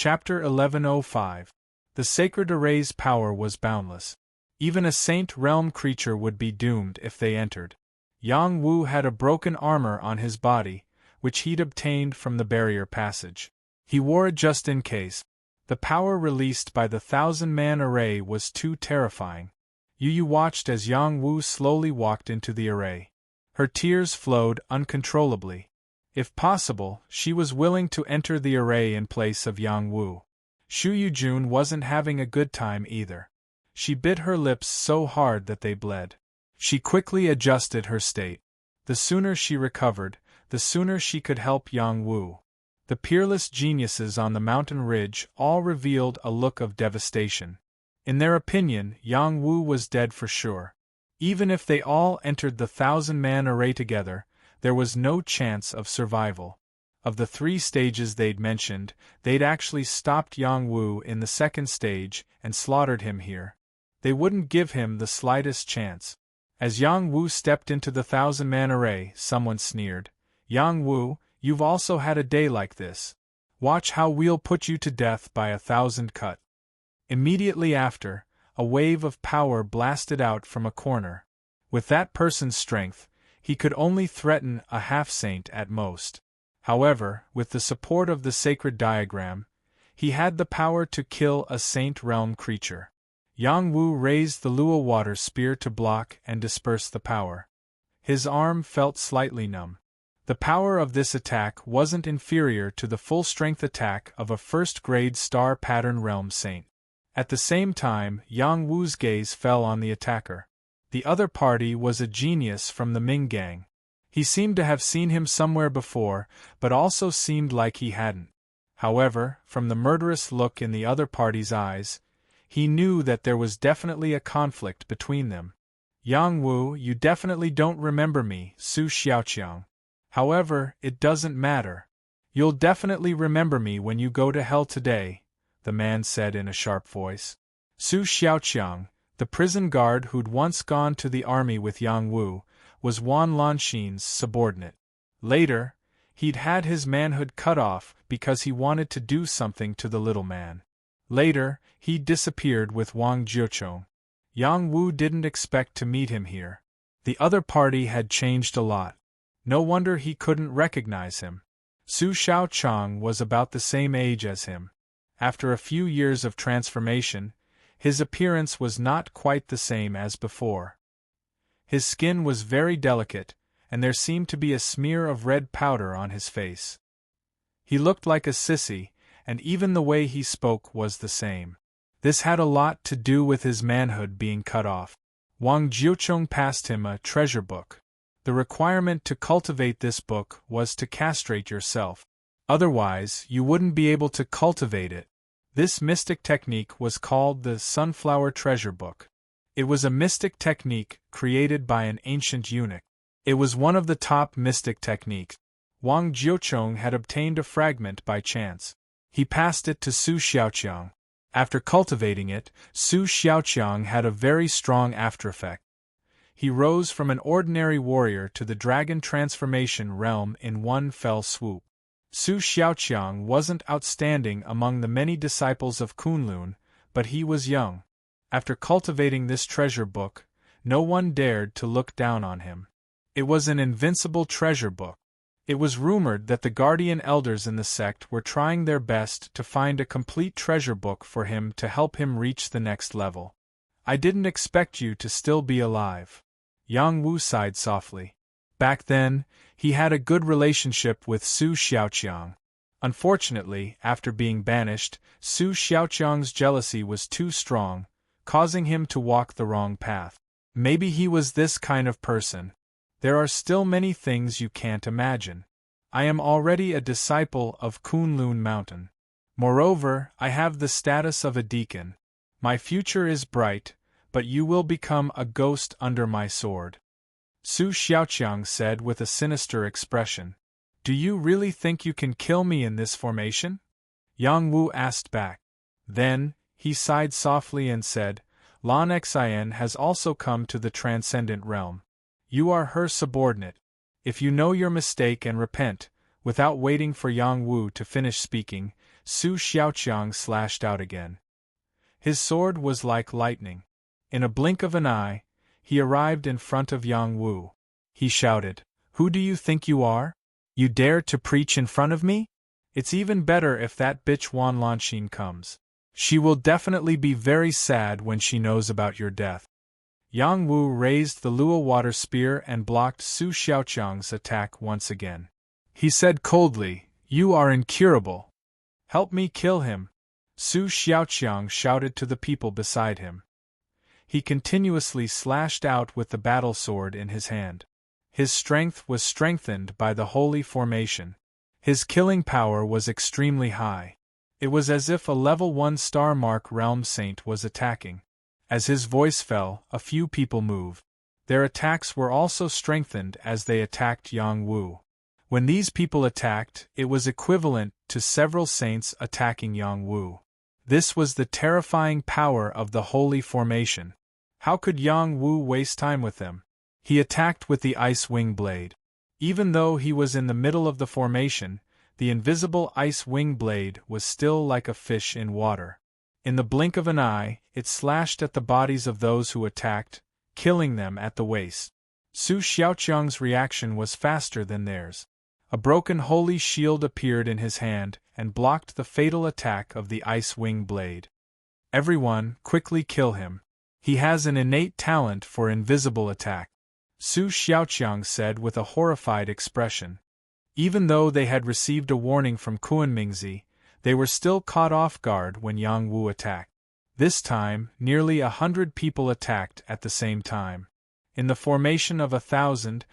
Chapter 1105. The Sacred Array's power was boundless. Even a Saint Realm creature would be doomed if they entered. Yang Wu had a broken armor on his body, which he'd obtained from the barrier passage. He wore it just in case. The power released by the 1,000-man array was too terrifying. Yu watched as Yang Wu slowly walked into the array. Her tears flowed uncontrollably. If possible, she was willing to enter the array in place of Yang Wu. Shu Yujun wasn't having a good time either. She bit her lips so hard that they bled. She quickly adjusted her state. The sooner she recovered, the sooner she could help Yang Wu. The peerless geniuses on the mountain ridge all revealed a look of devastation. In their opinion, Yang Wu was dead for sure. Even if they all entered the 1,000-man array together, there was no chance of survival. Of the 3 stages they'd mentioned, they'd actually stopped Yang Wu in the 2nd stage and slaughtered him here. They wouldn't give him the slightest chance. As Yang Wu stepped into the 1,000-man array, someone sneered, "Yang Wu, you've also had a day like this. Watch how we'll put you to death by 1,000 cut." Immediately after, a wave of power blasted out from a corner. With that person's strength, he could only threaten a half-saint at most. However, with the support of the sacred diagram, he had the power to kill a Saint Realm creature. Yang Wu raised the Lua water spear to block and disperse the power. His arm felt slightly numb. The power of this attack wasn't inferior to the full-strength attack of a first-grade star pattern realm saint. At the same time, Yang Wu's gaze fell on the attacker. The other party was a genius from the Ming gang. He seemed to have seen him somewhere before, but also seemed like he hadn't. However, from the murderous look in the other party's eyes, he knew that there was definitely a conflict between them. "Yang Wu, you definitely don't remember me, Su Xiaoqiang. However, it doesn't matter. You'll definitely remember me when you go to hell today," the man said in a sharp voice. Su Xiaoqiang, the prison guard who'd once gone to the army with Yang Wu, was Wan Lanxin's subordinate. Later, he'd had his manhood cut off because he wanted to do something to the little man. Later, he disappeared with Wang Jiuchong. Yang Wu didn't expect to meet him here. The other party had changed a lot. No wonder he couldn't recognize him. Su Xiaoqiang was about the same age as him. After a few years of transformation, his appearance was not quite the same as before. His skin was very delicate, and there seemed to be a smear of red powder on his face. He looked like a sissy, and even the way he spoke was the same. This had a lot to do with his manhood being cut off. Wang Jiuchong passed him a treasure book. The requirement to cultivate this book was to castrate yourself. Otherwise, you wouldn't be able to cultivate it. This mystic technique was called the Sunflower Treasure Book. It was a mystic technique created by an ancient eunuch. It was one of the top mystic techniques. Wang Jiuchong had obtained a fragment by chance. He passed it to Su Xiaoqiang. After cultivating it, Su Xiaoqiang had a very strong aftereffect. He rose from an ordinary warrior to the dragon transformation realm in one fell swoop. Su Xiaoqiang wasn't outstanding among the many disciples of Kunlun, but he was young. After cultivating this treasure book, no one dared to look down on him. It was an invincible treasure book. It was rumored that the guardian elders in the sect were trying their best to find a complete treasure book for him to help him reach the next level. "I didn't expect you to still be alive." Yang Wu sighed softly. Back then, he had a good relationship with Su Xiaoqiang. Unfortunately, after being banished, Su Xiaoqiang's jealousy was too strong, causing him to walk the wrong path. Maybe he was this kind of person. There are still many things you can't imagine. I am already a disciple of Kunlun Mountain. Moreover, I have the status of a deacon. My future is bright, but you will become a ghost under my sword," Su Xiaoqiang said with a sinister expression. "Do you really think you can kill me in this formation?" Yang Wu asked back. Then, he sighed softly and said, "Lan Xian has also come to the transcendent realm. You are her subordinate. If you know your mistake and repent," without waiting for Yang Wu to finish speaking, Su Xiaoqiang slashed out again. His sword was like lightning. In a blink of an eye, he arrived in front of Yang Wu. He shouted, "Who do you think you are? You dare to preach in front of me? It's even better if that bitch Wan Lanxin comes. She will definitely be very sad when she knows about your death." Yang Wu raised the Luo water spear and blocked Su Xiaoqiang's attack once again. He said coldly, "You are incurable. Help me kill him." Su Xiaoqiang shouted to the people beside him. He continuously slashed out with the battle sword in his hand. His strength was strengthened by the holy formation. His killing power was extremely high. It was as if a level 1 star mark realm saint was attacking. As his voice fell, a few people moved. Their attacks were also strengthened as they attacked Yang Wu. When these people attacked, it was equivalent to several saints attacking Yang Wu. This was the terrifying power of the holy formation. How could Yang Wu waste time with them? He attacked with the ice wing blade. Even though he was in the middle of the formation, the invisible ice wing blade was still like a fish in water. In the blink of an eye, it slashed at the bodies of those who attacked, killing them at the waist. Su Xiaoqiang's reaction was faster than theirs. A broken holy shield appeared in his hand and blocked the fatal attack of the ice wing blade. "Everyone, quickly kill him. He has an innate talent for invisible attack," Su Xiaoqiang said with a horrified expression. Even though they had received a warning from Kunmingzi, they were still caught off guard when Yang Wu attacked. This time, nearly 100 people attacked at the same time. In the formation of 1,000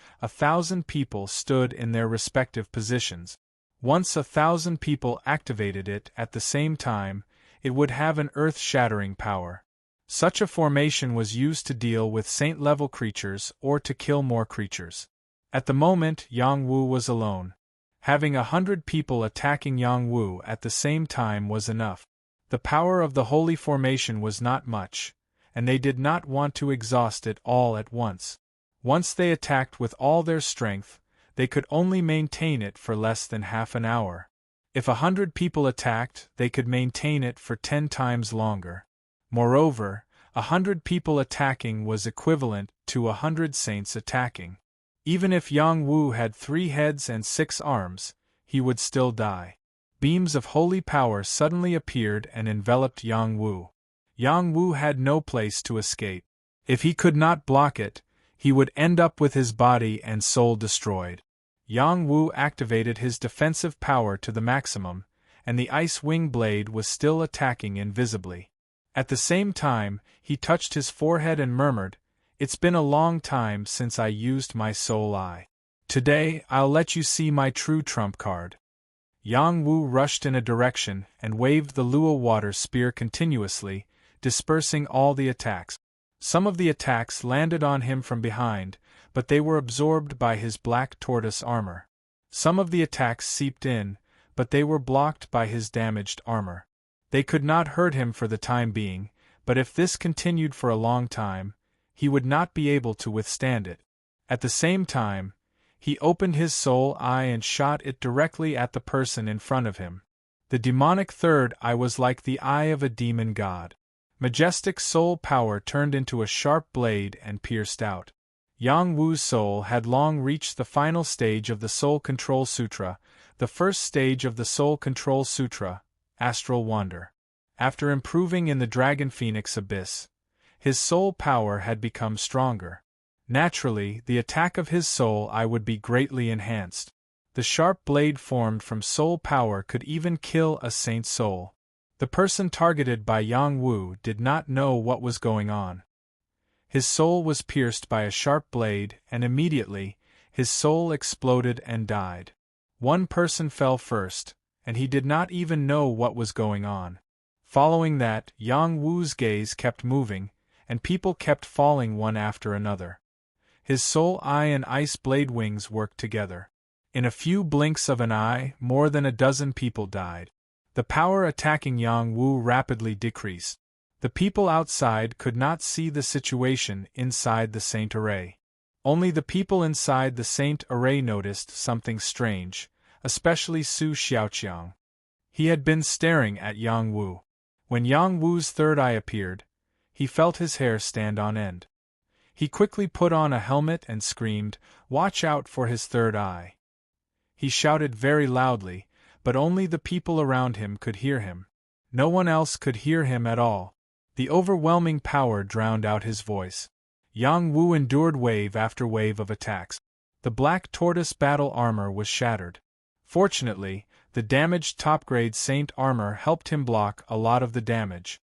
people stood in their respective positions. Once 1,000 people activated it at the same time, it would have an earth-shattering power. Such a formation was used to deal with saint-level creatures or to kill more creatures. At the moment, Yang Wu was alone. Having 100 people attacking Yang Wu at the same time was enough. The power of the holy formation was not much, and they did not want to exhaust it all at once. Once they attacked with all their strength, they could only maintain it for less than half an hour. If 100 people attacked, they could maintain it for 10 times longer. Moreover, 100 people attacking was equivalent to 100 saints attacking. Even if Yang Wu had 3 heads and 6 arms, he would still die. Beams of holy power suddenly appeared and enveloped Yang Wu. Yang Wu had no place to escape. If he could not block it, he would end up with his body and soul destroyed. Yang Wu activated his defensive power to the maximum, and the ice wing blade was still attacking invisibly. At the same time, he touched his forehead and murmured, "It's been a long time since I used my soul eye. Today, I'll let you see my true trump card." Yang Wu rushed in a direction and waved the Luo water spear continuously, dispersing all the attacks. Some of the attacks landed on him from behind, but they were absorbed by his black tortoise armor. Some of the attacks seeped in, but they were blocked by his damaged armor. They could not hurt him for the time being, but if this continued for a long time, he would not be able to withstand it. At the same time, he opened his soul eye and shot it directly at the person in front of him. The demonic third eye was like the eye of a demon god. Majestic soul power turned into a sharp blade and pierced out. Yang Wu's soul had long reached the final stage of the Soul Control Sutra, the first stage of the Soul Control Sutra, Astral Wonder. After improving in the Dragon Phoenix Abyss, his soul power had become stronger. Naturally, the attack of his soul eye would be greatly enhanced. The sharp blade formed from soul power could even kill a saint's soul. The person targeted by Yang Wu did not know what was going on. His soul was pierced by a sharp blade, and immediately, his soul exploded and died. One person fell first, and he did not even know what was going on. Following that, Yang Wu's gaze kept moving, and people kept falling one after another. His soul eye and ice blade wings worked together. In a few blinks of an eye, more than a dozen people died. The power attacking Yang Wu rapidly decreased. The people outside could not see the situation inside the Saint Array. Only the people inside the Saint Array noticed something strange, especially Su Xiaoqiang. He had been staring at Yang Wu. When Yang Wu's third eye appeared, he felt his hair stand on end. He quickly put on a helmet and screamed, "Watch out for his third eye." He shouted very loudly, but only the people around him could hear him. No one else could hear him at all. The overwhelming power drowned out his voice. Yang Wu endured wave after wave of attacks. The black tortoise battle armor was shattered. Fortunately, the damaged top-grade saint armor helped him block a lot of the damage.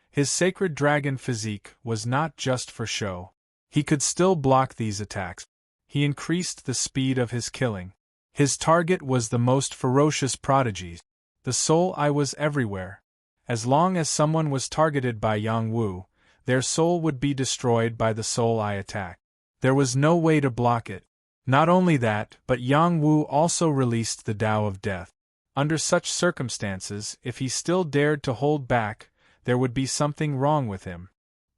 His sacred dragon physique was not just for show. He could still block these attacks. He increased the speed of his killing. His target was the most ferocious prodigies. The soul eye was everywhere. As long as someone was targeted by Yang Wu, their soul would be destroyed by the soul eye attack. There was no way to block it. Not only that, but Yang Wu also released the Tao of Death. Under such circumstances, if he still dared to hold back, there would be something wrong with him.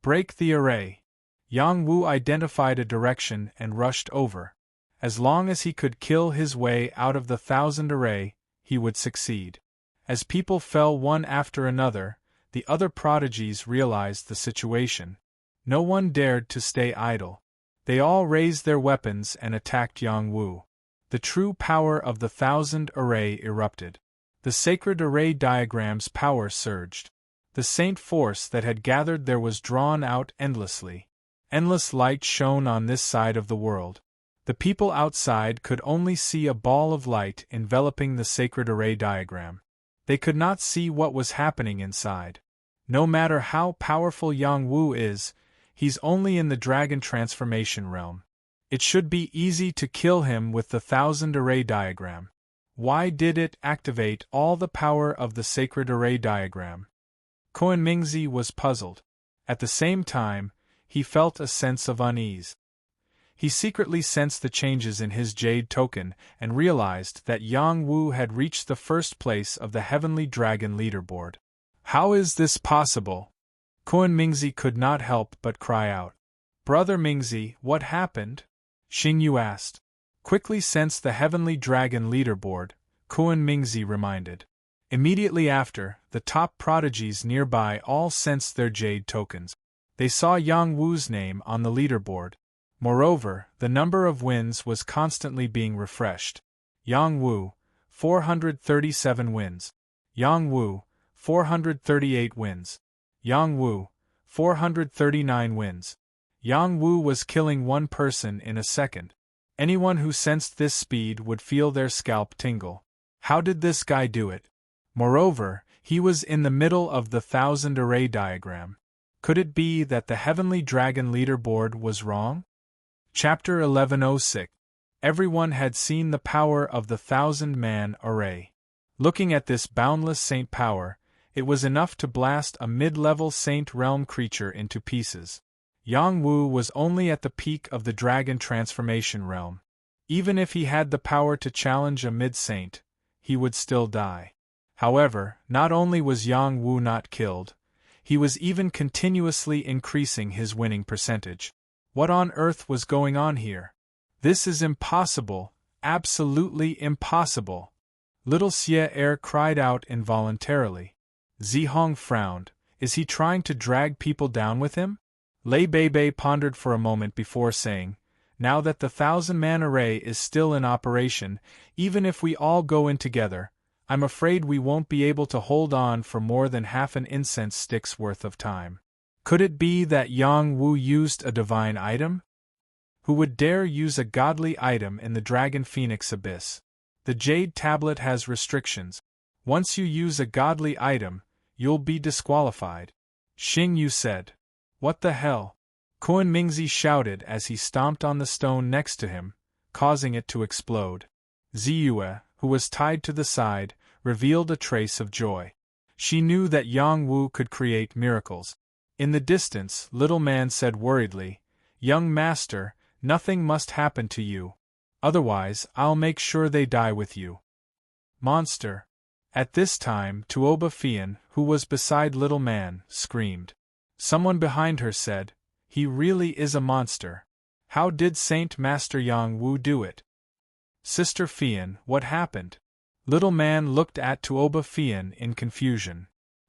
Break the array. Yang Wu identified a direction and rushed over. As long as he could kill his way out of the 1,000 array, he would succeed. As people fell one after another, the other prodigies realized the situation. No one dared to stay idle. They all raised their weapons and attacked Yang Wu. The true power of the 1,000 array erupted. The sacred array diagram's power surged. The saint force that had gathered there was drawn out endlessly. Endless light shone on this side of the world. The people outside could only see a ball of light enveloping the sacred array diagram. They could not see what was happening inside. No matter how powerful Yang Wu is, he's only in the dragon transformation realm. It should be easy to kill him with the 1,000 array diagram. Why did it activate all the power of the sacred array diagram? Mingzi was puzzled. At the same time, he felt a sense of unease. He secretly sensed the changes in his jade token and realized that Yang Wu had reached the first place of the Heavenly Dragon leaderboard. How is this possible? Mingzi could not help but cry out. Brother Mingzi, what happened? Xingyu asked. Quickly sense the Heavenly Dragon leaderboard, Mingzi reminded. Immediately after, the top prodigies nearby all sensed their jade tokens. They saw Yang Wu's name on the leaderboard. Moreover, the number of wins was constantly being refreshed. Yang Wu, 437 wins. Yang Wu, 438 wins. Yang Wu, 439 wins. Yang Wu was killing one person in a second. Anyone who sensed this speed would feel their scalp tingle. How did this guy do it? Moreover, he was in the middle of the 1,000 array diagram. Could it be that the Heavenly Dragon leaderboard was wrong? Chapter 1106. Everyone had seen the power of the 1,000-man array. Looking at this boundless saint power, it was enough to blast a mid-level saint realm creature into pieces. Yang Wu was only at the peak of the dragon transformation realm. Even if he had the power to challenge a mid-saint, he would still die. However, not only was Yang Wu not killed, he was even continuously increasing his winning percentage. What on earth was going on here? This is impossible, absolutely impossible. Little Xie cried out involuntarily. Zihong frowned. Is he trying to drag people down with him? Lei Bei pondered for a moment before saying, now that the 1,000-man array is still in operation, even if we all go in together, I'm afraid we won't be able to hold on for more than half an incense stick's worth of time. Could it be that Yang Wu used a divine item? Who would dare use a godly item in the Dragon Phoenix Abyss? The Jade Tablet has restrictions. Once you use a godly item, you'll be disqualified. Xingyu said. What the hell? Mingzi shouted as he stomped on the stone next to him, causing it to explode. Ziyue, who was tied to the side, revealed a trace of joy. She knew that Yang Wu could create miracles. In the distance, Little Man said worriedly, Young Master, nothing must happen to you. Otherwise, I'll make sure they die with you. Monster. At this time, Tuoba Fian, who was beside Little Man, screamed. Someone behind her said, he really is a monster. How did Saint Master Yang Wu do it? Sister Fian, what happened? Little man looked at Tuoba Fian in confusion.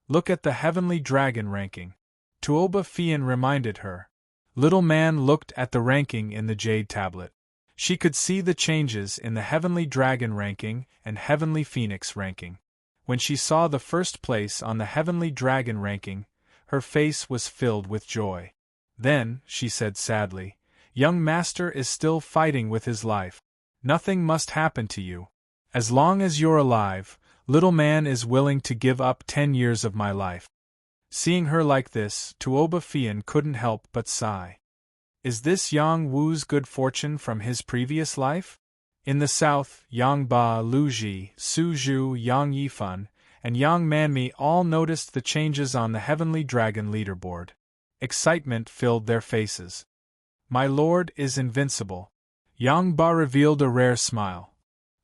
Look at the heavenly dragon ranking. Tuoba Fian reminded her. Little man looked at the ranking in the jade tablet. She could see the changes in the heavenly dragon ranking and heavenly phoenix ranking. When she saw the first place on the heavenly dragon ranking, her face was filled with joy. Then, she said sadly, young master is still fighting with his life. Nothing must happen to you. As long as you're alive, little man is willing to give up 10 years of my life. Seeing her like this, Tuoba Fian couldn't help but sigh. Is this Yang Wu's good fortune from his previous life? In the south, Yang Ba, Lu Ji, Su Zhu, Yang Yifan, and Yang Manmi all noticed the changes on the Heavenly Dragon leaderboard. Excitement filled their faces. My lord is invincible. Yang Ba revealed a rare smile.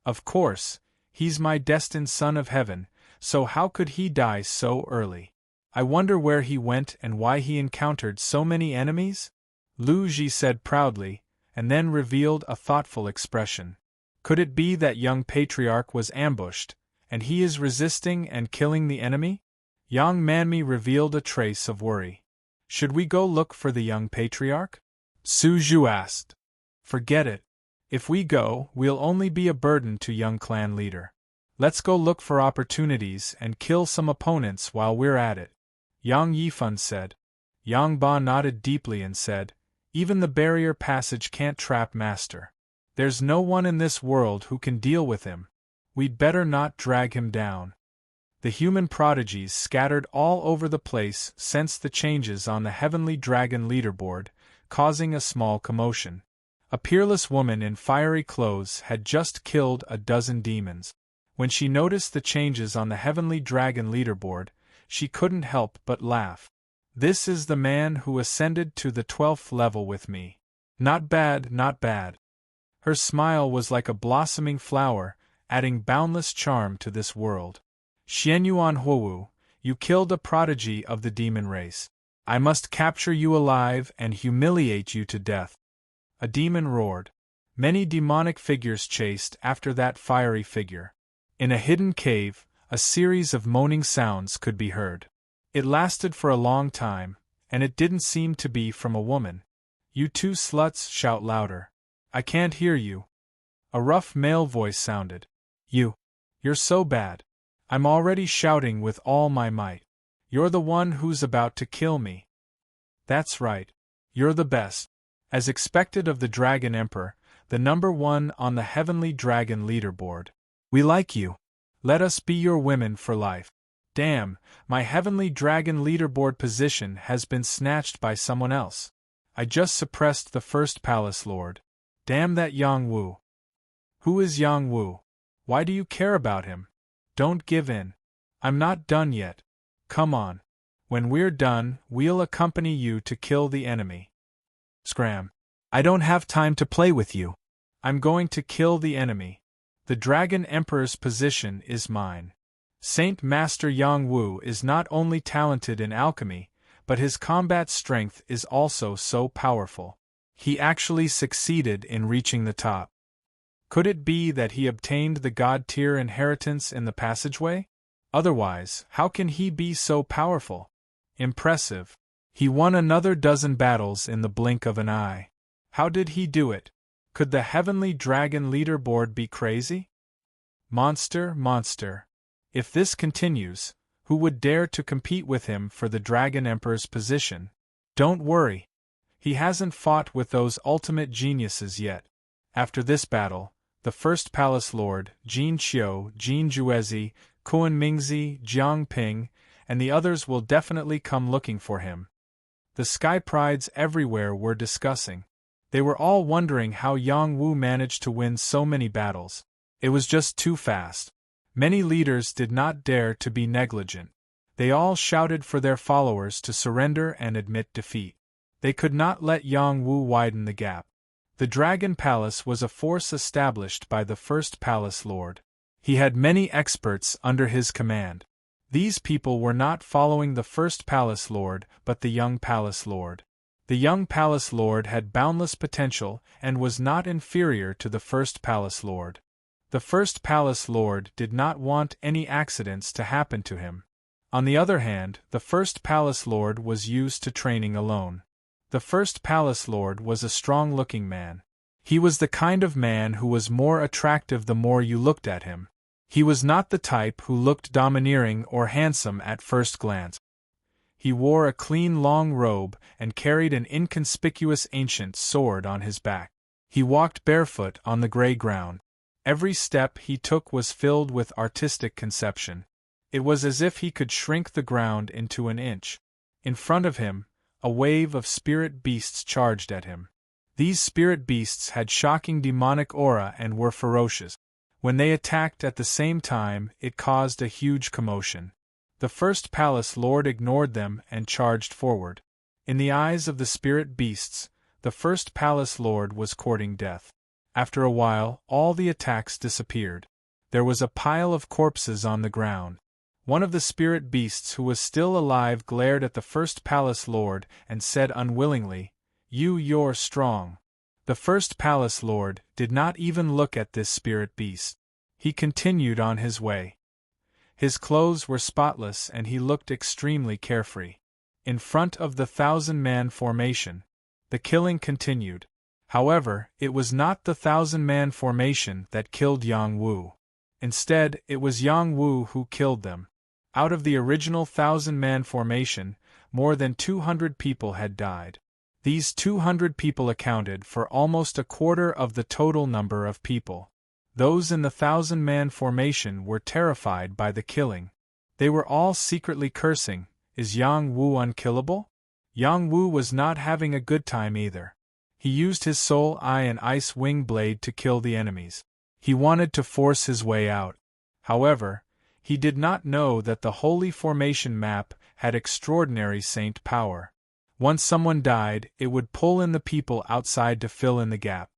Of course, he's my destined son of heaven, so how could he die so early? I wonder where he went and why he encountered so many enemies? Lu Ji said proudly, and then revealed a thoughtful expression. Could it be that young patriarch was ambushed, and he is resisting and killing the enemy? Yang Manmi revealed a trace of worry. Should we go look for the young patriarch? Su Zhu asked. Forget it. If we go, we'll only be a burden to young clan leader. Let's go look for opportunities and kill some opponents while we're at it. Yang Yifan said. Yang Ba nodded deeply and said, even the barrier passage can't trap master. There's no one in this world who can deal with him. We'd better not drag him down. The human prodigies scattered all over the place sensed the changes on the Heavenly Dragon leaderboard, causing a small commotion. A peerless woman in fiery clothes had just killed a dozen demons. When she noticed the changes on the Heavenly Dragon leaderboard, she couldn't help but laugh. This is the man who ascended to the 12th level with me. Not bad, not bad. Her smile was like a blossoming flower, adding boundless charm to this world. Xianyuan Huowu, you killed a prodigy of the demon race. I must capture you alive and humiliate you to death. A demon roared. Many demonic figures chased after that fiery figure. In a hidden cave, a series of moaning sounds could be heard. It lasted for a long time, and it didn't seem to be from a woman. You two sluts, shout louder. I can't hear you. A rough male voice sounded. You're so bad. I'm already shouting with all my might. You're the one who's about to kill me. That's right. You're the best. As expected of the Dragon Emperor, the number one on the Heavenly Dragon leaderboard. We like you. Let us be your women for life. Damn, my Heavenly Dragon leaderboard position has been snatched by someone else. I just suppressed the first palace lord. Damn that Yang Wu. Who is Yang Wu? Why do you care about him? Don't give in. I'm not done yet. Come on. When we're done, we'll accompany you to kill the enemy. Scram. I don't have time to play with you. I'm going to kill the enemy. The Dragon Emperor's position is mine. Saint Master Yang Wu is not only talented in alchemy, but his combat strength is also so powerful. He actually succeeded in reaching the top. Could it be that he obtained the god-tier inheritance in the passageway? Otherwise, how can he be so powerful? Impressive. He won another dozen battles in the blink of an eye. How did he do it? Could the Heavenly Dragon leaderboard be crazy? Monster. If this continues, who would dare to compete with him for the Dragon Emperor's position? Don't worry. He hasn't fought with those ultimate geniuses yet. After this battle, the first palace lord, Jin Qiu, Jin Juezi, Kuan Mingzi, Jiang Ping, and the others will definitely come looking for him. The Sky Prides everywhere were discussing. They were all wondering how Yang Wu managed to win so many battles. It was just too fast. Many leaders did not dare to be negligent. They all shouted for their followers to surrender and admit defeat. They could not let Yang Wu widen the gap. The Dragon Palace was a force established by the first palace lord. He had many experts under his command. These people were not following the first palace lord but the young palace lord. The young palace lord had boundless potential and was not inferior to the first palace lord. The first palace lord did not want any accidents to happen to him. On the other hand, the first palace lord was used to training alone. The first palace lord was a strong-looking man. He was the kind of man who was more attractive the more you looked at him. He was not the type who looked domineering or handsome at first glance. He wore a clean long robe and carried an inconspicuous ancient sword on his back. He walked barefoot on the gray ground. Every step he took was filled with artistic conception. It was as if he could shrink the ground into an inch. In front of him, a wave of spirit beasts charged at him. These spirit beasts had shocking demonic aura and were ferocious. When they attacked at the same time, it caused a huge commotion. The first palace lord ignored them and charged forward. In the eyes of the spirit beasts, the first palace lord was courting death. After a while, all the attacks disappeared. There was a pile of corpses on the ground. One of the spirit beasts who was still alive glared at the first palace lord and said unwillingly, You're strong." The first palace lord did not even look at this spirit beast. He continued on his way. His clothes were spotless and he looked extremely carefree. In front of the 1,000-man formation, the killing continued. However, it was not the 1,000-man formation that killed Yang Wu. Instead, it was Yang Wu who killed them. Out of the original 1,000-man formation, more than 200 people had died. These 200 people accounted for almost a quarter of the total number of people. Those in the 1,000-man formation were terrified by the killing. They were all secretly cursing, "Is Yang Wu unkillable?" Yang Wu was not having a good time either. He used his soul eye and ice wing blade to kill the enemies. He wanted to force his way out. However, he did not know that the Holy Formation map had extraordinary saint power. Once someone died, it would pull in the people outside to fill in the gap.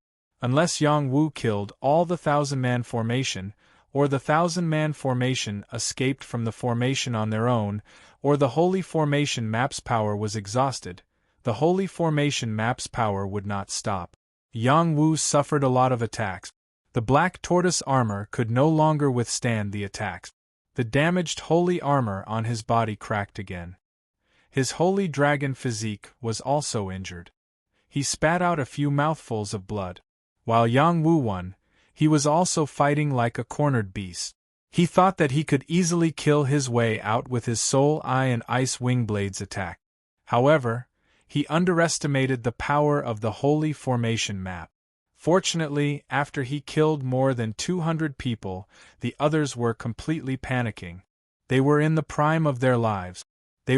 Unless Yang Wu killed all the 1,000-man formation, or the 1,000-man formation escaped from the formation on their own, or the Holy Formation map's power was exhausted, the Holy Formation map's power would not stop. Yang Wu suffered a lot of attacks. The black tortoise armor could no longer withstand the attacks. The damaged holy armor on his body cracked again. His holy dragon physique was also injured. He spat out a few mouthfuls of blood. While Yang Wu won, he was also fighting like a cornered beast. He thought that he could easily kill his way out with his soul eye and ice wing blades attack. However, he underestimated the power of the Holy Formation map. Fortunately, after he killed more than 200 people, the others were completely panicking. They were in the prime of their lives. They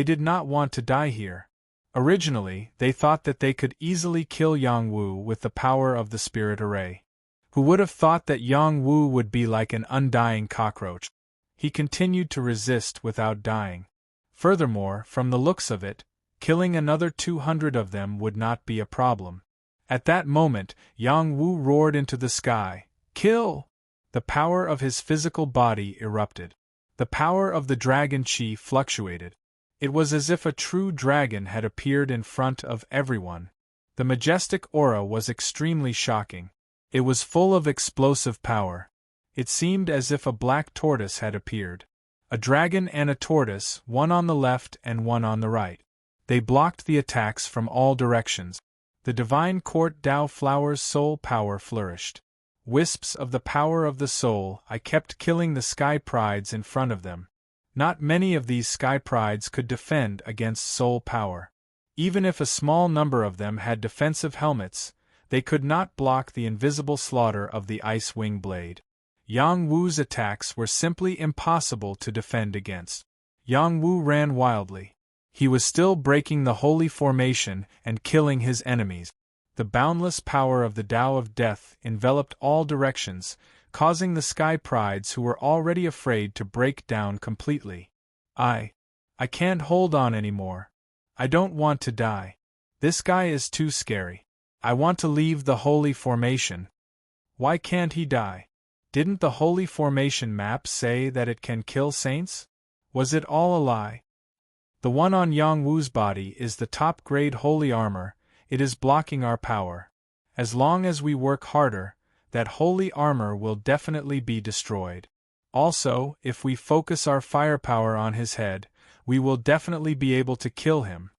did not want to die here. Originally, they thought that they could easily kill Yang Wu with the power of the spirit array. Who would have thought that Yang Wu would be like an undying cockroach? He continued to resist without dying. Furthermore, from the looks of it, killing another 200 of them would not be a problem. At that moment, Yang Wu roared into the sky, "Kill!" The power of his physical body erupted. The power of the dragon chi fluctuated. It was as if a true dragon had appeared in front of everyone. The majestic aura was extremely shocking. It was full of explosive power. It seemed as if a black tortoise had appeared. A dragon and a tortoise, one on the left and one on the right. They blocked the attacks from all directions. The divine court Dao flower's soul power flourished. Wisps of the power of the soul, I kept killing the sky prides in front of them. Not many of these sky prides could defend against soul power. Even if a small number of them had defensive helmets, they could not block the invisible slaughter of the ice wing blade. Yang Wu's attacks were simply impossible to defend against. Yang Wu ran wildly. He was still breaking the holy formation and killing his enemies. The boundless power of the Tao of Death enveloped all directions, causing the sky prides who were already afraid to break down completely. I can't hold on anymore. I don't want to die. This guy is too scary. I want to leave the holy formation. Why can't he die? Didn't the holy formation map say that it can kill saints? Was it all a lie? The one on Yang Wu's body is the top-grade holy armor. It is blocking our power. As long as we work harder, that holy armor will definitely be destroyed. Also, if we focus our firepower on his head, we will definitely be able to kill him.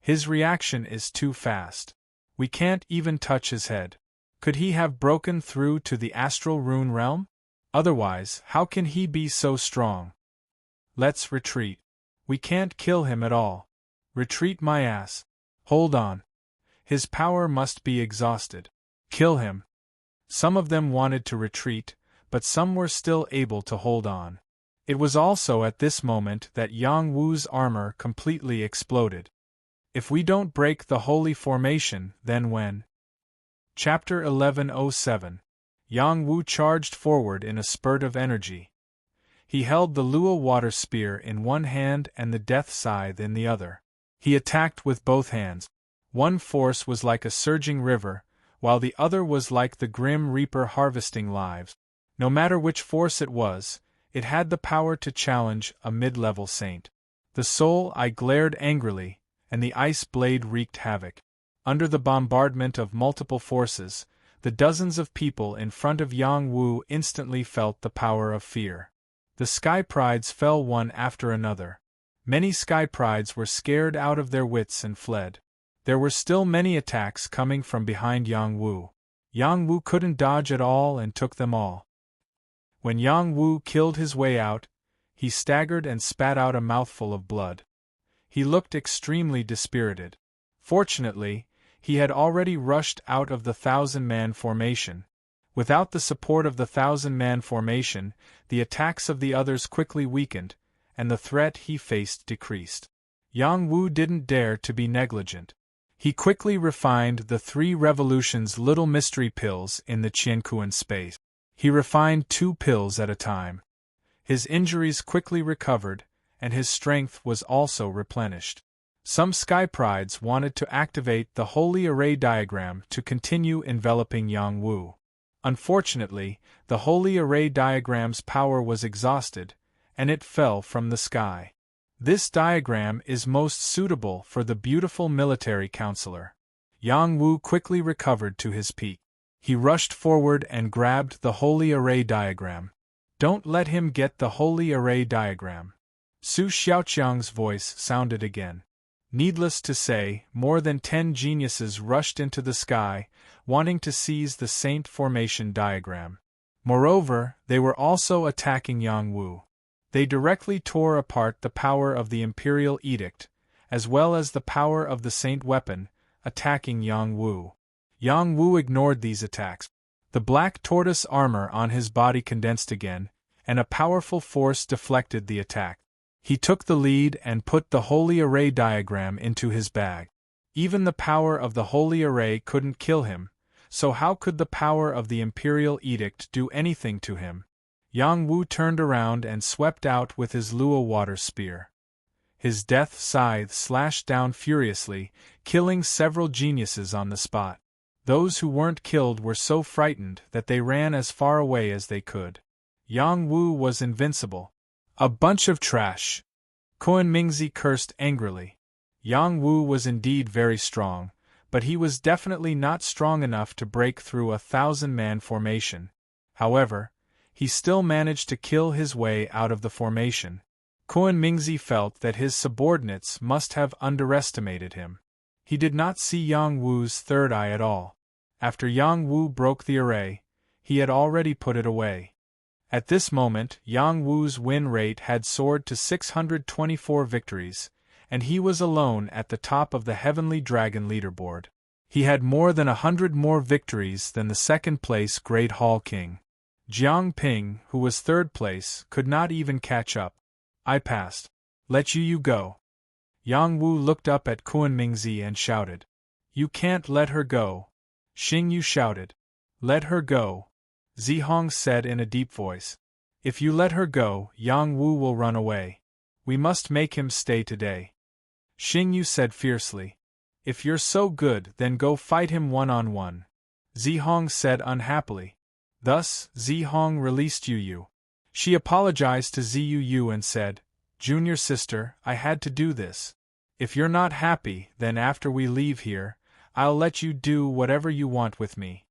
His reaction is too fast. We can't even touch his head. Could he have broken through to the astral rune realm? Otherwise, how can he be so strong? Let's retreat. We can't kill him at all. Retreat my ass. Hold on. His power must be exhausted. Kill him. Some of them wanted to retreat, but some were still able to hold on. It was also at this moment that Yang Wu's armor completely exploded. If we don't break the holy formation, then when? Chapter 1107. Yang Wu charged forward in a spurt of energy. He held the Luo water spear in one hand and the death scythe in the other. He attacked with both hands. One force was like a surging river, while the other was like the grim reaper harvesting lives. No matter which force it was, it had the power to challenge a mid-level saint. The soul eye glared angrily, and the ice blade wreaked havoc. Under the bombardment of multiple forces, the dozens of people in front of Yang Wu instantly felt the power of fear. The Sky Prides fell one after another. Many Sky Prides were scared out of their wits and fled. There were still many attacks coming from behind Yang Wu. Yang Wu couldn't dodge at all and took them all. When Yang Wu killed his way out, he staggered and spat out a mouthful of blood. He looked extremely dispirited. Fortunately, he had already rushed out of the 1,000-man formation. Without the support of the 1,000-man formation, the attacks of the others quickly weakened, and the threat he faced decreased. Yang Wu didn't dare to be negligent. He quickly refined the 3 revolutions little mystery pills in the Qiankuan space. He refined 2 pills at a time. His injuries quickly recovered, and his strength was also replenished. Some Sky Prides wanted to activate the Holy Array diagram to continue enveloping Yang Wu. Unfortunately, the Holy Array diagram's power was exhausted, and it fell from the sky. This diagram is most suitable for the beautiful military counselor. Yang Wu quickly recovered to his peak. He rushed forward and grabbed the Holy Array diagram. Don't let him get the Holy Array diagram. Su Xiaoqiang's voice sounded again. Needless to say, more than 10 geniuses rushed into the sky, wanting to seize the Saint Formation diagram. Moreover, they were also attacking Yang Wu. They directly tore apart the power of the Imperial Edict, as well as the power of the Saint Weapon, attacking Yang Wu. Yang Wu ignored these attacks. The black tortoise armor on his body condensed again, and a powerful force deflected the attack. He took the lead and put the Holy Array diagram into his bag. Even the power of the Holy Array couldn't kill him, so how could the power of the Imperial Edict do anything to him? Yang Wu turned around and swept out with his Luo water spear. His death scythe slashed down furiously, killing several geniuses on the spot. Those who weren't killed were so frightened that they ran as far away as they could. Yang Wu was invincible. A bunch of trash. Kuan Mingzi cursed angrily. Yang Wu was indeed very strong, but he was definitely not strong enough to break through a 1,000-man formation. However, he still managed to kill his way out of the formation. Kuan Mingzi felt that his subordinates must have underestimated him. He did not see Yang Wu's third eye at all. After Yang Wu broke the array, he had already put it away. At this moment, Yang Wu's win rate had soared to 624 victories, and he was alone at the top of the Heavenly Dragon leaderboard. He had more than 100 more victories than the second-place Great Hall King. Jiang Ping, who was third place, could not even catch up. I passed. Let you go. Yang Wu looked up at Kuan Mingzi and shouted. You can't let her go. Xing Yu shouted. Let her go. Zihong said in a deep voice. If you let her go, Yang Wu will run away. We must make him stay today. Xing Yu said fiercely. If you're so good, then go fight him one-on-one. Zihong said unhappily. Thus, Zihong released Yu. She apologized to Ziyu and said, Junior sister, I had to do this. If you're not happy, then after we leave here, I'll let you do whatever you want with me.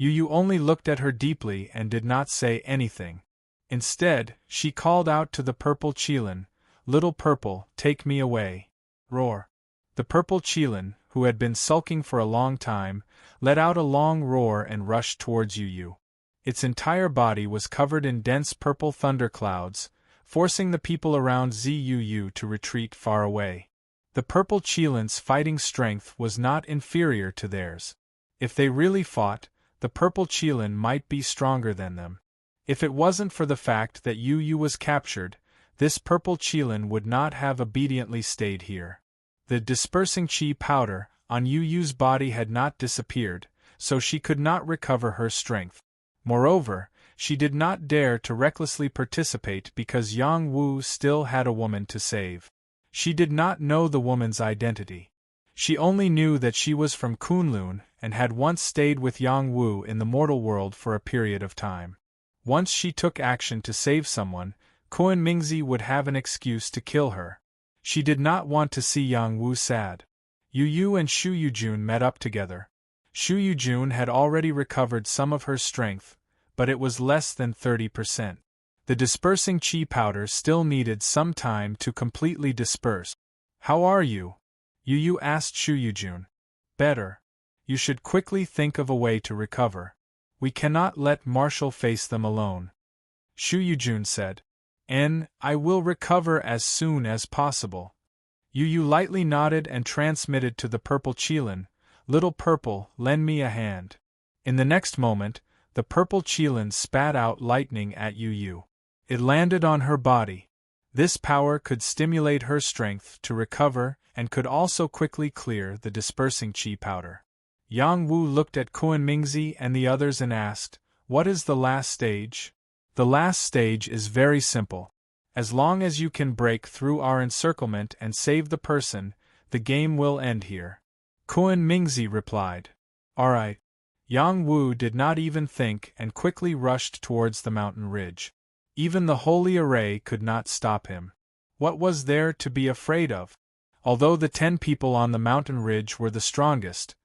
Yu only looked at her deeply and did not say anything. Instead, she called out to the purple Qilin, "Little Purple, take me away." Roar. The purple Qilin, who had been sulking for a long time, let out a long roar and rushed towards Yu. Its entire body was covered in dense purple thunderclouds, forcing the people around Zuu to retreat far away. The purple Qilin's fighting strength was not inferior to theirs. If they really fought, the purple Qilin might be stronger than them. If it wasn't for the fact that Yu was captured, this purple Qilin would not have obediently stayed here. The dispersing chi powder on Yu's body had not disappeared, so she could not recover her strength. Moreover, she did not dare to recklessly participate because Yang Wu still had a woman to save. She did not know the woman's identity. She only knew that she was from Kunlun and had once stayed with Yang Wu in the mortal world for a period of time. Once she took action to save someone, Kuan Mingzi would have an excuse to kill her. She did not want to see Yang Wu sad. Yu and Shu Yujun met up together. Shu Yujun had already recovered some of her strength, but it was less than 30%. The dispersing chi powder still needed some time to completely disperse. "How are you?" Yu asked Shu Yujun. "Better. You should quickly think of a way to recover. We cannot let Marshall face them alone." Shu Yujun said. I will recover as soon as possible." Yu lightly nodded and transmitted to the purple Qilin, "Little Purple, lend me a hand." In the next moment, the purple Qilin spat out lightning at Yu. It landed on her body. This power could stimulate her strength to recover and could also quickly clear the dispersing chi powder. Yang Wu looked at Kuan Mingzi and the others and asked, "What is the last stage?" "The last stage is very simple. As long as you can break through our encirclement and save the person, the game will end here." Kuan Mingzi replied. "Alright." Yang Wu did not even think and quickly rushed towards the mountain ridge. Even the holy array could not stop him. What was there to be afraid of? Although the 10 people on the mountain ridge were the strongest,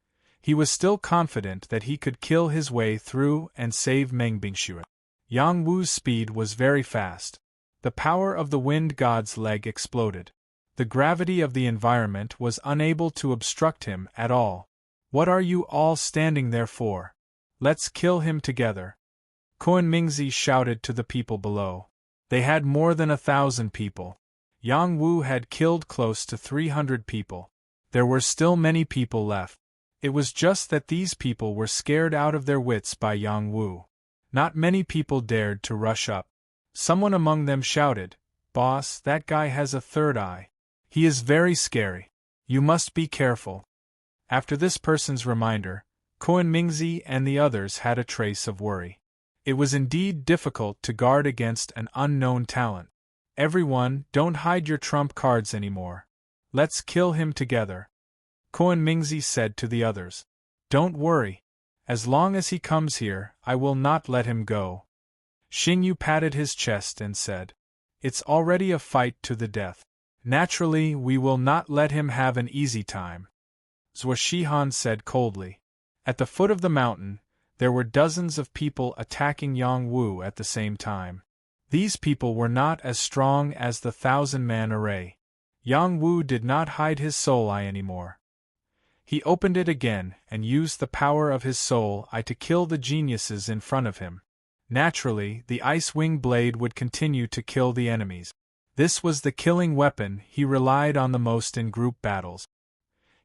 he was still confident that he could kill his way through and save Mengbingshu. Yang Wu's speed was very fast. The power of the wind god's leg exploded. The gravity of the environment was unable to obstruct him at all. "What are you all standing there for? Let's kill him together." Kuan Mingzi shouted to the people below. They had more than 1,000 people. Yang Wu had killed close to 300 people. There were still many people left. It was just that these people were scared out of their wits by Yang Wu. Not many people dared to rush up. Someone among them shouted, "Boss, that guy has a third eye. He is very scary. You must be careful." After this person's reminder, Kuan Mingzi and the others had a trace of worry. It was indeed difficult to guard against an unknown talent. "Everyone, don't hide your trump cards anymore. Let's kill him together," Kuan Mingzi said to the others. "Don't worry. As long as he comes here, I will not let him go." Xingyu patted his chest and said, "It's already a fight to the death. Naturally, we will not let him have an easy time," Zhuo Shihan said coldly. At the foot of the mountain, there were dozens of people attacking Yang Wu at the same time. These people were not as strong as the 1,000-man array. Yang Wu did not hide his soul eye anymore. He opened it again and used the power of his soul eye to kill the geniuses in front of him. Naturally, the ice wing blade would continue to kill the enemies. This was the killing weapon he relied on the most in group battles.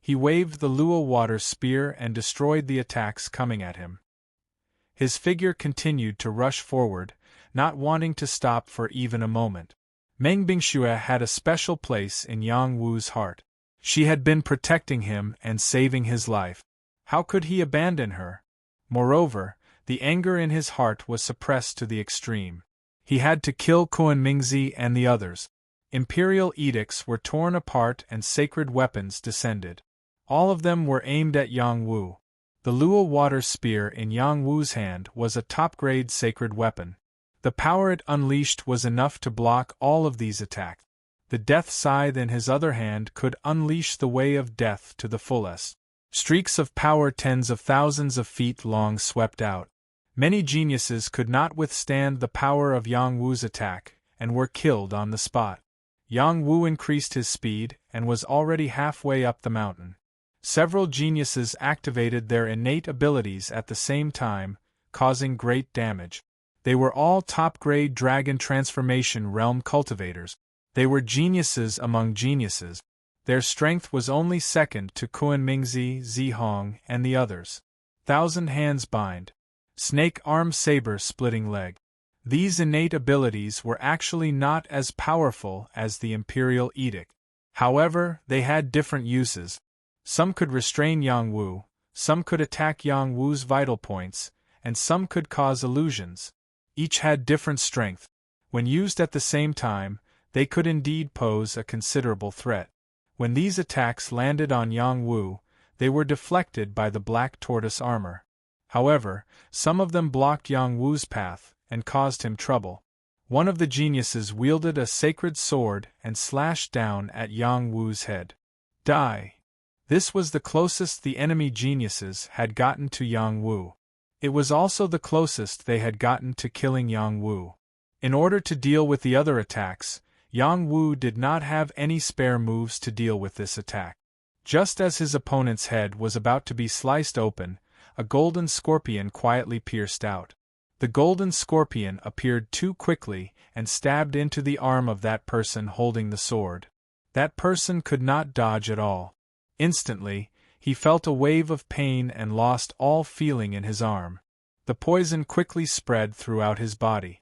He waved the Luo water spear and destroyed the attacks coming at him. His figure continued to rush forward, not wanting to stop for even a moment. Meng Bingxue had a special place in Yang Wu's heart. She had been protecting him and saving his life. How could he abandon her? Moreover, the anger in his heart was suppressed to the extreme. He had to kill Kuan Mingzi and the others. Imperial edicts were torn apart and sacred weapons descended. All of them were aimed at Yang Wu. The Luo water spear in Yang Wu's hand was a top-grade sacred weapon. The power it unleashed was enough to block all of these attacks. The death scythe in his other hand could unleash the way of death to the fullest. Streaks of power tens of thousands of feet long swept out. Many geniuses could not withstand the power of Yang Wu's attack, and were killed on the spot. Yang Wu increased his speed, and was already halfway up the mountain. Several geniuses activated their innate abilities at the same time, causing great damage. They were all top-grade dragon transformation realm cultivators. They were geniuses among geniuses. Their strength was only second to Kuan-Mingzi, Zihong, and the others. Thousand Hands Bind. Snake Arm Saber Splitting Leg. These innate abilities were actually not as powerful as the Imperial Edict. However, they had different uses. Some could restrain Yang Wu, some could attack Yang Wu's vital points, and some could cause illusions. Each had different strength. When used at the same time, they could indeed pose a considerable threat. When these attacks landed on Yang Wu, they were deflected by the black tortoise armor. However, some of them blocked Yang Wu's path and caused him trouble. One of the geniuses wielded a sacred sword and slashed down at Yang Wu's head. Die! This was the closest the enemy geniuses had gotten to Yang Wu. It was also the closest they had gotten to killing Yang Wu. In order to deal with the other attacks, Yang Wu did not have any spare moves to deal with this attack. Just as his opponent's head was about to be sliced open, a golden scorpion quietly pierced out. The golden scorpion appeared too quickly and stabbed into the arm of that person holding the sword. That person could not dodge at all. Instantly, he felt a wave of pain and lost all feeling in his arm. The poison quickly spread throughout his body.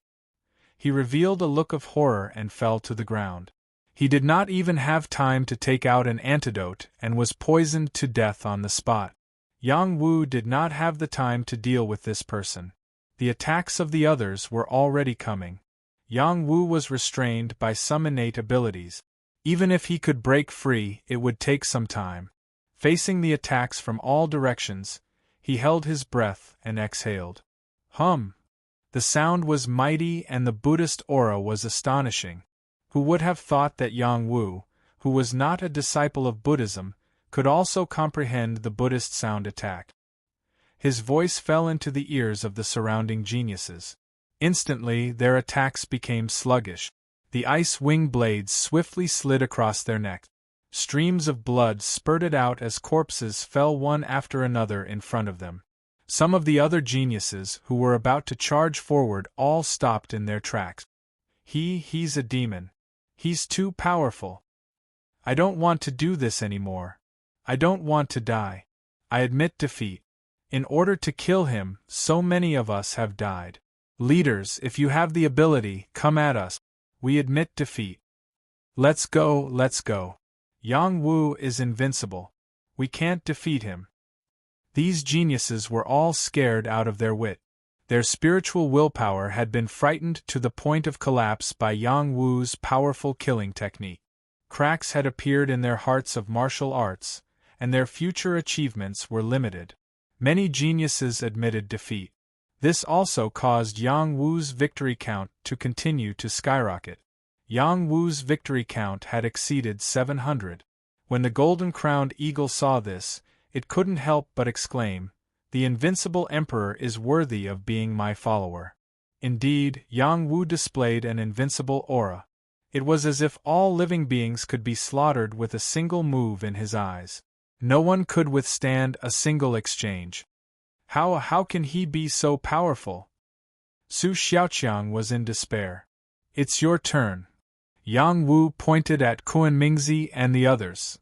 He revealed a look of horror and fell to the ground. He did not even have time to take out an antidote and was poisoned to death on the spot. Yang Wu did not have the time to deal with this person. The attacks of the others were already coming. Yang Wu was restrained by some innate abilities. Even if he could break free, it would take some time. Facing the attacks from all directions, he held his breath and exhaled. Hum! The sound was mighty and the Buddhist aura was astonishing. Who would have thought that Yang Wu, who was not a disciple of Buddhism, could also comprehend the Buddhist sound attack? His voice fell into the ears of the surrounding geniuses. Instantly, their attacks became sluggish. The ice wing blades swiftly slid across their necks. Streams of blood spurted out as corpses fell one after another in front of them. Some of the other geniuses who were about to charge forward all stopped in their tracks. He's a demon. He's too powerful. I don't want to do this anymore. I don't want to die. I admit defeat. In order to kill him, so many of us have died. Leaders, if you have the ability, come at us. We admit defeat. Let's go, let's go. Yang Wu is invincible. We can't defeat him. These geniuses were all scared out of their wit. Their spiritual willpower had been frightened to the point of collapse by Yang Wu's powerful killing technique. Cracks had appeared in their hearts of martial arts, and their future achievements were limited. Many geniuses admitted defeat. This also caused Yang Wu's victory count to continue to skyrocket. Yang Wu's victory count had exceeded 700. When the golden-crowned eagle saw this, it couldn't help but exclaim, "The invincible emperor is worthy of being my follower." Indeed, Yang Wu displayed an invincible aura. It was as if all living beings could be slaughtered with a single move in his eyes. No one could withstand a single exchange. How can he be so powerful? Su Xiaoqiang was in despair. It's your turn. Yang Wu pointed at Kuan-Mingzi and the others.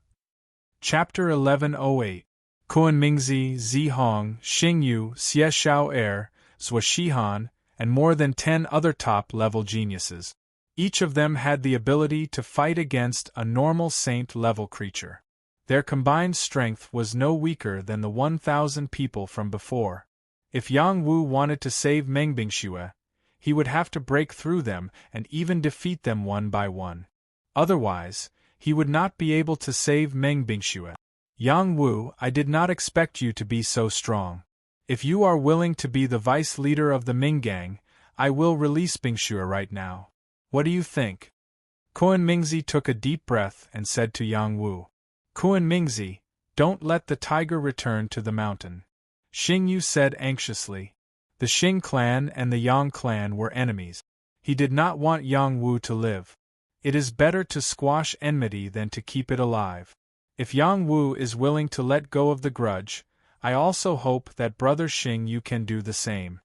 Chapter 1108. Kuan-Mingzi, Zihong, Xingyu, Xie Xiao-Er, Zhuo Shihan, and more than 10 other top-level geniuses. Each of them had the ability to fight against a normal saint-level creature. Their combined strength was no weaker than the 1,000 people from before. If Yang Wu wanted to save Mengbingxue, he would have to break through them and even defeat them one by one. Otherwise, he would not be able to save Mengbingxue. Yang Wu, I did not expect you to be so strong. If you are willing to be the vice leader of the Ming Gang, I will release Bingxue right now. What do you think? Kuan-Mingzi took a deep breath and said to Yang Wu. Kuan-Mingzi, Don't let the tiger return to the mountain. Xing Yu said anxiously. The Xing clan and the Yang clan were enemies. He did not want Yang Wu to live. It is better to squash enmity than to keep it alive. If Yang Wu is willing to let go of the grudge, I also hope that Brother Xing Yu can do the same.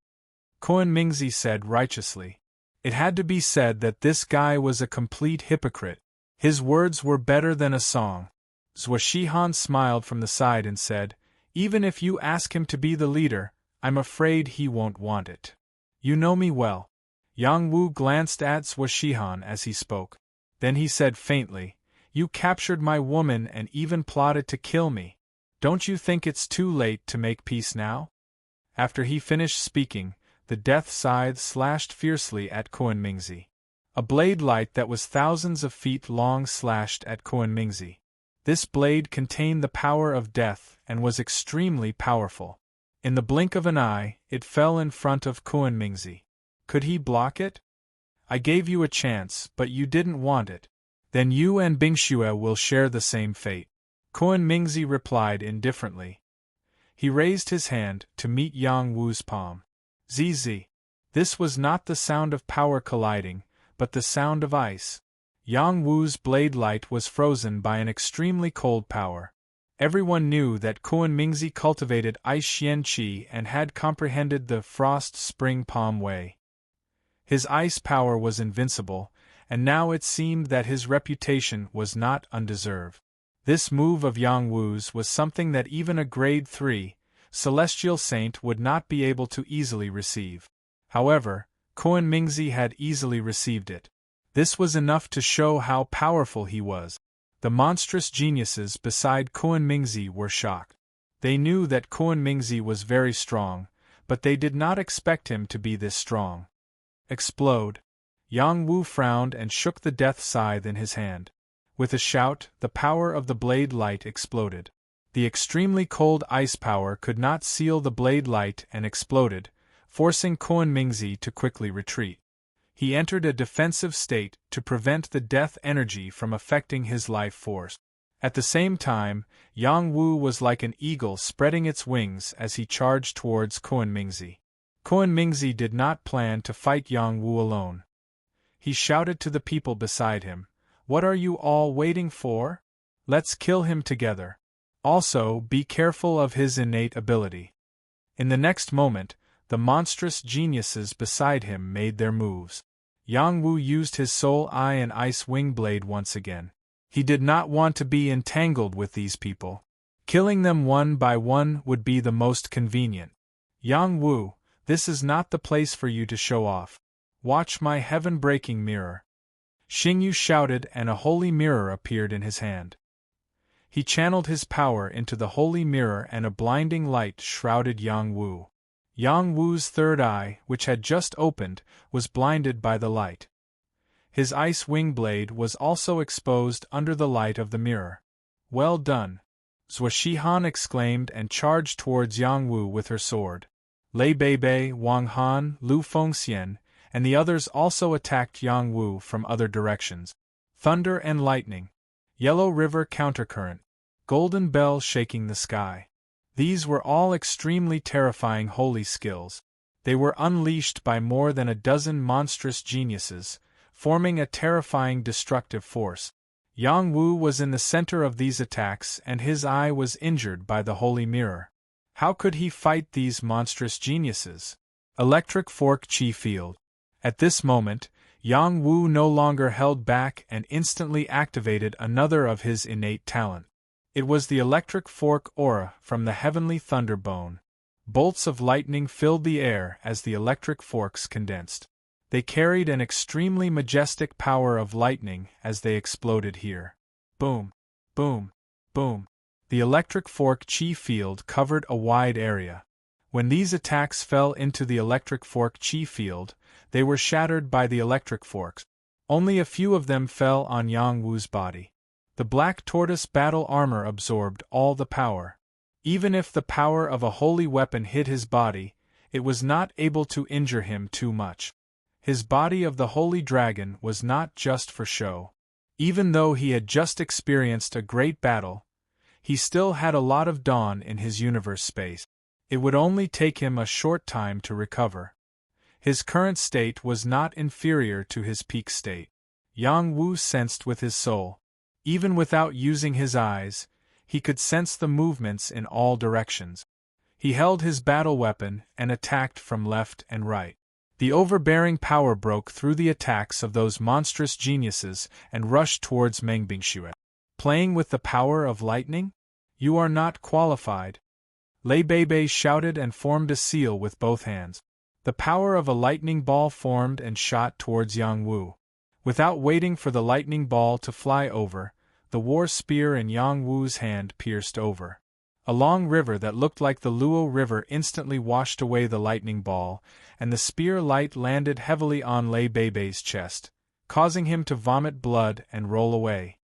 Kuan Mingzi said righteously. It had to be said that this guy was a complete hypocrite. His words were better than a song. Zhuo Shihan smiled from the side and said, even if you ask him to be the leader, I'm afraid he won't want it. You know me well. Yang Wu glanced at Zhuo Shihan as he spoke. Then he said faintly, you captured my woman and even plotted to kill me. Don't you think it's too late to make peace now? After he finished speaking, the death scythe slashed fiercely at Kuan Mingzi. A blade light that was thousands of feet long slashed at Kuan Mingzi. This blade contained the power of death and was extremely powerful. In the blink of an eye, it fell in front of Kuan Mingzi. Could he block it? I gave you a chance, but you didn't want it. Then you and Bingxue will share the same fate. Kuan Mingzi replied indifferently. He raised his hand to meet Yang Wu's palm. ZZ. This was not the sound of power colliding, but the sound of ice. Yang Wu's blade light was frozen by an extremely cold power. Everyone knew that Kuan Mingzi cultivated ice xian qi and had comprehended the frost spring palm way. His ice power was invincible, and now it seemed that his reputation was not undeserved. This move of Yang Wu's was something that even a grade 3 celestial saint would not be able to easily receive. However, Kuan Mingzi had easily received it. This was enough to show how powerful he was. The monstrous geniuses beside Kuan Mingzi were shocked. They knew that Kuan Mingzi was very strong, but they did not expect him to be this strong. Explode. Yang Wu frowned and shook the death scythe in his hand. With a shout, the power of the blade light exploded. The extremely cold ice power could not seal the blade light and exploded, forcing Kuan Mingzi to quickly retreat. He entered a defensive state to prevent the death energy from affecting his life force. At the same time, Yang Wu was like an eagle spreading its wings as he charged towards Kuan Mingzi. Kuan Mingzi did not plan to fight Yang Wu alone. He shouted to the people beside him, "What are you all waiting for? Let's kill him together. Also, be careful of his innate ability." In the next moment, the monstrous geniuses beside him made their moves. Yang Wu used his soul eye and ice wing blade once again. He did not want to be entangled with these people. Killing them one by one would be the most convenient. Yang Wu, this is not the place for you to show off. Watch my heaven-breaking mirror. Xing Yu shouted and a holy mirror appeared in his hand. He channeled his power into the holy mirror and a blinding light shrouded Yang Wu. Yang Wu's third eye, which had just opened, was blinded by the light. His ice wing blade was also exposed under the light of the mirror. Well done! Zhuo Shihan exclaimed and charged towards Yang Wu with her sword. Lei Beibei, Wang Han, Lu Fengxian, and the others also attacked Yang Wu from other directions. Thunder and lightning. Yellow river countercurrent. Golden bell shaking the sky. These were all extremely terrifying holy skills. They were unleashed by more than a dozen monstrous geniuses, forming a terrifying destructive force. Yang Wu was in the center of these attacks and his eye was injured by the holy mirror. How could he fight these monstrous geniuses? Electric fork chi field. At this moment, Yang Wu no longer held back and instantly activated another of his innate talent. It was the electric fork aura from the heavenly thunderbone. Bolts of lightning filled the air as the electric forks condensed. They carried an extremely majestic power of lightning as they exploded here. Boom, boom, boom. The electric fork chi field covered a wide area. When these attacks fell into the electric fork chi field, they were shattered by the electric forks. Only a few of them fell on Yang Wu's body. The black tortoise battle armor absorbed all the power. Even if the power of a holy weapon hit his body, it was not able to injure him too much. His body of the holy dragon was not just for show. Even though he had just experienced a great battle, he still had a lot of dawn in his universe space. It would only take him a short time to recover. His current state was not inferior to his peak state. Yang Wu sensed with his soul. Even without using his eyes, he could sense the movements in all directions. He held his battle weapon and attacked from left and right. The overbearing power broke through the attacks of those monstrous geniuses and rushed towards Meng Bingxue. Playing with the power of lightning? You are not qualified. Lei Beibei shouted and formed a seal with both hands. The power of a lightning ball formed and shot towards Yang Wu. Without waiting for the lightning ball to fly over, the war spear in Yang Wu's hand pierced over. A long river that looked like the Luo River instantly washed away the lightning ball, and the spear light landed heavily on Lei Beibei's chest, causing him to vomit blood and roll away.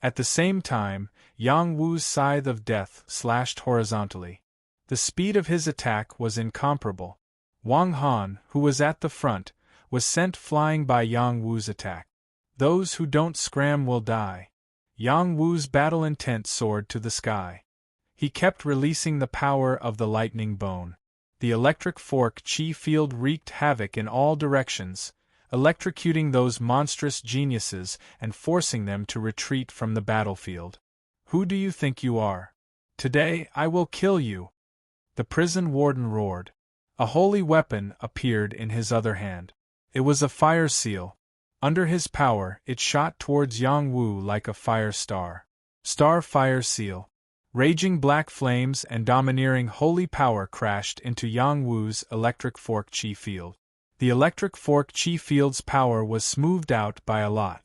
At the same time, Yang Wu's scythe of death slashed horizontally. The speed of his attack was incomparable. Wang Han, who was at the front, was sent flying by Yang Wu's attack. Those who don't scram will die. Yang Wu's battle intent soared to the sky. He kept releasing the power of the lightning bone. The electric fork chi field wreaked havoc in all directions, electrocuting those monstrous geniuses and forcing them to retreat from the battlefield. Who do you think you are? Today I will kill you! The prison warden roared. A holy weapon appeared in his other hand. It was a fire seal. Under his power, it shot towards Yang Wu like a fire star. Star fire seal. Raging black flames and domineering holy power crashed into Yang Wu's electric fork chi field. The electric fork chi field's power was smoothed out by a lot.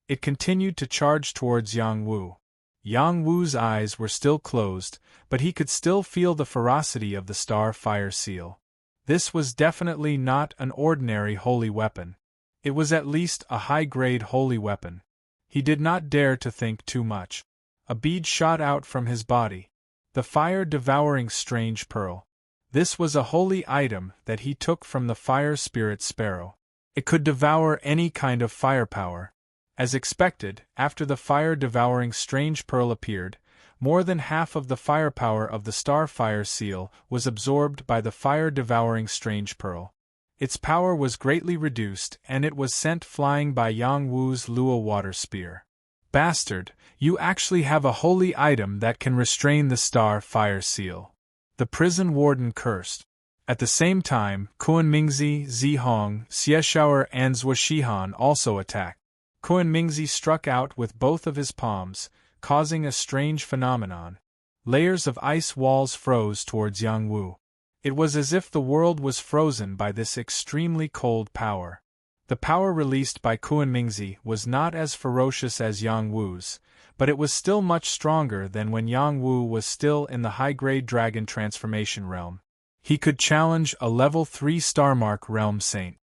It continued to charge towards Yang Wu. Yang Wu's eyes were still closed, but he could still feel the ferocity of the star fire seal. This was definitely not an ordinary holy weapon. It was at least a high-grade holy weapon. He did not dare to think too much. A bead shot out from his body. The fire-devouring strange pearl. This was a holy item that he took from the fire spirit sparrow. It could devour any kind of firepower. As expected, after the fire-devouring strange pearl appeared, more than half of the firepower of the Starfire seal was absorbed by the fire-devouring strange pearl. Its power was greatly reduced and it was sent flying by Yang Wu's Luo water spear. Bastard, you actually have a holy item that can restrain the Starfire seal. The prison warden cursed. At the same time, Kuan Mingzi, Zihong, Xieshaoer and Zhuo also attacked. Kuan Mingzi struck out with both of his palms, causing a strange phenomenon. Layers of ice walls froze towards Yang Wu. It was as if the world was frozen by this extremely cold power. The power released by Kuan Mingzi was not as ferocious as Yang Wu's, but it was still much stronger than when Yang Wu was still in the high-grade dragon transformation realm. He could challenge a level 3 Starmark realm saint.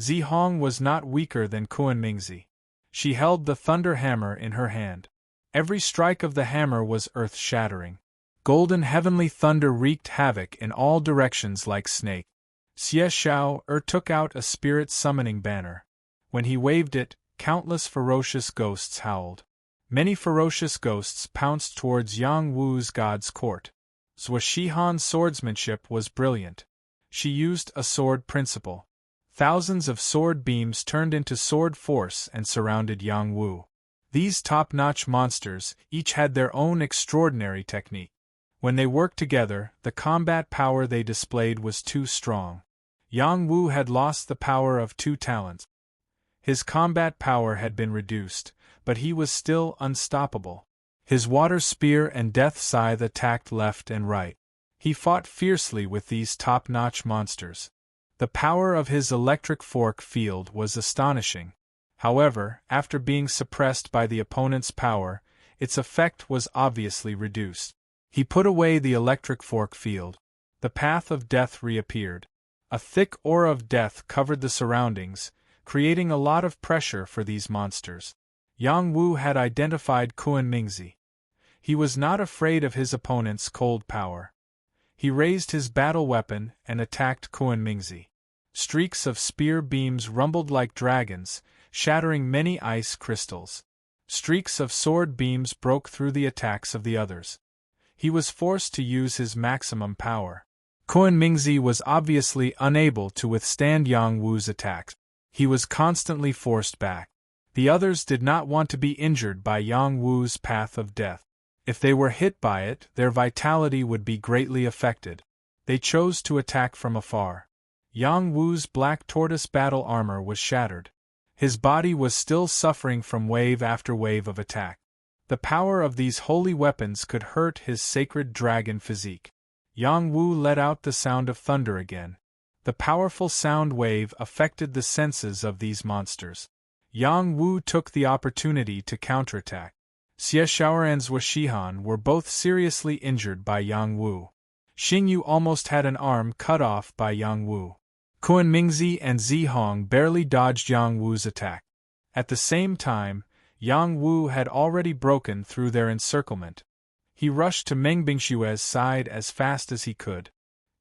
Zihong was not weaker than Kuan Mingzi. She held the thunder hammer in her hand. Every strike of the hammer was earth-shattering. Golden heavenly thunder wreaked havoc in all directions like snake. Xieshaoer took out a spirit summoning banner. When he waved it, countless ferocious ghosts howled. Many ferocious ghosts pounced towards Yang Wu's god's court. Zhuo swordsmanship was brilliant. She used a sword principle. Thousands of sword beams turned into sword force and surrounded Yang Wu. These top-notch monsters each had their own extraordinary technique. When they worked together, the combat power they displayed was too strong. Yang Wu had lost the power of 2 talents. His combat power had been reduced, but he was still unstoppable. His water spear and death scythe attacked left and right. He fought fiercely with these top-notch monsters. The power of his electric fork field was astonishing. However, after being suppressed by the opponent's power, its effect was obviously reduced. He put away the electric fork field. The path of death reappeared. A thick aura of death covered the surroundings, creating a lot of pressure for these monsters. Yang Wu had identified Kuan Mingzi. He was not afraid of his opponent's cold power. He raised his battle weapon and attacked Kuan Mingzi. Streaks of spear beams rumbled like dragons, shattering many ice crystals. Streaks of sword beams broke through the attacks of the others. He was forced to use his maximum power. Kuan Mingzi was obviously unable to withstand Yang Wu's attacks. He was constantly forced back. The others did not want to be injured by Yang Wu's path of death. If they were hit by it, their vitality would be greatly affected. They chose to attack from afar. Yang Wu's black tortoise battle armor was shattered. His body was still suffering from wave after wave of attack. The power of these holy weapons could hurt his sacred dragon physique. Yang Wu let out the sound of thunder again. The powerful sound wave affected the senses of these monsters. Yang Wu took the opportunity to counterattack. Xie Shaoran and Shihan were both seriously injured by Yang Wu. Xingyu almost had an arm cut off by Yang Wu. Kuan Mingzi and Zi Hong barely dodged Yang Wu's attack. At the same time, Yang Wu had already broken through their encirclement. He rushed to Meng Bingshue's side as fast as he could.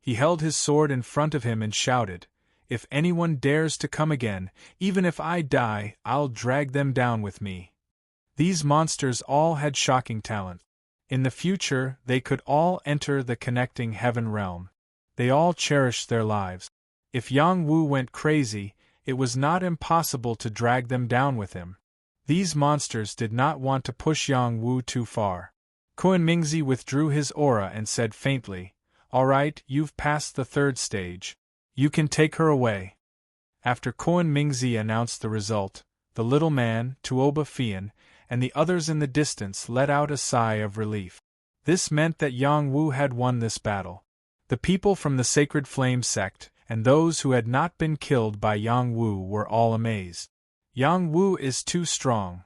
He held his sword in front of him and shouted, "If anyone dares to come again, even if I die, I'll drag them down with me." These monsters all had shocking talent. In the future, they could all enter the connecting heaven realm. They all cherished their lives. If Yang Wu went crazy, it was not impossible to drag them down with him. These monsters did not want to push Yang Wu too far. Kuan Mingzi withdrew his aura and said faintly, "All right, you've passed the third stage. You can take her away." After Kuan Mingzi announced the result, the little man, Tuoba Fian, and the others in the distance let out a sigh of relief. This meant that Yang Wu had won this battle. The people from the Sacred Flame sect, and those who had not been killed by Yang Wu were all amazed. Yang Wu is too strong.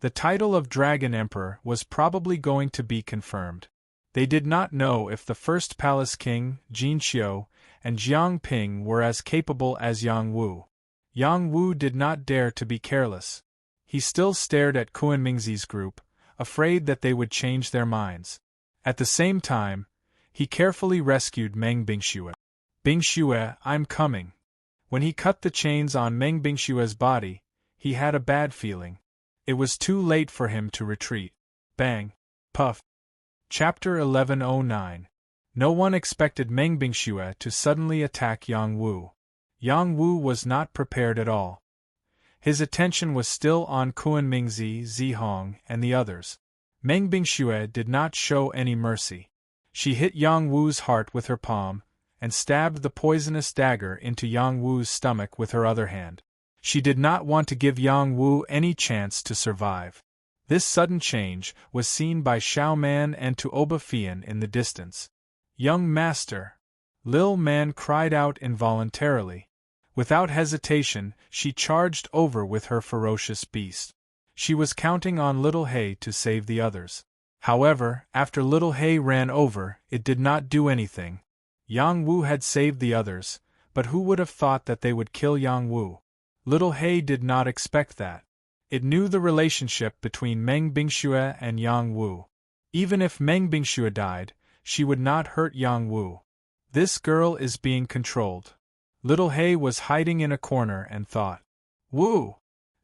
The title of Dragon Emperor was probably going to be confirmed. They did not know if the first Palace King, Jin Xiu, and Jiang Ping were as capable as Yang Wu. Yang Wu did not dare to be careless. He still stared at Kuan Mingzi's group, afraid that they would change their minds. At the same time, he carefully rescued Meng Bingxue. "Bingxue, I'm coming." When he cut the chains on Meng Bingshue's body, he had a bad feeling. It was too late for him to retreat. Bang! Puff! Chapter 1109. No one expected Meng Bingxue to suddenly attack Yang Wu. Yang Wu was not prepared at all. His attention was still on Kuan Mingzi, Zi Hong, and the others. Meng Bingxue did not show any mercy. She hit Yang Wu's heart with her palm, and stabbed the poisonous dagger into Yang Wu's stomach with her other hand. She did not want to give Yang Wu any chance to survive. This sudden change was seen by Xiao Man and Tuoba Fian in the distance. "Young master!" Lil Man cried out involuntarily. Without hesitation, she charged over with her ferocious beast. She was counting on Little Hay to save the others. However, after Little Hay ran over, it did not do anything. Yang Wu had saved the others, but who would have thought that they would kill Yang Wu? Little Hay did not expect that. It knew the relationship between Meng Bingxue and Yang Wu. Even if Meng Bingxue died, she would not hurt Yang Wu. This girl is being controlled. Little Hay was hiding in a corner and thought, "Wu!"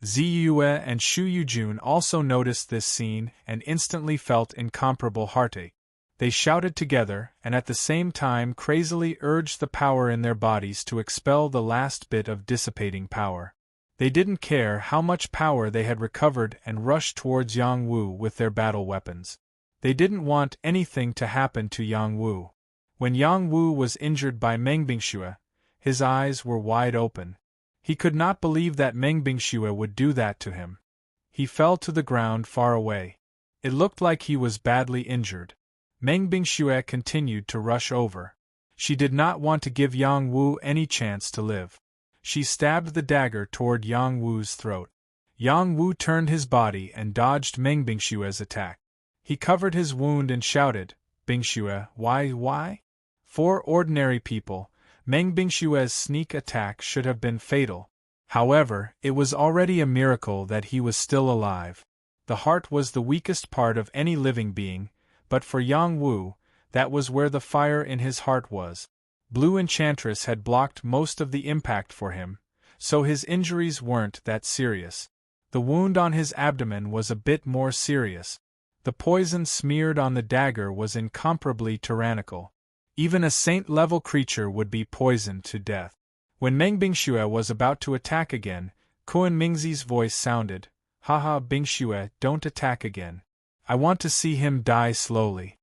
Ziyue and Shu Yujun also noticed this scene and instantly felt incomparable heartache. They shouted together and at the same time crazily urged the power in their bodies to expel the last bit of dissipating power. They didn't care how much power they had recovered and rushed towards Yang Wu with their battle weapons. They didn't want anything to happen to Yang Wu. When Yang Wu was injured by Meng Bingxue, his eyes were wide open. He could not believe that Meng Bingxue would do that to him. He fell to the ground far away. It looked like he was badly injured. Meng Bingxue continued to rush over. She did not want to give Yang Wu any chance to live. She stabbed the dagger toward Yang Wu's throat. Yang Wu turned his body and dodged Meng Bingshue's attack. He covered his wound and shouted, "Bingxue, why?" For ordinary people, Meng Bingshue's sneak attack should have been fatal. However, it was already a miracle that he was still alive. The heart was the weakest part of any living being, but for Yang Wu, that was where the fire in his heart was. Blue Enchantress had blocked most of the impact for him, so his injuries weren't that serious. The wound on his abdomen was a bit more serious. The poison smeared on the dagger was incomparably tyrannical. Even a saint-level creature would be poisoned to death. When Meng Bingxue was about to attack again, Kuan Mingzi's voice sounded, "Haha, Bingxue, don't attack again. I want to see him die slowly."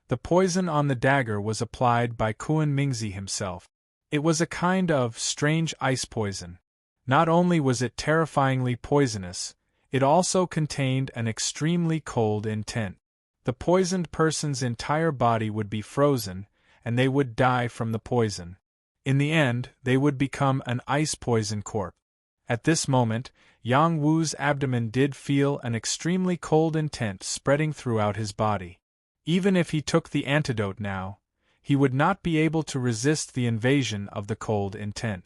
The poison on the dagger was applied by Kuan Mingzi himself. It was a kind of strange ice poison. Not only was it terrifyingly poisonous, it also contained an extremely cold intent. The poisoned person's entire body would be frozen, and they would die from the poison. In the end, they would become an ice-poison corpse. At this moment, Yang Wu's abdomen did feel an extremely cold intent spreading throughout his body. Even if he took the antidote now, he would not be able to resist the invasion of the cold intent.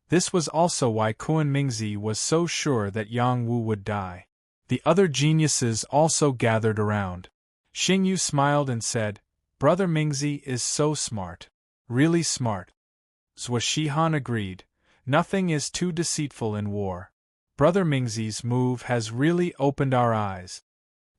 This was also why Kuan Mingzi was so sure that Yang Wu would die. The other geniuses also gathered around. Xingyu smiled and said, "Brother Mingzi is so smart. Really smart." Zhou Shihan agreed, "Nothing is too deceitful in war. Brother Mingzi's move has really opened our eyes."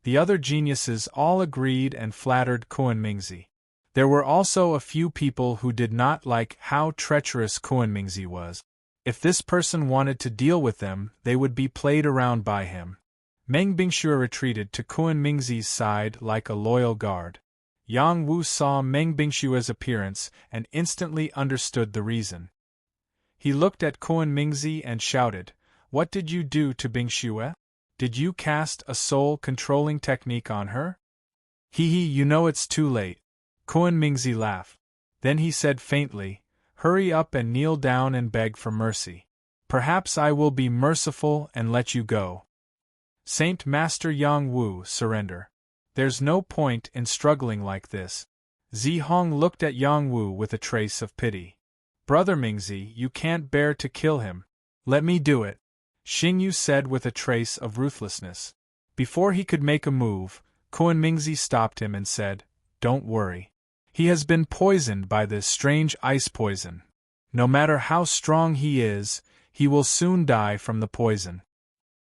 The other geniuses all agreed and flattered Kuan Mingzi. There were also a few people who did not like how treacherous Kuan Mingzi was. If this person wanted to deal with them, they would be played around by him. Meng Bingxue retreated to Kuan Mingzi's side like a loyal guard. Yang Wu saw Meng Bingxue's appearance and instantly understood the reason. He looked at Kuan Mingzi and shouted, "What did you do to Bingxue? Did you cast a soul-controlling technique on her?" "Hee, you know it's too late." Kuan Mingzi laughed. Then he said faintly, "Hurry up and kneel down and beg for mercy. Perhaps I will be merciful and let you go." "Saint Master Yang Wu, surrender. There's no point in struggling like this." Zi Hong looked at Yang Wu with a trace of pity. "Brother Mingzi, you can't bear to kill him. Let me do it," Xingyu said with a trace of ruthlessness. Before he could make a move, Kuan Mingzi stopped him and said, "Don't worry. He has been poisoned by this strange ice poison. No matter how strong he is, he will soon die from the poison.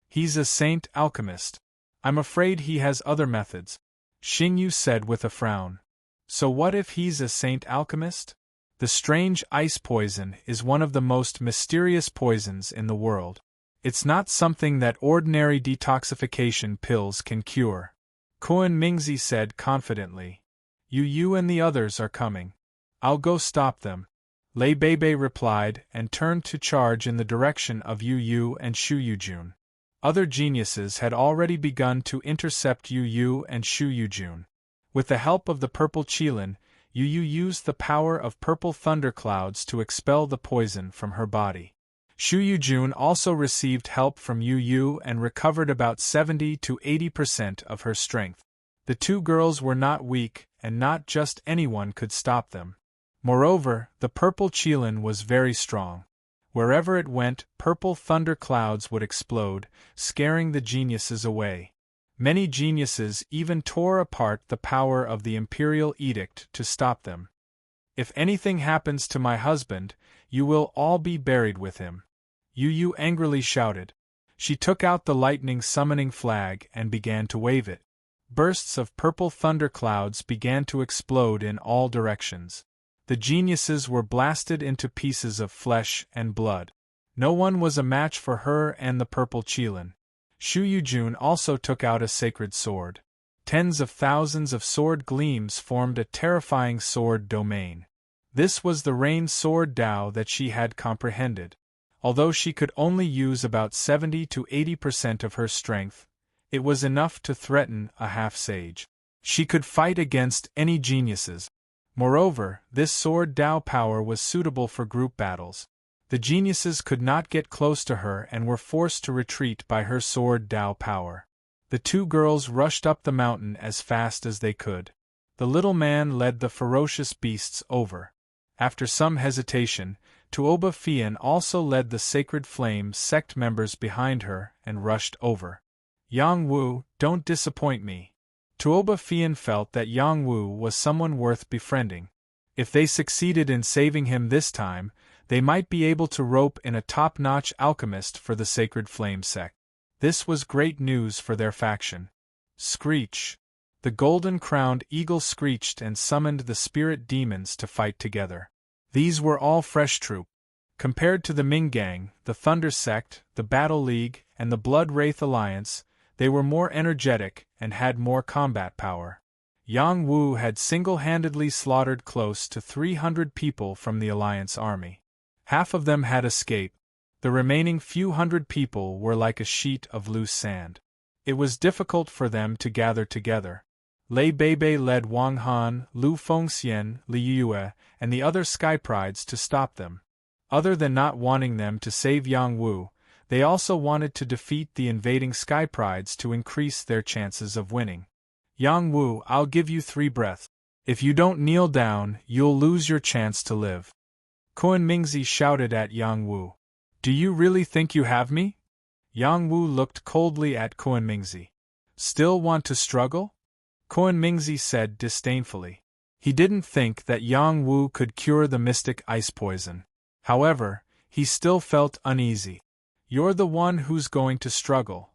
He's a saint alchemist. I'm afraid he has other methods," Xingyu said with a frown. "So what if he's a saint alchemist? The strange ice poison is one of the most mysterious poisons in the world. It's not something that ordinary detoxification pills can cure." Kuan Mingzi said confidently, You and the others are coming. I'll go stop them." Lei Beibei replied and turned to charge in the direction of Yu and Shu Yujun. Other geniuses had already begun to intercept Yu and Shu Yujun. With the help of the purple Qilin, Yu used the power of purple thunderclouds to expel the poison from her body. Shu Yujun also received help from Yu and recovered about 70 to 80% of her strength. The two girls were not weak, and not just anyone could stop them. Moreover, the purple Qilin was very strong. Wherever it went, purple thunder clouds would explode, scaring the geniuses away. Many geniuses even tore apart the power of the imperial edict to stop them. "If anything happens to my husband, you will all be buried with him," Yu angrily shouted. She took out the lightning summoning flag and began to wave it. Bursts of purple thunder clouds began to explode in all directions. The geniuses were blasted into pieces of flesh and blood. No one was a match for her and the purple Qilin. Shu Yujun also took out a sacred sword. Tens of thousands of sword gleams formed a terrifying sword domain. This was the rain sword Dao that she had comprehended. Although she could only use about 70 to 80% of her strength, it was enough to threaten a half-sage. She could fight against any geniuses. Moreover, this sword Dao power was suitable for group battles. The geniuses could not get close to her and were forced to retreat by her sword Dao power. The two girls rushed up the mountain as fast as they could. The little man led the ferocious beasts over. After some hesitation, Tuoba Fian also led the Sacred Flame sect members behind her and rushed over. "Yang Wu, don't disappoint me." Tuoba Fian felt that Yang Wu was someone worth befriending. If they succeeded in saving him this time, they might be able to rope in a top-notch alchemist for the Sacred Flame sect. This was great news for their faction. Screech! The golden-crowned eagle screeched and summoned the spirit demons to fight together. These were all fresh troop. Compared to the Ming Gang, the Thunder Sect, the Battle League, and the Blood Wraith Alliance, they were more energetic and had more combat power. Yang Wu had single-handedly slaughtered close to 300 people from the Alliance army. Half of them had escaped. The remaining few hundred people were like a sheet of loose sand. It was difficult for them to gather together. Lei Beibei led Wang Han, Lu Fengxian, Li Yue, and the other Sky Prides to stop them. Other than not wanting them to save Yang Wu, they also wanted to defeat the invading Sky Prides to increase their chances of winning. Yang Wu, I'll give you 3 breaths. If you don't kneel down, you'll lose your chance to live. Kuan Mingzi shouted at Yang Wu. Do you really think you have me? Yang Wu looked coldly at Kuan Mingzi. Still want to struggle? Kuan Mingzi said disdainfully. He didn't think that Yang Wu could cure the mystic ice poison. However, he still felt uneasy. You're the one who's going to struggle.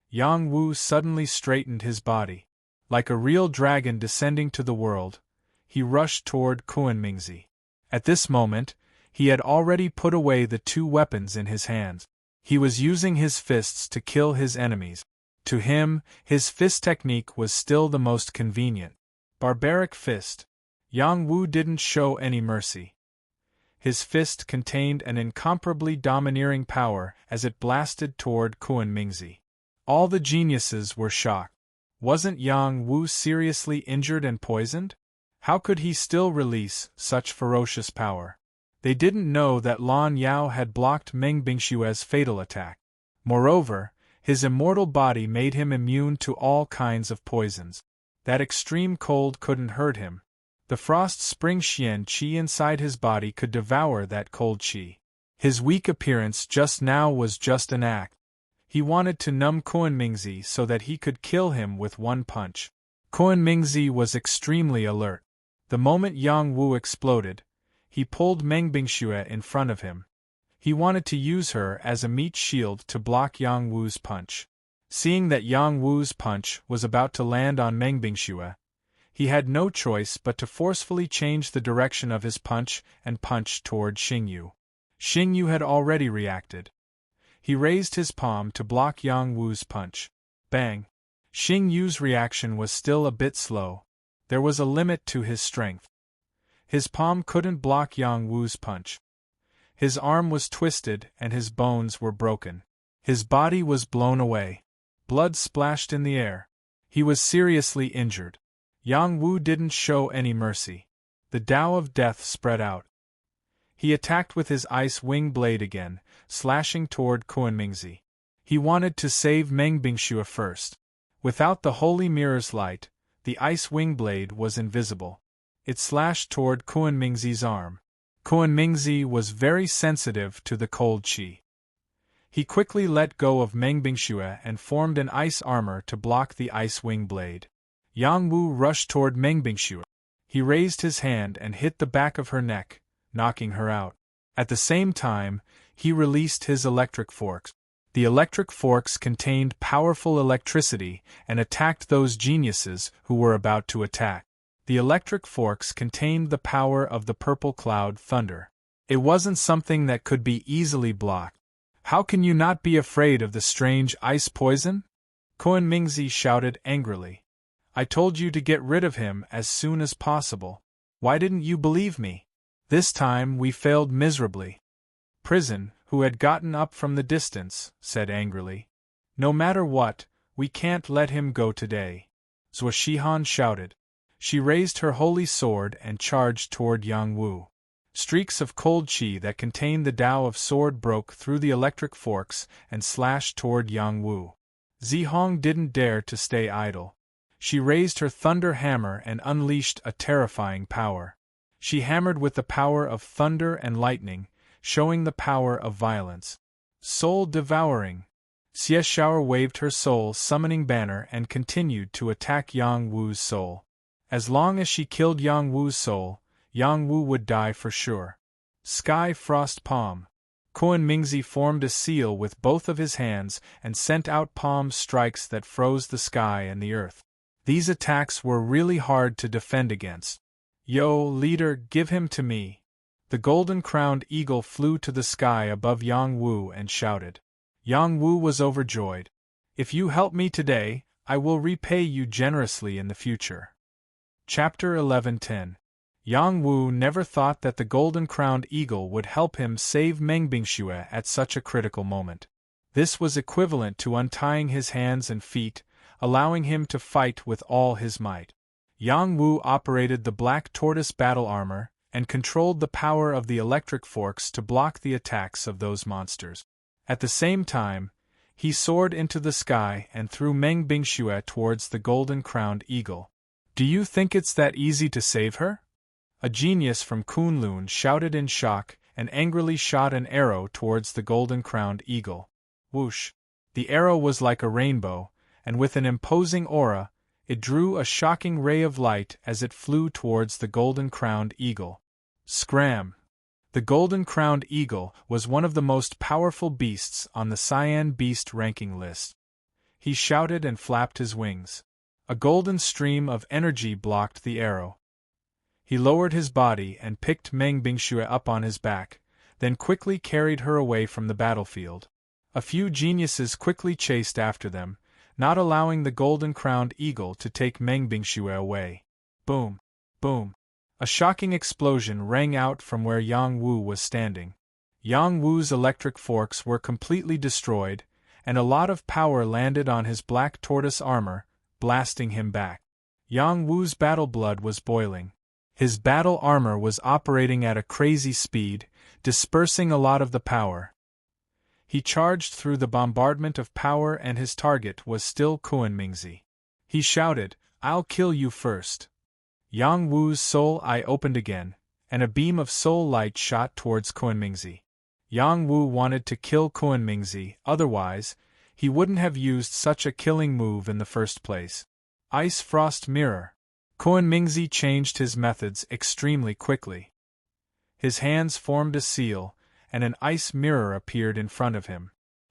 Yang Wu suddenly straightened his body. Like a real dragon descending to the world, he rushed toward Kuan Mingzi. At this moment, he had already put away the 2 weapons in his hands. He was using his fists to kill his enemies. To him, his fist technique was still the most convenient. Barbaric fist. Yang Wu didn't show any mercy. His fist contained an incomparably domineering power as it blasted toward Kuan Mingzi. All the geniuses were shocked. Wasn't Yang Wu seriously injured and poisoned? How could he still release such ferocious power? They didn't know that Lan Yao had blocked Meng Bingshue's fatal attack. Moreover, his immortal body made him immune to all kinds of poisons. That extreme cold couldn't hurt him. The frost spring Xian Qi inside his body could devour that cold Qi. His weak appearance just now was just an act. He wanted to numb Kuan Mingzi so that he could kill him with one punch. Kuan Mingzi was extremely alert. The moment Yang Wu exploded, he pulled Meng Bingxue in front of him. He wanted to use her as a meat shield to block Yang Wu's punch. Seeing that Yang Wu's punch was about to land on Meng Bingxue, he had no choice but to forcefully change the direction of his punch and punch toward Xingyu. Xingyu had already reacted. He raised his palm to block Yang Wu's punch. Bang! Xingyu's reaction was still a bit slow. There was a limit to his strength. His palm couldn't block Yang Wu's punch. His arm was twisted and his bones were broken. His body was blown away. Blood splashed in the air. He was seriously injured. Yang Wu didn't show any mercy. The Tao of Death spread out. He attacked with his ice wing blade again, slashing toward Kuan Mingzi. He wanted to save Meng Bingxue first. Without the Holy Mirror's light, the ice wing blade was invisible. It slashed toward Kuan Mingzi's arm. Kuan Mingzi was very sensitive to the cold qi. He quickly let go of Meng Bingxue and formed an ice armor to block the ice wing blade. Yang Wu rushed toward Meng Bingxue. He raised his hand and hit the back of her neck, knocking her out. At the same time, he released his electric forks. The electric forks contained powerful electricity and attacked those geniuses who were about to attack. The electric forks contained the power of the purple cloud thunder. It wasn't something that could be easily blocked. How can you not be afraid of the strange ice poison? Kuan Mingzi shouted angrily. I told you to get rid of him as soon as possible. Why didn't you believe me? This time we failed miserably. Prison, who had gotten up from the distance, said angrily. No matter what, we can't let him go today. Zhuo Shihan shouted. She raised her holy sword and charged toward Yang Wu. Streaks of cold qi that contained the Tao of sword broke through the electric forks and slashed toward Yang Wu. Zihong didn't dare to stay idle. She raised her thunder hammer and unleashed a terrifying power. She hammered with the power of thunder and lightning, showing the power of violence. Soul devouring. Xie Shower waved her soul summoning banner and continued to attack Yang Wu's soul. As long as she killed Yang Wu's soul, Yang Wu would die for sure. Sky Frost Palm. Kuan Mingzi formed a seal with both of his hands and sent out palm strikes that froze the sky and the earth. These attacks were really hard to defend against. "Yo, leader, give him to me." The golden-crowned eagle flew to the sky above Yang Wu and shouted. Yang Wu was overjoyed. "If you help me today, I will repay you generously in the future." Chapter 11:10. Yang Wu never thought that the golden-crowned eagle would help him save Mengbingxue at such a critical moment. This was equivalent to untying his hands and feet, allowing him to fight with all his might. Yang Wu operated the black tortoise battle armor, and controlled the power of the electric forks to block the attacks of those monsters. At the same time, he soared into the sky and threw Mengbingxue towards the golden-crowned eagle. "Do you think it's that easy to save her?" A genius from Kunlun shouted in shock and angrily shot an arrow towards the golden-crowned eagle. Whoosh! The arrow was like a rainbow, and with an imposing aura, it drew a shocking ray of light as it flew towards the golden-crowned eagle. Scram! The golden-crowned eagle was one of the most powerful beasts on the Cyan Beast ranking list. He shouted and flapped his wings. A golden stream of energy blocked the arrow. He lowered his body and picked Mengbingxue up on his back, then quickly carried her away from the battlefield. A few geniuses quickly chased after them, not allowing the golden-crowned eagle to take Mengbingxue away. Boom! Boom! A shocking explosion rang out from where Yang Wu was standing. Yang Wu's electric forks were completely destroyed, and a lot of power landed on his black tortoise armor, blasting him back. Yang Wu's battle blood was boiling. His battle armor was operating at a crazy speed, dispersing a lot of the power. He charged through the bombardment of power and his target was still Kuan-Mingzi. He shouted, "I'll kill you first." Yang Wu's soul eye opened again, and a beam of soul light shot towards Kuan-Mingzi. Yang Wu wanted to kill Kuan-Mingzi, otherwise, he wouldn't have used such a killing move in the first place. Ice Frost Mirror. Kuan-Mingzi changed his methods extremely quickly. His hands formed a seal, and an ice mirror appeared in front of him.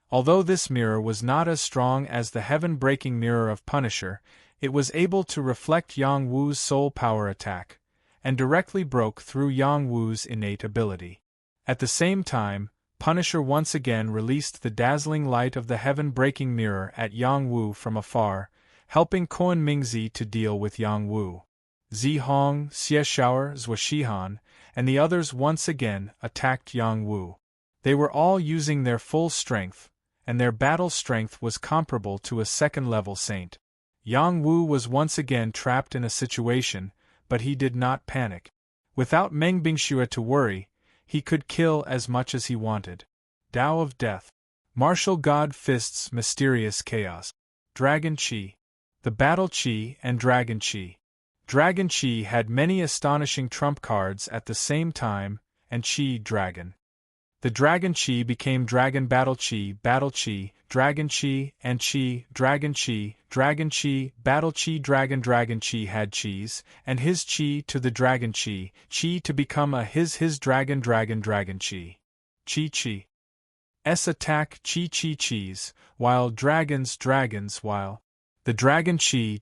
Although this mirror was not as strong as the heaven-breaking mirror of Punisher, it was able to reflect Yang Wu's soul power attack, and directly broke through Yang Wu's innate ability. At the same time, Punisher once again released the dazzling light of the heaven-breaking mirror at Yang Wu from afar, helping Kuan-Mingzi to deal with Yang Wu. Zi Hong, Xie Shower, Zhuaxihan, and the others once again attacked Yang Wu. They were all using their full strength, and their battle strength was comparable to a second-level saint. Yang Wu was once again trapped in a situation, but he did not panic. Without Mengbingxue to worry, he could kill as much as he wanted. Tao of Death. Martial God Fists. Mysterious Chaos. Dragon Chi. The Battle Chi and Dragon Chi. Dragon Chi had many astonishing trump cards at the same time, and Chi Dragon. The Dragon Chi became Dragon Battle Chi, Dragon Chi, and Chi, Dragon Chi, Battle Chi. Dragon Chi had Chis, and his Chi to the Dragon Chi to become a his Dragon Chi. Chi. S attack Chis, while dragons while the Dragon Chi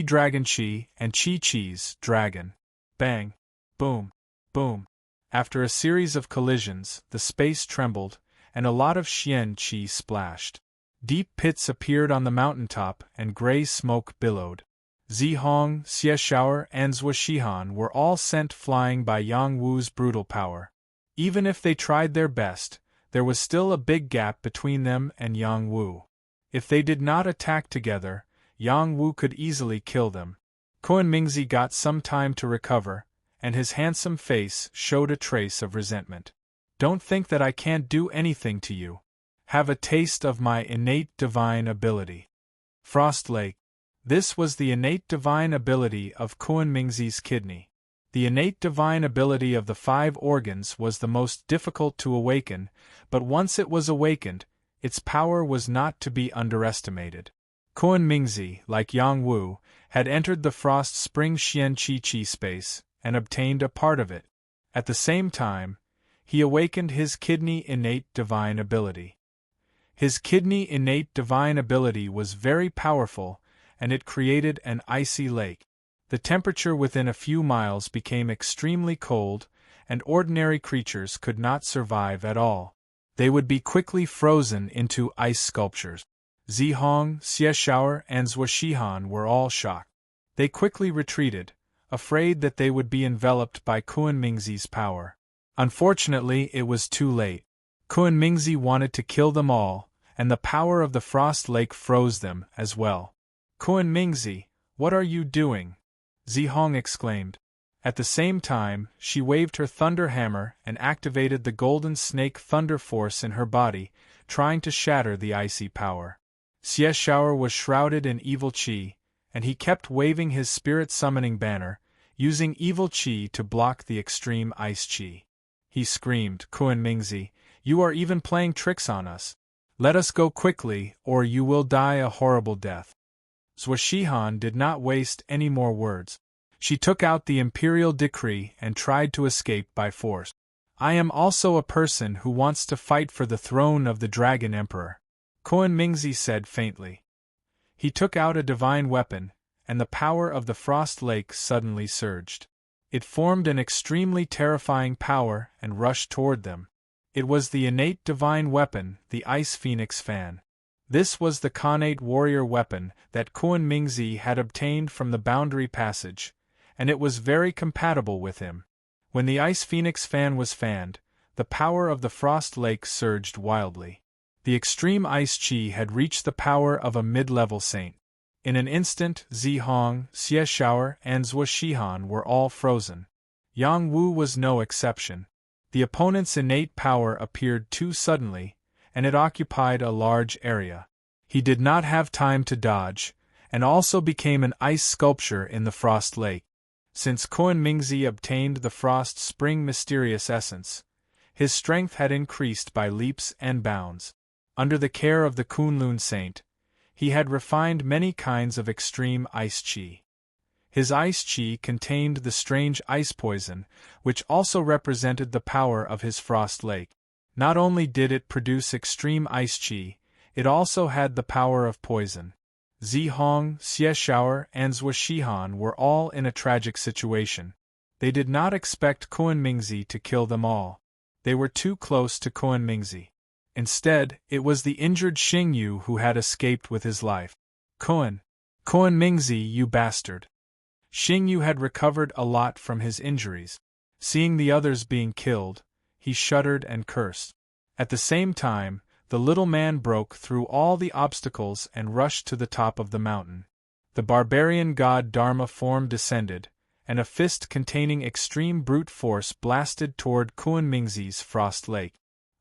Dragon Chi, and Chi's Dragon. Bang! Boom! Boom! After a series of collisions, the space trembled, and a lot of Xian Chi splashed. Deep pits appeared on the mountaintop, and gray smoke billowed. Zi Hong, Xie Shower, and Zhuaxihan were all sent flying by Yang Wu's brutal power. Even if they tried their best, there was still a big gap between them and Yang Wu. If they did not attack together, Yang Wu could easily kill them. Kuan-Mingzi got some time to recover, and his handsome face showed a trace of resentment. "Don't think that I can't do anything to you. Have a taste of my innate divine ability." Frost Lake. This was the innate divine ability of Kuan-Mingzi's kidney. The innate divine ability of the 5 organs was the most difficult to awaken, but once it was awakened, its power was not to be underestimated. Kuan-Mingzi, like Yang Wu, had entered the Frost Spring Xian Chi space, and obtained a part of it. At the same time, he awakened his kidney innate divine ability. His kidney innate divine ability was very powerful, and it created an icy lake. The temperature within a few miles became extremely cold, and ordinary creatures could not survive at all. They would be quickly frozen into ice sculptures. Zihong, Xieshour, and Zhuoxihan were all shocked. They quickly retreated, afraid that they would be enveloped by Kunmingzi's power. Unfortunately, it was too late. Kunmingzi wanted to kill them all, and the power of the Frost Lake froze them as well. Kunmingzi, what are you doing? Zihong exclaimed. At the same time, she waved her thunder hammer and activated the golden snake thunder force in her body, trying to shatter the icy power. Xieshour was shrouded in evil qi, and he kept waving his spirit-summoning banner, using evil qi to block the extreme ice qi. He screamed, Kunmingzi, you are even playing tricks on us. Let us go quickly, or you will die a horrible death. Zhuoxihan did not waste any more words. She took out the imperial decree and tried to escape by force. I am also a person who wants to fight for the throne of the Dragon Emperor, Kunmingzi said faintly. He took out a divine weapon, and the power of the Frost Lake suddenly surged. It formed an extremely terrifying power and rushed toward them. It was the innate divine weapon, the Ice Phoenix Fan. This was the connate warrior weapon that Kunmingzi had obtained from the Boundary Passage, and it was very compatible with him. When the Ice Phoenix Fan was fanned, the power of the Frost Lake surged wildly. The extreme ice qi had reached the power of a mid-level saint. In an instant, Zihong, Xieshour, and Zhuoxihan were all frozen. Yang Wu was no exception. The opponent's innate power appeared too suddenly, and it occupied a large area. He did not have time to dodge, and also became an ice sculpture in the Frost Lake. Since Kunmingzi obtained the Frost Spring Mysterious Essence, his strength had increased by leaps and bounds. Under the care of the Kunlun Saint, he had refined many kinds of extreme ice qi. His ice qi contained the strange ice poison, which also represented the power of his Frost Lake. Not only did it produce extreme ice qi, it also had the power of poison. Zihong, Xieshour, and Zhuoxihan were all in a tragic situation. They did not expect Kunmingzi to kill them all. They were too close to Kunmingzi. Instead, it was the injured Xingyu who had escaped with his life. Kunmingzi, you bastard! Xingyu had recovered a lot from his injuries. Seeing the others being killed, he shuddered and cursed. At the same time, the little man broke through all the obstacles and rushed to the top of the mountain. The barbarian god Dharma form descended, and a fist containing extreme brute force blasted toward Kunmingzi's Frost Lake.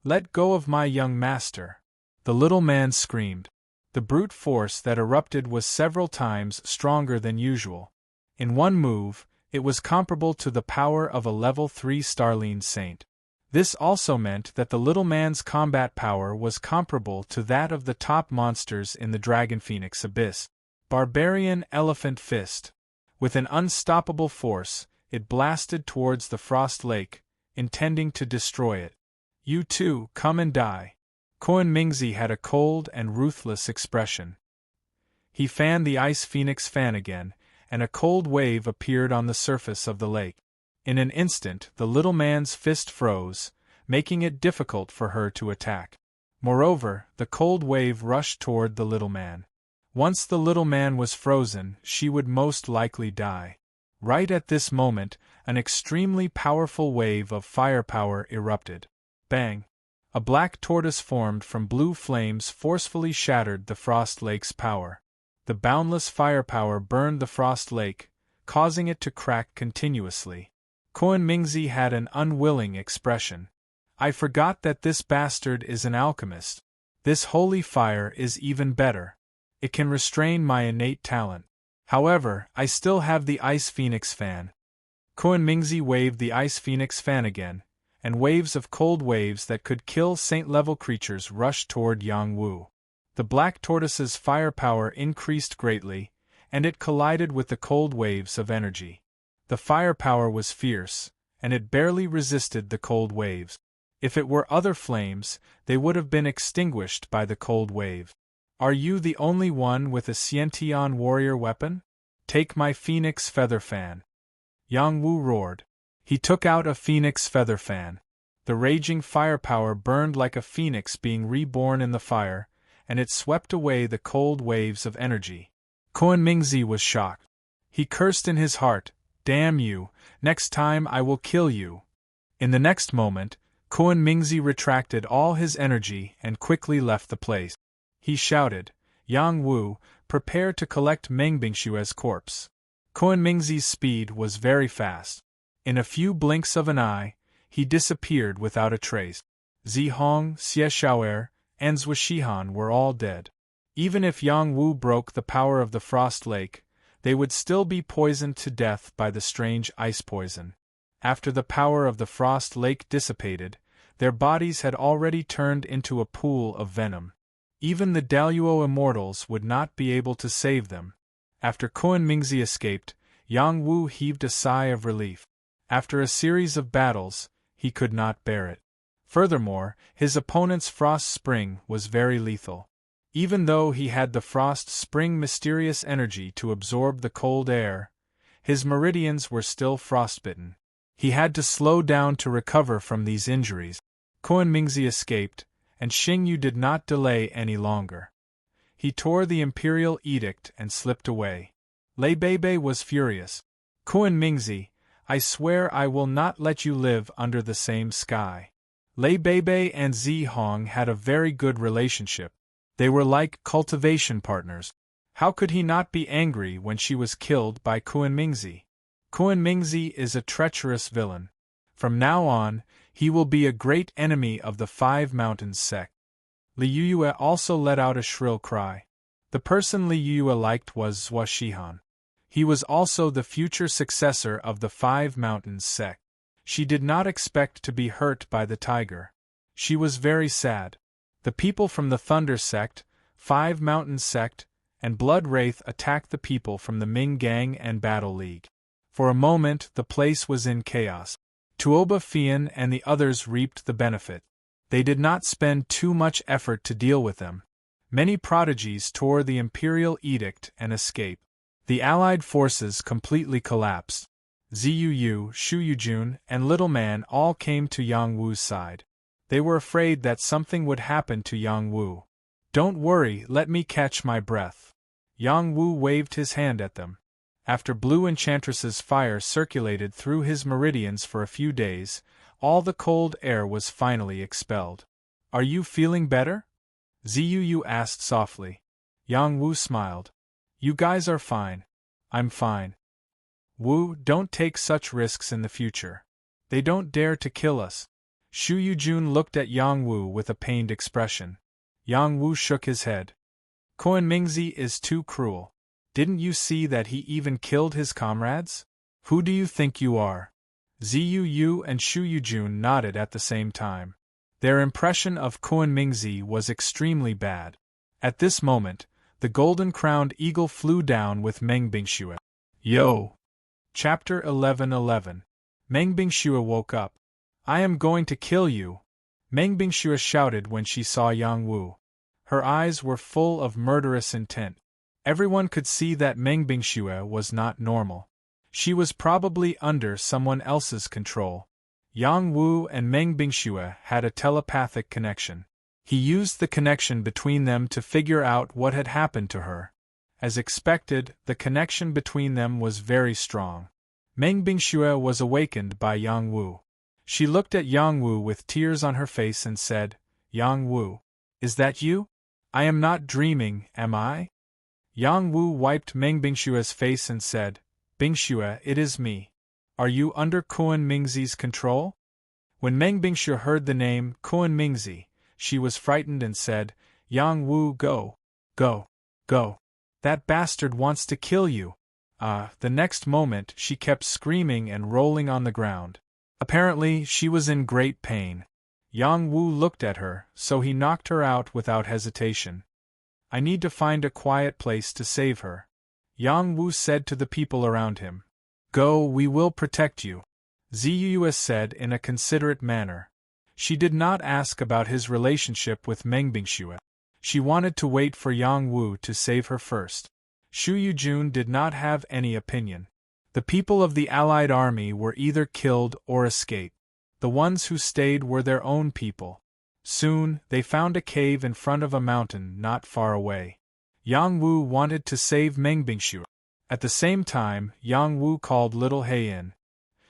Let go of my young master! The little man screamed. The brute force that erupted was several times stronger than usual. In one move, it was comparable to the power of a level 3 Starline Saint. This also meant that the little man's combat power was comparable to that of the top monsters in the Dragon Phoenix Abyss. Barbarian Elephant Fist. With an unstoppable force, it blasted towards the Frost Lake, intending to destroy it. You too, come and die. Kunmingzi had a cold and ruthless expression. He fanned the Ice Phoenix Fan again, and a cold wave appeared on the surface of the lake. In an instant, the little man's fist froze, making it difficult for her to attack. Moreover, the cold wave rushed toward the little man. Once the little man was frozen, she would most likely die. Right at this moment, an extremely powerful wave of firepower erupted. Bang! A black tortoise formed from blue flames forcefully shattered the Frost Lake's power. The boundless firepower burned the Frost Lake, causing it to crack continuously. Kunmingzi had an unwilling expression. I forgot that this bastard is an alchemist. This holy fire is even better. It can restrain my innate talent. However, I still have the Ice Phoenix Fan. Kunmingzi waved the Ice Phoenix Fan again, and waves of cold waves that could kill saint-level creatures rushed toward Yang Wu. The black tortoise's firepower increased greatly, and it collided with the cold waves of energy. The firepower was fierce, and it barely resisted the cold waves. If it were other flames, they would have been extinguished by the cold wave. Are you the only one with a Sciention warrior weapon? Take my phoenix feather fan. Yang Wu roared. He took out a phoenix feather fan. The raging firepower burned like a phoenix being reborn in the fire, and it swept away the cold waves of energy. Kuan Mingzi was shocked. He cursed in his heart, "Damn you, next time I will kill you." In the next moment, Kuan Mingzi retracted all his energy and quickly left the place. He shouted, "Yang Wu, prepare to collect Meng Bingshue's corpse." Kuan Mingzi's speed was very fast. In a few blinks of an eye, he disappeared without a trace. Zi Hong, Xie Xiaoer, and Zhou Shihan were all dead. Even if Yang Wu broke the power of the Frost Lake, they would still be poisoned to death by the strange ice poison. After the power of the Frost Lake dissipated, their bodies had already turned into a pool of venom. Even the Daluo immortals would not be able to save them. After Kuan Mingzi escaped, Yang Wu heaved a sigh of relief. After a series of battles, he could not bear it. Furthermore, his opponent's Frost Spring was very lethal. Even though he had the Frost Spring mysterious energy to absorb the cold air, his meridians were still frostbitten. He had to slow down to recover from these injuries. Kuan Mingzi escaped, and Xingyu did not delay any longer. He tore the imperial edict and slipped away. Lei Beibei was furious. "Kuan Mingzi, I swear I will not let you live under the same sky." Lei Beibei and Zi Hong had a very good relationship. They were like cultivation partners. How could he not be angry when she was killed by Kuan Mingzi? Kuan Mingzi is a treacherous villain. From now on, he will be a great enemy of the Five Mountains sect. Li Yuyue also let out a shrill cry. The person Li Yuyue liked was Zhou Shihan. He was also the future successor of the Five Mountains sect. She did not expect to be hurt by the tiger. She was very sad. The people from the Thunder sect, Five Mountains sect, and Blood Wraith attacked the people from the Ming Gang and Battle League. For a moment the place was in chaos. Tuoba Fian and the others reaped the benefit. They did not spend too much effort to deal with them. Many prodigies tore the imperial edict and escaped. The allied forces completely collapsed. Ziyu, Shu Yujun, and Little Man all came to Yang Wu's side. They were afraid that something would happen to Yang Wu. "Don't worry, let me catch my breath." Yang Wu waved his hand at them. After Blue Enchantress's fire circulated through his meridians for a few days, all the cold air was finally expelled. "Are you feeling better?" Ziyu asked softly. Yang Wu smiled. "You guys are fine. I'm fine." "Wu, don't take such risks in the future. They don't dare to kill us." Shu Yujun looked at Yang Wu with a pained expression. Yang Wu shook his head. "Kuan Mingzi is too cruel. Didn't you see that he even killed his comrades? Who do you think you are?" Ziyu and Shu Yujun nodded at the same time. Their impression of Kuan Mingzi was extremely bad. At this moment, the golden-crowned eagle flew down with Meng Bingxue. Yo! Chapter 11:11. Meng Bingxue woke up. "I am going to kill you!" Meng Bingxue shouted when she saw Yang Wu. Her eyes were full of murderous intent. Everyone could see that Meng Bingxue was not normal. She was probably under someone else's control. Yang Wu and Meng Bingxue had a telepathic connection. He used the connection between them to figure out what had happened to her. As expected, the connection between them was very strong. Meng Bingxue was awakened by Yang Wu. She looked at Yang Wu with tears on her face and said, "Yang Wu, is that you? I am not dreaming, am I?" Yang Wu wiped Meng Bingshue's face and said, "Bingxue, it is me. Are you under Kuan Mingzi's control?" When Meng Bingxue heard the name Kuan Mingzi, she was frightened and said, "Yang Wu, go. Go. Go. That bastard wants to kill you." The next moment she kept screaming and rolling on the ground. Apparently, she was in great pain. Yang Wu looked at her, so he knocked her out without hesitation. "I need to find a quiet place to save her," Yang Wu said to the people around him. "Go, we will protect you," Ziyu said in a considerate manner. She did not ask about his relationship with Meng Bingxue. She wanted to wait for Yang Wu to save her first. Xu Yujun did not have any opinion. The people of the allied army were either killed or escaped. The ones who stayed were their own people. Soon, they found a cave in front of a mountain not far away. Yang Wu wanted to save Meng Bingxue. At the same time, Yang Wu called Little He in.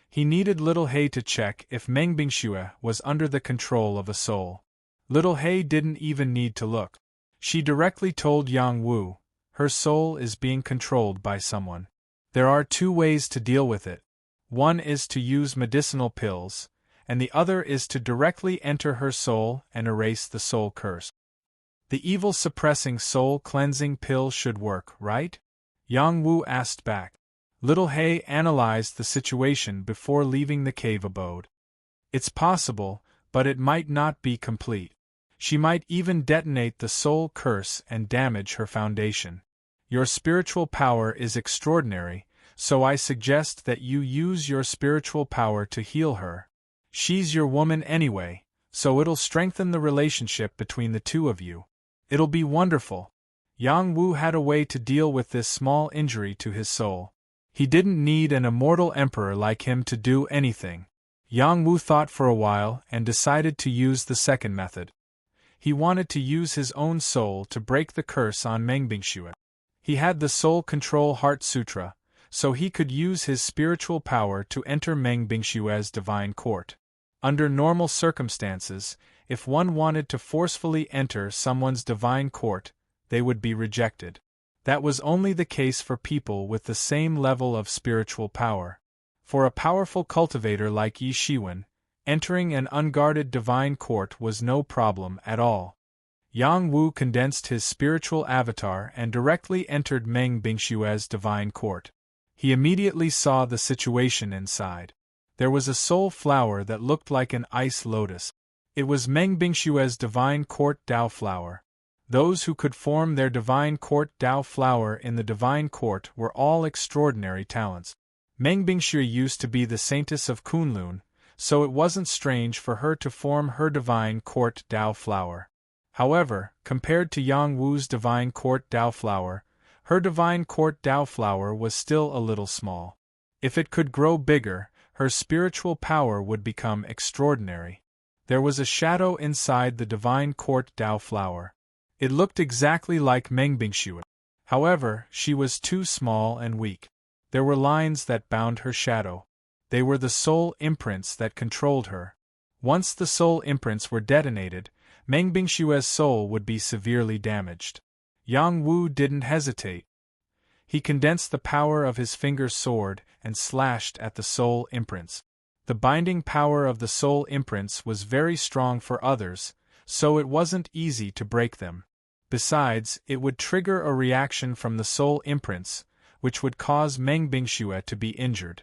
He needed Little He to check if Meng Bingxue was under the control of a soul. Little He didn't even need to look. She directly told Yang Wu, her soul is being controlled by someone. There are two ways to deal with it. One is to use medicinal pills, and the other is to directly enter her soul and erase the soul curse. The evil-suppressing soul-cleansing pill should work, right? Yang Wu asked back. Little He analyzed the situation before leaving the cave abode. It's possible, but it might not be complete. She might even detonate the soul curse and damage her foundation. Your spiritual power is extraordinary, so I suggest that you use your spiritual power to heal her. She's your woman anyway, so it'll strengthen the relationship between the two of you. It'll be wonderful. Yang Wu had a way to deal with this small injury to his soul. He didn't need an immortal emperor like him to do anything. Yang Wu thought for a while and decided to use the second method. He wanted to use his own soul to break the curse on Meng Bingxue. He had the Soul Control Heart Sutra, so he could use his spiritual power to enter Meng Bingxue's divine court. Under normal circumstances, if one wanted to forcefully enter someone's divine court, they would be rejected. That was only the case for people with the same level of spiritual power. For a powerful cultivator like Yi Shiwen, entering an unguarded divine court was no problem at all. Yang Wu condensed his spiritual avatar and directly entered Meng Bingxue's divine court. He immediately saw the situation inside. There was a soul flower that looked like an ice lotus. It was Meng Bingxue's divine court Dao flower. Those who could form their divine court Dao flower in the divine court were all extraordinary talents. Meng Bingxue used to be the saintess of Kunlun, so it wasn't strange for her to form her divine court Dao flower. However, compared to Yang Wu's divine court Dao flower, her divine court Dao flower was still a little small. If it could grow bigger, her spiritual power would become extraordinary. There was a shadow inside the divine court Dao flower. It looked exactly like Meng Bingxue. However, she was too small and weak. There were lines that bound her shadow. They were the soul imprints that controlled her. Once the soul imprints were detonated, Meng Bingxue's soul would be severely damaged. Yang Wu didn't hesitate. He condensed the power of his finger's sword and slashed at the soul imprints. The binding power of the soul imprints was very strong for others, so it wasn't easy to break them. Besides, it would trigger a reaction from the soul imprints, which would cause Meng Bingxue to be injured.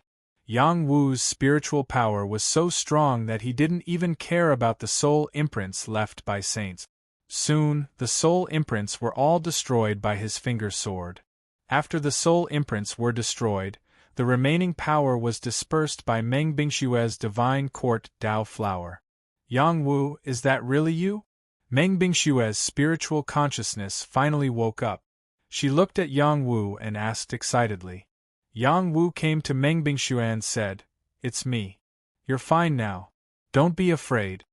Yang Wu's spiritual power was so strong that he didn't even care about the soul imprints left by saints. Soon, the soul imprints were all destroyed by his finger sword. After the soul imprints were destroyed, the remaining power was dispersed by Meng Bingxue's divine court Dao flower. Yang Wu, is that really you? Meng Bingxue's spiritual consciousness finally woke up. She looked at Yang Wu and asked excitedly. Yang Wu came to Meng Bingxue and said, "It's me. You're fine now. Don't be afraid."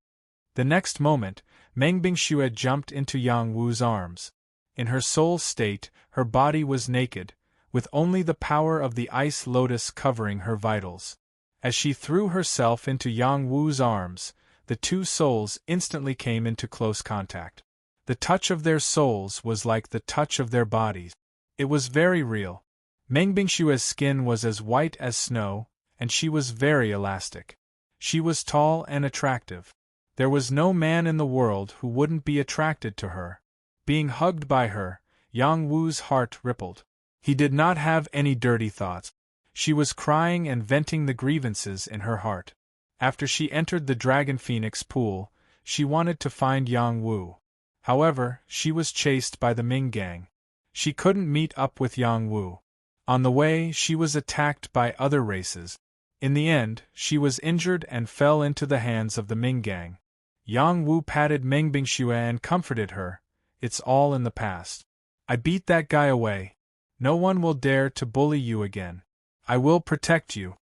The next moment, Meng Bingxue jumped into Yang Wu's arms. In her soul state, her body was naked, with only the power of the ice lotus covering her vitals. As she threw herself into Yang Wu's arms, the two souls instantly came into close contact. The touch of their souls was like the touch of their bodies. It was very real. Meng Bingxue's skin was as white as snow, and she was very elastic. She was tall and attractive. There was no man in the world who wouldn't be attracted to her. Being hugged by her, Yang Wu's heart rippled. He did not have any dirty thoughts. She was crying and venting the grievances in her heart. After she entered the Dragon Phoenix pool, she wanted to find Yang Wu. However, she was chased by the Ming gang. She couldn't meet up with Yang Wu. On the way, she was attacked by other races. In the end, she was injured and fell into the hands of the Ming gang. Yang Wu patted Meng Bingxue and comforted her. it's all in the past. I beat that guy away. No one will dare to bully you again. I will protect you.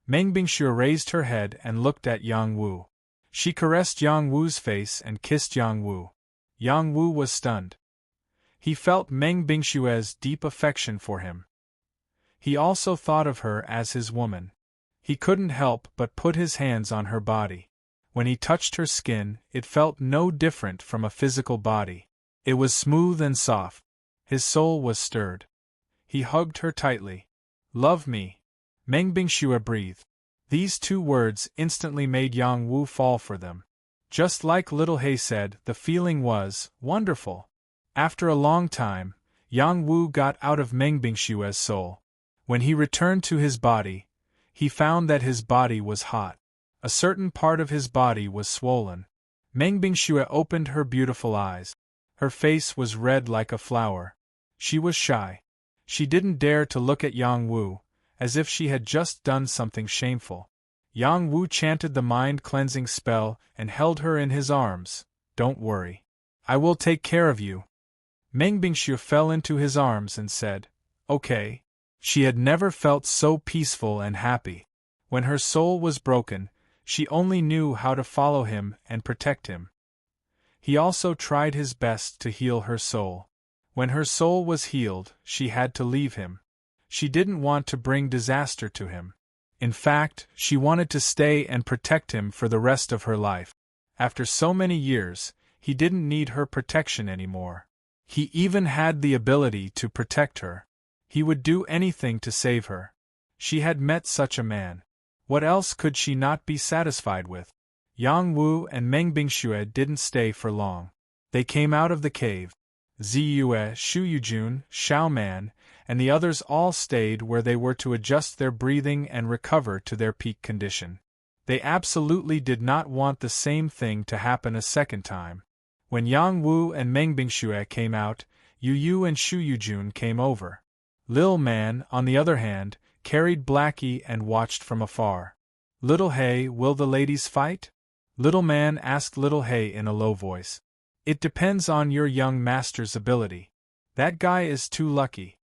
Meng Bingxue raised her head and looked at Yang Wu. She caressed Yang Wu's face and kissed Yang Wu. Yang Wu was stunned. He felt Meng Bingxue's deep affection for him. He also thought of her as his woman. He couldn't help but put his hands on her body. When he touched her skin, it felt no different from a physical body. It was smooth and soft. His soul was stirred. He hugged her tightly. Love me. Meng Bingxue breathed. These two words instantly made Yang Wu fall for them. Just like Little Hay said, the feeling was wonderful. After a long time, Yang Wu got out of Meng Bingxue's soul. When he returned to his body, he found that his body was hot. A certain part of his body was swollen. Meng Bingxue opened her beautiful eyes. Her face was red like a flower. She was shy. She didn't dare to look at Yang Wu, as if she had just done something shameful. Yang Wu chanted the mind-cleansing spell and held her in his arms. Don't worry. I will take care of you. Meng Bingxue fell into his arms and said, Okay. She had never felt so peaceful and happy. When her soul was broken, she only knew how to follow him and protect him. He also tried his best to heal her soul. When her soul was healed, she had to leave him. She didn't want to bring disaster to him. In fact, she wanted to stay and protect him for the rest of her life. After so many years, he didn't need her protection anymore. He even had the ability to protect her. He would do anything to save her. She had met such a man. What else could she not be satisfied with? Yang Wu and Meng Bingxue didn't stay for long. They came out of the cave. Ziyue, Shu Yujun, Xiao Man, and the others all stayed where they were to adjust their breathing and recover to their peak condition. They absolutely did not want the same thing to happen a second time. When Yang Wu and Meng Bingxue came out, Yu Yu and Shu Yujun came over. Lil Man, on the other hand, carried Blackie and watched from afar. Little Hay, will the ladies fight? Little Man asked Little Hay in a low voice. It depends on your young master's ability. That guy is too lucky.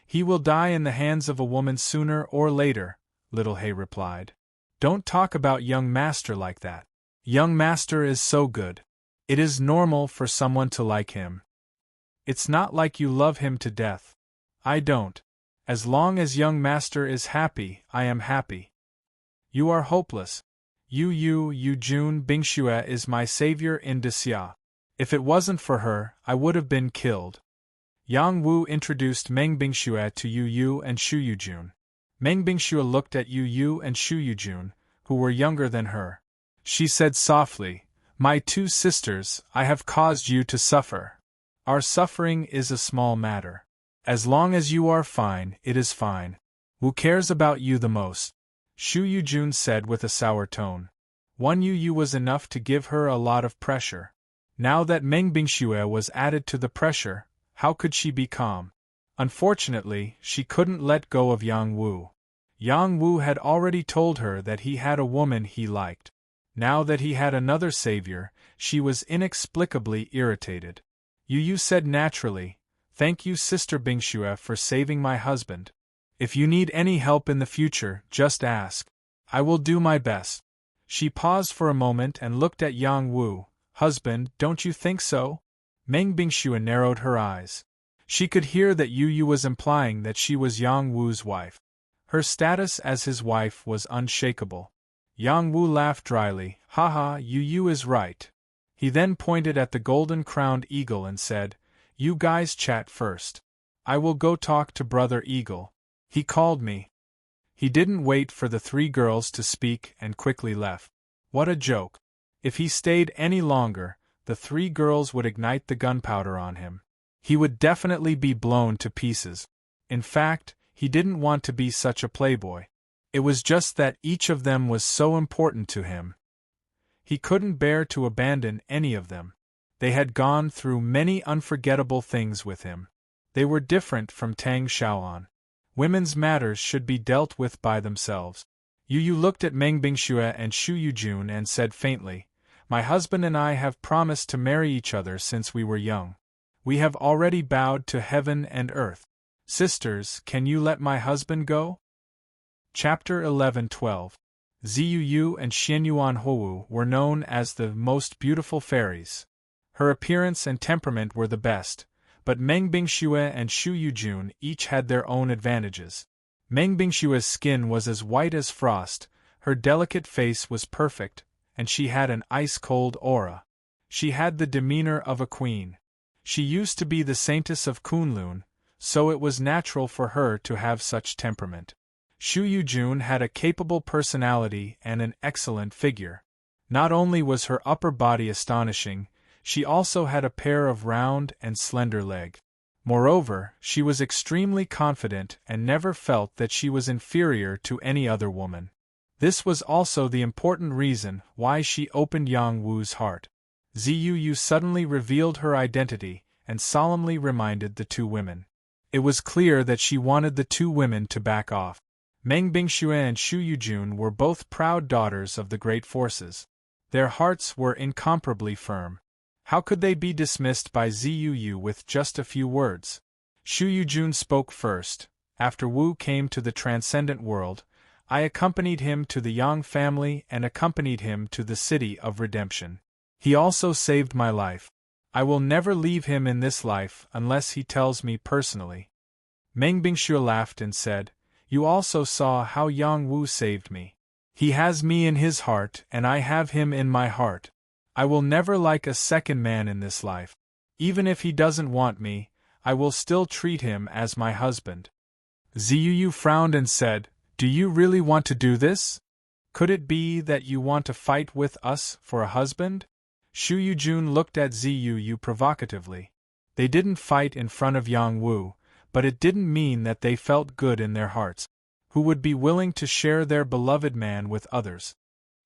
He will die in the hands of a woman sooner or later, Little Hay replied. Don't talk about young master like that. Young master is so good. It is normal for someone to like him. It's not like you love him to death. I don't. As long as young master is happy, I am happy. You are hopeless. Yu Jun Bingxue is my savior in Xia. If it wasn't for her, I would have been killed. Yang Wu introduced Meng Bingxue to Yu Yu and Shu Yujun. Meng Bingxue looked at Yu Yu and Shu Yujun, who were younger than her. She said softly, My two sisters, I have caused you to suffer. Our suffering is a small matter. As long as you are fine, it is fine. Who cares about you the most? Shu Yujun said with a sour tone. One Yu Yu was enough to give her a lot of pressure. Now that Meng Bingxue was added to the pressure, how could she be calm? Unfortunately, she couldn't let go of Yang Wu. Yang Wu had already told her that he had a woman he liked. Now that he had another savior, she was inexplicably irritated. Yu Yu said naturally, Thank you, Sister Bingxue, for saving my husband. If you need any help in the future, just ask. I will do my best. She paused for a moment and looked at Yang Wu. Husband, don't you think so? Meng Bingxue narrowed her eyes. She could hear that Yu Yu was implying that she was Yang Wu's wife. Her status as his wife was unshakable. Yang Wu laughed dryly. Haha, Yu Yu is right. He then pointed at the golden-crowned eagle and said, You guys chat first. I will go talk to Brother Eagle. He called me. He didn't wait for the three girls to speak and quickly left. What a joke. If he stayed any longer, the three girls would ignite the gunpowder on him. He would definitely be blown to pieces. In fact, he didn't want to be such a playboy. It was just that each of them was so important to him. He couldn't bear to abandon any of them. They had gone through many unforgettable things with him. They were different from Tang Xiaoan. Women's matters should be dealt with by themselves. Yu Yu looked at Meng Bingxue and Shu Yujun and said faintly, My husband and I have promised to marry each other since we were young. We have already bowed to heaven and earth. Sisters, can you let my husband go? Chapter 11-12. Ziyuyu and Xianyuan were known as the most beautiful fairies. Her appearance and temperament were the best, but Meng Bingxue and Shu Yujun each had their own advantages. Meng Bingxue's skin was as white as frost, her delicate face was perfect, and she had an ice-cold aura. She had the demeanor of a queen. She used to be the saintess of Kunlun, so it was natural for her to have such temperament. Shu Yujun had a capable personality and an excellent figure. Not only was her upper body astonishing, she also had a pair of round and slender legs. Moreover, she was extremely confident and never felt that she was inferior to any other woman. This was also the important reason why she opened Yang Wu's heart. Ziyuyu suddenly revealed her identity and solemnly reminded the two women. It was clear that she wanted the two women to back off. Meng Bingxue and Shu Yujun were both proud daughters of the great forces. Their hearts were incomparably firm. How could they be dismissed by Ziyuyu with just a few words? Shu Yujun spoke first. After Wu came to the transcendent world, I accompanied him to the Yang family and accompanied him to the city of redemption. He also saved my life. I will never leave him in this life unless he tells me personally. Meng Bingxue laughed and said, You also saw how Yang Wu saved me. He has me in his heart and I have him in my heart. I will never like a second man in this life. Even if he doesn't want me, I will still treat him as my husband. Ziyuyu frowned and said, Do you really want to do this? Could it be that you want to fight with us for a husband? Shu Yujun looked at Ziyuyu provocatively. They didn't fight in front of Yang Wu, but it didn't mean that they felt good in their hearts. Who would be willing to share their beloved man with others?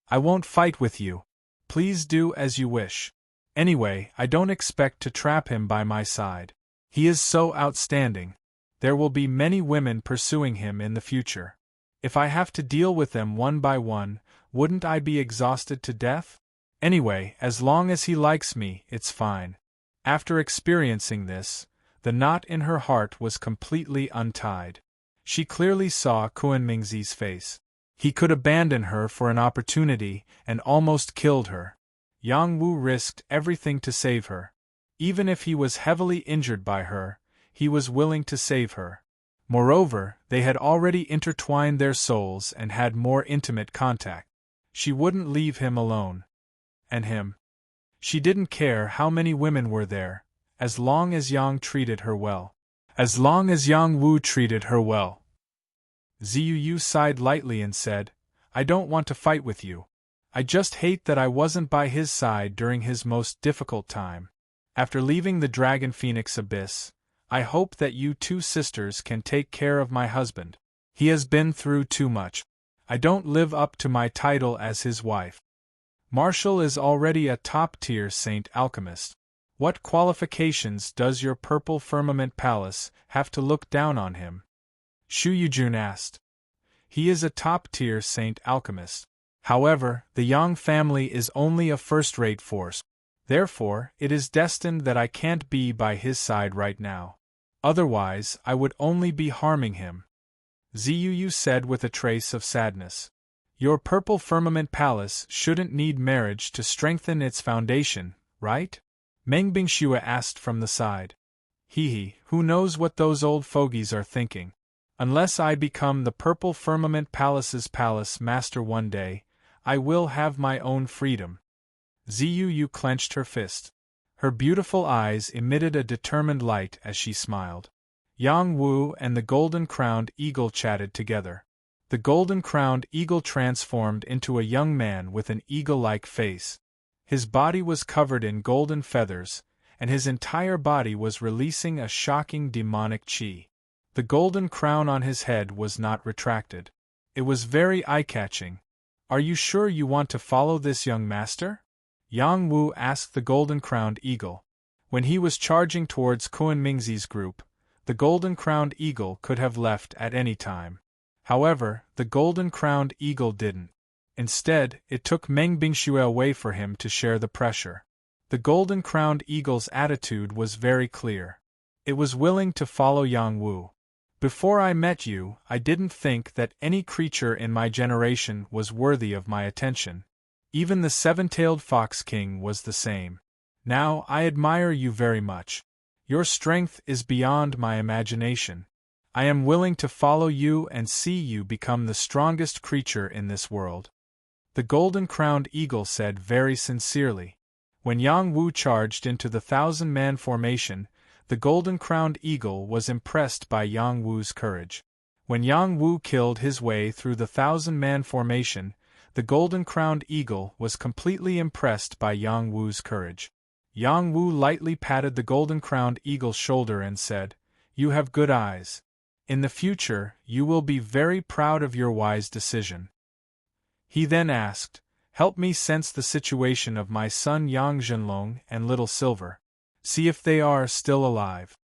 I won't fight with you. Please do as you wish. Anyway, I don't expect to trap him by my side. He is so outstanding. There will be many women pursuing him in the future. If I have to deal with them one by one, wouldn't I be exhausted to death? Anyway, as long as he likes me, it's fine. After experiencing this, the knot in her heart was completely untied. She clearly saw Kunmingzi's face. He could abandon her for an opportunity and almost killed her. Yang Wu risked everything to save her. Even if he was heavily injured by her, he was willing to save her. Moreover, they had already intertwined their souls and had more intimate contact. She wouldn't leave him alone. And him. She didn't care how many women were there, as long as Yang treated her well. As long as Yang Wu treated her well. Ziyuyu sighed lightly and said, I don't want to fight with you. I just hate that I wasn't by his side during his most difficult time. After leaving the Dragon Phoenix Abyss, I hope that you two sisters can take care of my husband. He has been through too much. I don't live up to my title as his wife. Marshall is already a top-tier saint alchemist. What qualifications does your Purple Firmament Palace have to look down on him? Shu Yujun asked. He is a top-tier saint alchemist. However, the Yang family is only a first-rate force. Therefore, it is destined that I can't be by his side right now. Otherwise, I would only be harming him. Ziyuyu said with a trace of sadness. Your Purple Firmament Palace shouldn't need marriage to strengthen its foundation, right? Meng Bingxue asked from the side. Who knows what those old fogies are thinking? Unless I become the Purple Firmament Palace's palace master one day, I will have my own freedom. Ziyuyu clenched her fist. Her beautiful eyes emitted a determined light as she smiled. Yang Wu and the golden-crowned eagle chatted together. The golden-crowned eagle transformed into a young man with an eagle-like face. His body was covered in golden feathers, and his entire body was releasing a shocking demonic qi. The golden crown on his head was not retracted. It was very eye-catching. Are you sure you want to follow this young master? Yang Wu asked the golden-crowned eagle. When he was charging towards Kunmingzi's group, the golden-crowned eagle could have left at any time. However, the golden-crowned eagle didn't. Instead, it took Meng Bingxue away for him to share the pressure. The golden-crowned eagle's attitude was very clear. It was willing to follow Yang Wu. Before I met you, I didn't think that any creature in my generation was worthy of my attention. Even the seven-tailed fox king was the same. Now I admire you very much. Your strength is beyond my imagination. I am willing to follow you and see you become the strongest creature in this world. The golden-crowned eagle said very sincerely. When Yang Wu charged into the 1,000-man formation, the golden-crowned eagle was impressed by Yang Wu's courage. When Yang Wu killed his way through the 1,000-man formation, the golden-crowned eagle was completely impressed by Yang Wu's courage. Yang Wu lightly patted the golden-crowned eagle's shoulder and said, "You have good eyes. In the future, you will be very proud of your wise decision." He then asked, "Help me sense the situation of my son Yang Zhenlong and Little Silver. See if they are still alive."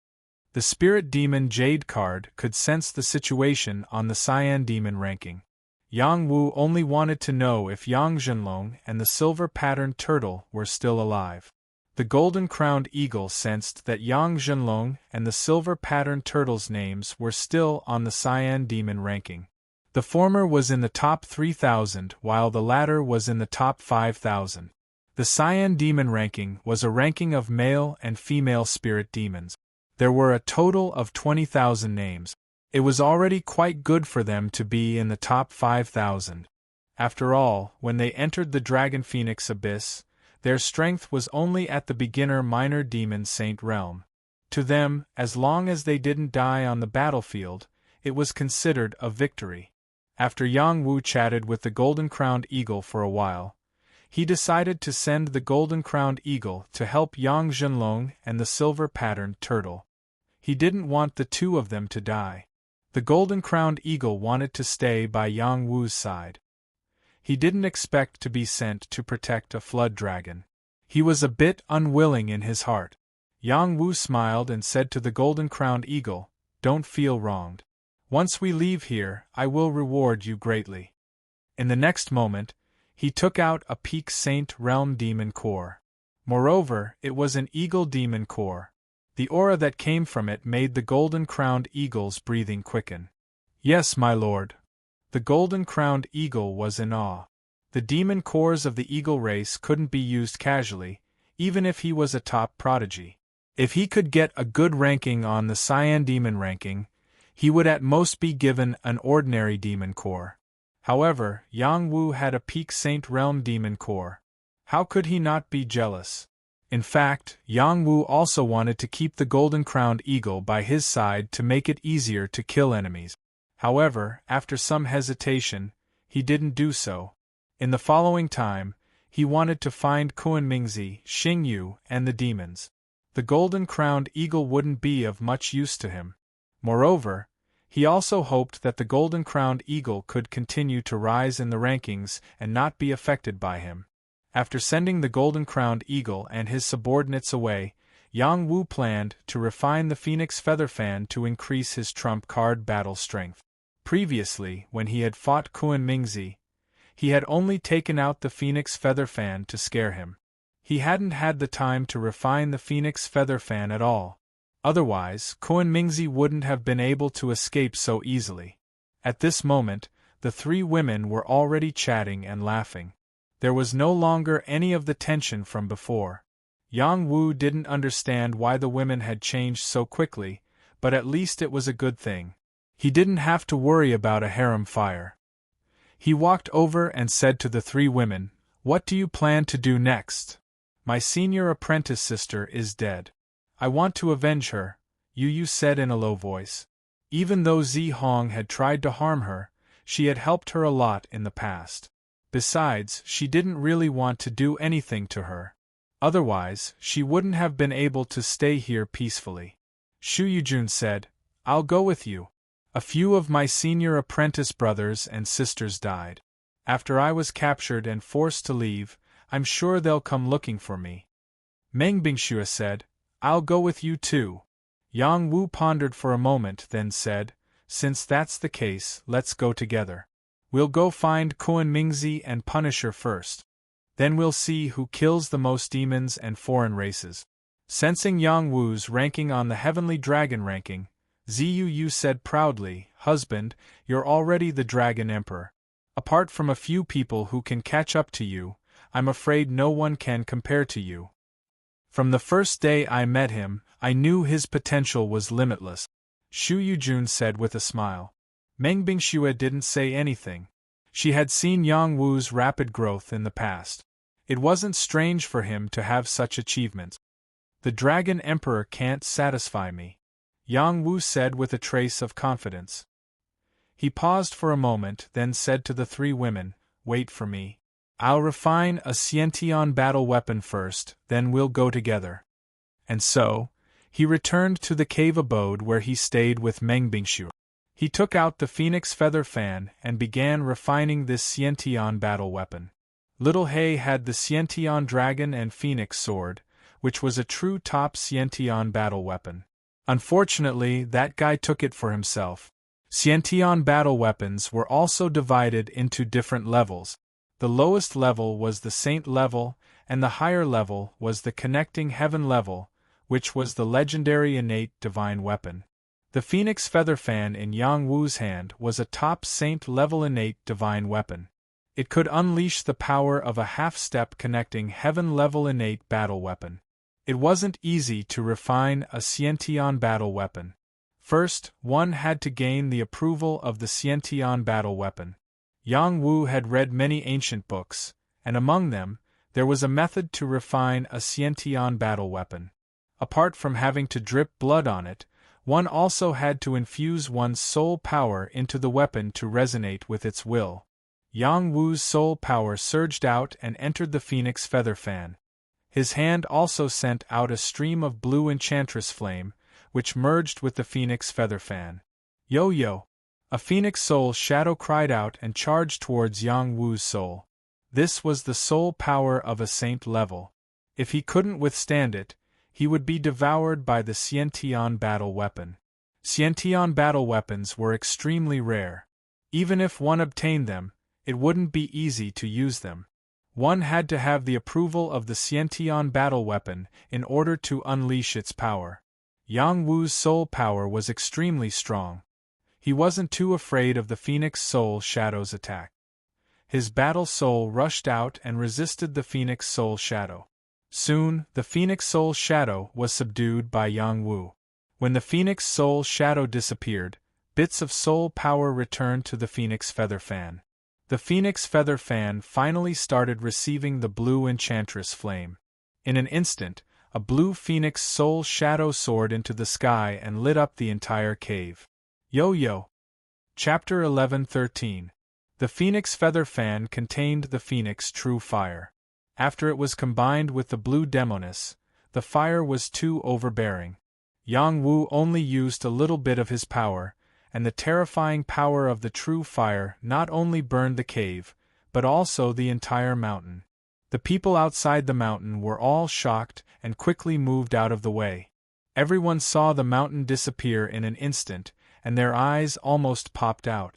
The spirit demon Jade card could sense the situation on the Cyan demon ranking. Yang Wu only wanted to know if Yang Zhenlong and the silver-patterned turtle were still alive. The golden-crowned eagle sensed that Yang Zhenlong and the silver-patterned turtle's names were still on the Cyan demon ranking. The former was in the top 3,000 while the latter was in the top 5,000. The Cyan demon ranking was a ranking of male and female spirit demons. There were a total of 20,000 names. It was already quite good for them to be in the top 5,000. After all, when they entered the Dragon Phoenix Abyss, their strength was only at the beginner minor demon saint realm. To them, as long as they didn't die on the battlefield, it was considered a victory. After Yang Wu chatted with the golden-crowned eagle for a while, he decided to send the golden-crowned eagle to help Yang Zhenlong and the silver-patterned turtle. He didn't want the two of them to die. The golden-crowned eagle wanted to stay by Yang Wu's side. He didn't expect to be sent to protect a flood dragon. He was a bit unwilling in his heart. Yang Wu smiled and said to the golden-crowned eagle, "Don't feel wronged. Once we leave here, I will reward you greatly." In the next moment, he took out a Peak Saint Realm Demon Core. Moreover, it was an Eagle Demon Core. The aura that came from it made the golden-crowned eagle's breathing quicken. "Yes, my lord." The golden-crowned eagle was in awe. The demon cores of the eagle race couldn't be used casually, even if he was a top prodigy. If he could get a good ranking on the Cyan Demon ranking, he would at most be given an ordinary demon core. However, Yang Wu had a Peak Saint Realm Demon Core. How could he not be jealous? In fact, Yang Wu also wanted to keep the golden-crowned eagle by his side to make it easier to kill enemies. However, after some hesitation, he didn't do so. In the following time, he wanted to find Kunmingzi, Xingyu, and the demons. The golden-crowned eagle wouldn't be of much use to him. Moreover, he also hoped that the golden-crowned eagle could continue to rise in the rankings and not be affected by him. After sending the golden-crowned eagle and his subordinates away, Yang Wu planned to refine the Phoenix Feather Fan to increase his trump card battle strength. Previously, when he had fought Kunmingzi, he had only taken out the Phoenix Feather Fan to scare him. He hadn't had the time to refine the Phoenix Feather Fan at all. Otherwise, Kunmingzi wouldn't have been able to escape so easily. At this moment, the three women were already chatting and laughing. There was no longer any of the tension from before. Yang Wu didn't understand why the women had changed so quickly, but at least it was a good thing. He didn't have to worry about a harem fire. He walked over and said to the three women, "What do you plan to do next? My senior apprentice sister is dead. I want to avenge her," Yu said in a low voice. Even though Zi Hong had tried to harm her, she had helped her a lot in the past. Besides, she didn't really want to do anything to her. Otherwise, she wouldn't have been able to stay here peacefully. Shu Yujun said, "I'll go with you. A few of my senior apprentice brothers and sisters died. After I was captured and forced to leave, I'm sure they'll come looking for me." Meng Bingxue said, "I'll go with you too." Yang Wu pondered for a moment, then said, "Since that's the case, let's go together. We'll go find Kunmingzi and punish her first." Then we'll see who kills the most demons and foreign races. Sensing Yang Wu's ranking on the Heavenly Dragon ranking, Zuu said proudly, "Husband, you're already the Dragon Emperor. Apart from a few people who can catch up to you, I'm afraid no one can compare to you." From the first day I met him, I knew his potential was limitless, Shu Yujun said with a smile. Meng Bingxue didn't say anything. She had seen Yang Wu's rapid growth in the past. It wasn't strange for him to have such achievements. "The Dragon Emperor can't satisfy me," Yang Wu said with a trace of confidence. He paused for a moment, then said to the three women, "Wait for me. I'll refine a Xiantian battle weapon first, then we'll go together." And so, he returned to the cave abode where he stayed with Meng Bingxue. He took out the Phoenix Feather Fan and began refining this Xiantian battle weapon. Little He had the Xiantian Dragon and Phoenix Sword, which was a true top Xiantian battle weapon. Unfortunately, that guy took it for himself. Xiantian battle weapons were also divided into different levels. The lowest level was the Saint level, and the higher level was the Connecting Heaven level, which was the legendary innate divine weapon. The Phoenix Feather Fan in Yang Wu's hand was a top Saint level innate divine weapon. It could unleash the power of a half-step Connecting Heaven level innate battle weapon. It wasn't easy to refine a Xiantian battle weapon. First, one had to gain the approval of the Xiantian battle weapon. Yang Wu had read many ancient books, and among them, there was a method to refine a Xiantian battle weapon. Apart from having to drip blood on it, one also had to infuse one's soul power into the weapon to resonate with its will. Yang Wu's soul power surged out and entered the Phoenix Feather Fan. His hand also sent out a stream of blue enchantress flame, which merged with the Phoenix Feather Fan. "Yo-yo!" A Phoenix Soul Shadow cried out and charged towards Yang Wu's soul. This was the soul power of a saint level. If he couldn't withstand it, he would be devoured by the Xiantian battle weapon. Xiantian battle weapons were extremely rare. Even if one obtained them, it wouldn't be easy to use them. One had to have the approval of the Xiantian battle weapon in order to unleash its power. Yang Wu's soul power was extremely strong. He wasn't too afraid of the Phoenix Soul Shadow's attack. His battle soul rushed out and resisted the Phoenix Soul Shadow. Soon, the Phoenix Soul Shadow was subdued by Yang Wu. When the Phoenix Soul Shadow disappeared, bits of soul power returned to the Phoenix Feather Fan. The Phoenix Feather Fan finally started receiving the blue enchantress flame. In an instant, a blue Phoenix Soul Shadow soared into the sky and lit up the entire cave. Yo-yo! Chapter 11-13. The Phoenix Feather Fan contained the Phoenix True Fire. After it was combined with the blue Demoness, the fire was too overbearing. Yang Wu only used a little bit of his power, and the terrifying power of the true fire not only burned the cave, but also the entire mountain. The people outside the mountain were all shocked and quickly moved out of the way. Everyone saw the mountain disappear in an instant, and their eyes almost popped out.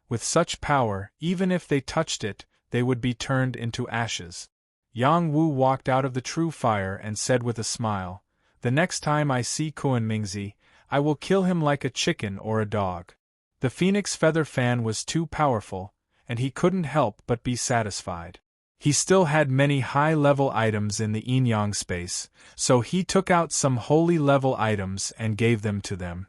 With such power, even if they touched it, they would be turned into ashes. Yang Wu walked out of the true fire and said with a smile, "The next time I see Kuan-Mingzi, I will kill him like a chicken or a dog." The Phoenix Feather Fan was too powerful, and he couldn't help but be satisfied. He still had many high-level items in the yin-yang space, so he took out some holy-level items and gave them to them.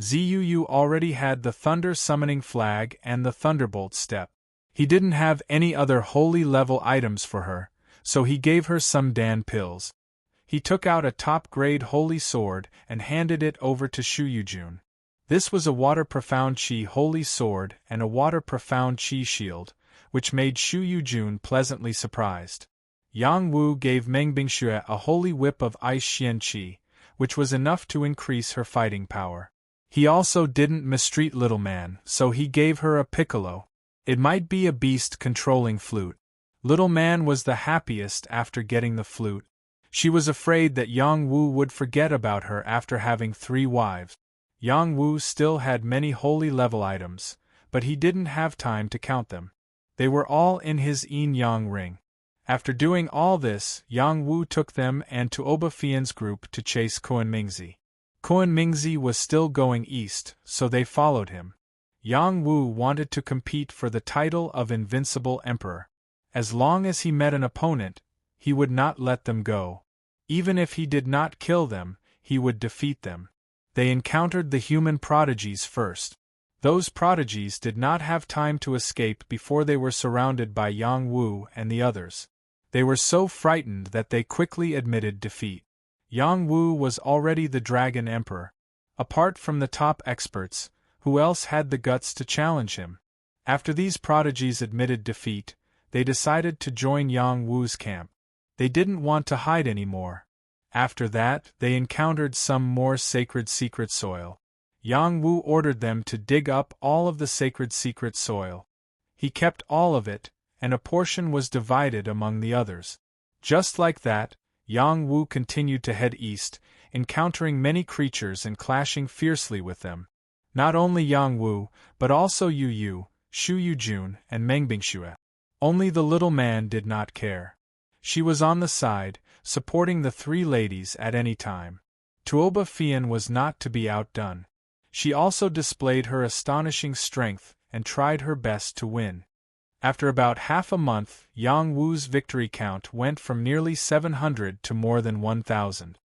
Zuu already had the Thunder Summoning Flag and the Thunderbolt Step. He didn't have any other holy-level items for her, so he gave her some Dan pills. He took out a top-grade holy sword and handed it over to Shu Yujun. This was a Water Profound Chi holy sword and a Water Profound Chi shield, which made Shu Yujun pleasantly surprised. Yang Wu gave Meng Bingxue a holy whip of ice Xian Qi, which was enough to increase her fighting power. He also didn't mistreat Little Man, so he gave her a piccolo. It might be a beast-controlling flute. Little Man was the happiest after getting the flute. She was afraid that Yang Wu would forget about her after having 3 wives. Yang Wu still had many holy-level items, but he didn't have time to count them. They were all in his yin-yang ring. After doing all this, Yang Wu took them and Tuoba Fian's group to chase Kuan Mingzi. Kuan Mingzi was still going east, so they followed him. Yang Wu wanted to compete for the title of Invincible Emperor. As long as he met an opponent, he would not let them go. Even if he did not kill them, he would defeat them. They encountered the human prodigies first. Those prodigies did not have time to escape before they were surrounded by Yang Wu and the others. They were so frightened that they quickly admitted defeat. Yang Wu was already the Dragon Emperor. Apart from the top experts, who else had the guts to challenge him? After these prodigies admitted defeat, they decided to join Yang Wu's camp. They didn't want to hide anymore. After that, they encountered some more sacred secret soil. Yang Wu ordered them to dig up all of the sacred secret soil. He kept all of it, and a portion was divided among the others. Just like that, Yang Wu continued to head east, encountering many creatures and clashing fiercely with them. Not only Yang Wu, but also Yu Yu, Shu Yujun, and Meng Bingxue. Only the little man did not care. She was on the side, supporting the three ladies at any time. Tuoba Fian was not to be outdone. She also displayed her astonishing strength and tried her best to win. After about half a month, Yang Wu's victory count went from nearly 700 to more than 1,000.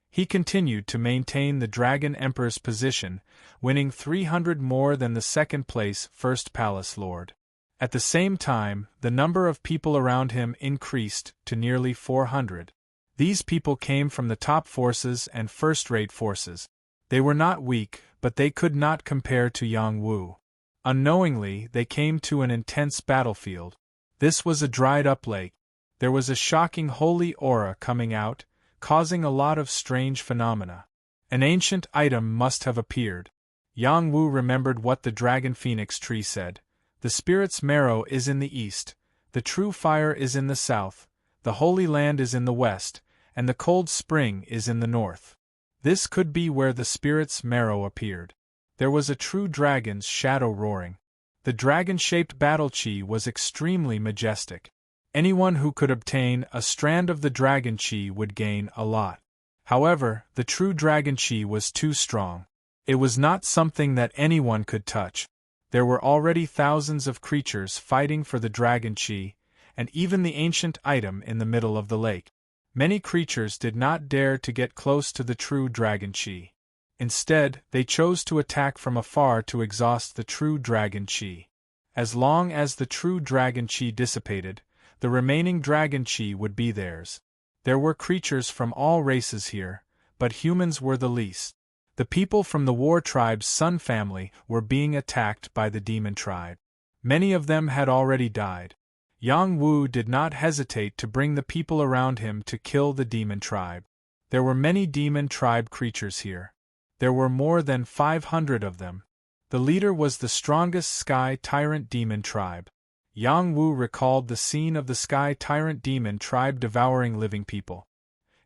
He continued to maintain the Dragon Emperor's position, winning 300 more than the second-place First Palace Lord. At the same time, the number of people around him increased to nearly 400. These people came from the top forces and first-rate forces. They were not weak, but they could not compare to Yang Wu. Unknowingly, they came to an intense battlefield. This was a dried-up lake. There was a shocking holy aura coming out, causing a lot of strange phenomena. An ancient item must have appeared. Yang Wu remembered what the dragon phoenix tree said. The spirit's marrow is in the east, the true fire is in the south, the holy land is in the west, and the cold spring is in the north. This could be where the spirit's marrow appeared. There was a true dragon's shadow roaring. The dragon-shaped battle chi was extremely majestic. Anyone who could obtain a strand of the dragon chi would gain a lot. However, the true dragon chi was too strong. It was not something that anyone could touch. There were already thousands of creatures fighting for the dragon chi, and even the ancient item in the middle of the lake. Many creatures did not dare to get close to the true dragon chi. Instead, they chose to attack from afar to exhaust the true dragon chi. As long as the true dragon chi dissipated, the remaining dragon chi would be theirs. There were creatures from all races here, but humans were the least. The people from the War Tribe's Sun family were being attacked by the Demon Tribe. Many of them had already died. Yang Wu did not hesitate to bring the people around him to kill the Demon Tribe. There were many Demon Tribe creatures here. There were more than 500 of them. The leader was the strongest Sky Tyrant Demon Tribe. Yang Wu recalled the scene of the Sky Tyrant Demon Tribe devouring living people.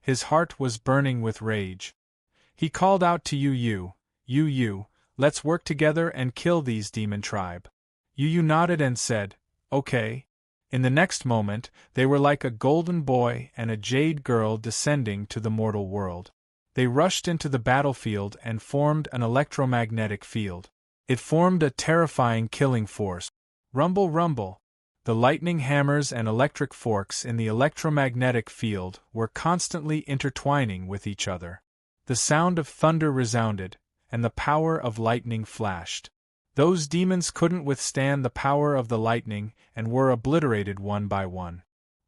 His heart was burning with rage. He called out to Yu Yu, "Yu Yu, let's work together and kill these Demon Tribe." Yu Yu nodded and said, "Okay." In the next moment, they were like a golden boy and a jade girl descending to the mortal world. They rushed into the battlefield and formed an electromagnetic field. It formed a terrifying killing force. Rumble, rumble. The lightning hammers and electric forks in the electromagnetic field were constantly intertwining with each other. The sound of thunder resounded, and the power of lightning flashed. Those demons couldn't withstand the power of the lightning and were obliterated one by one.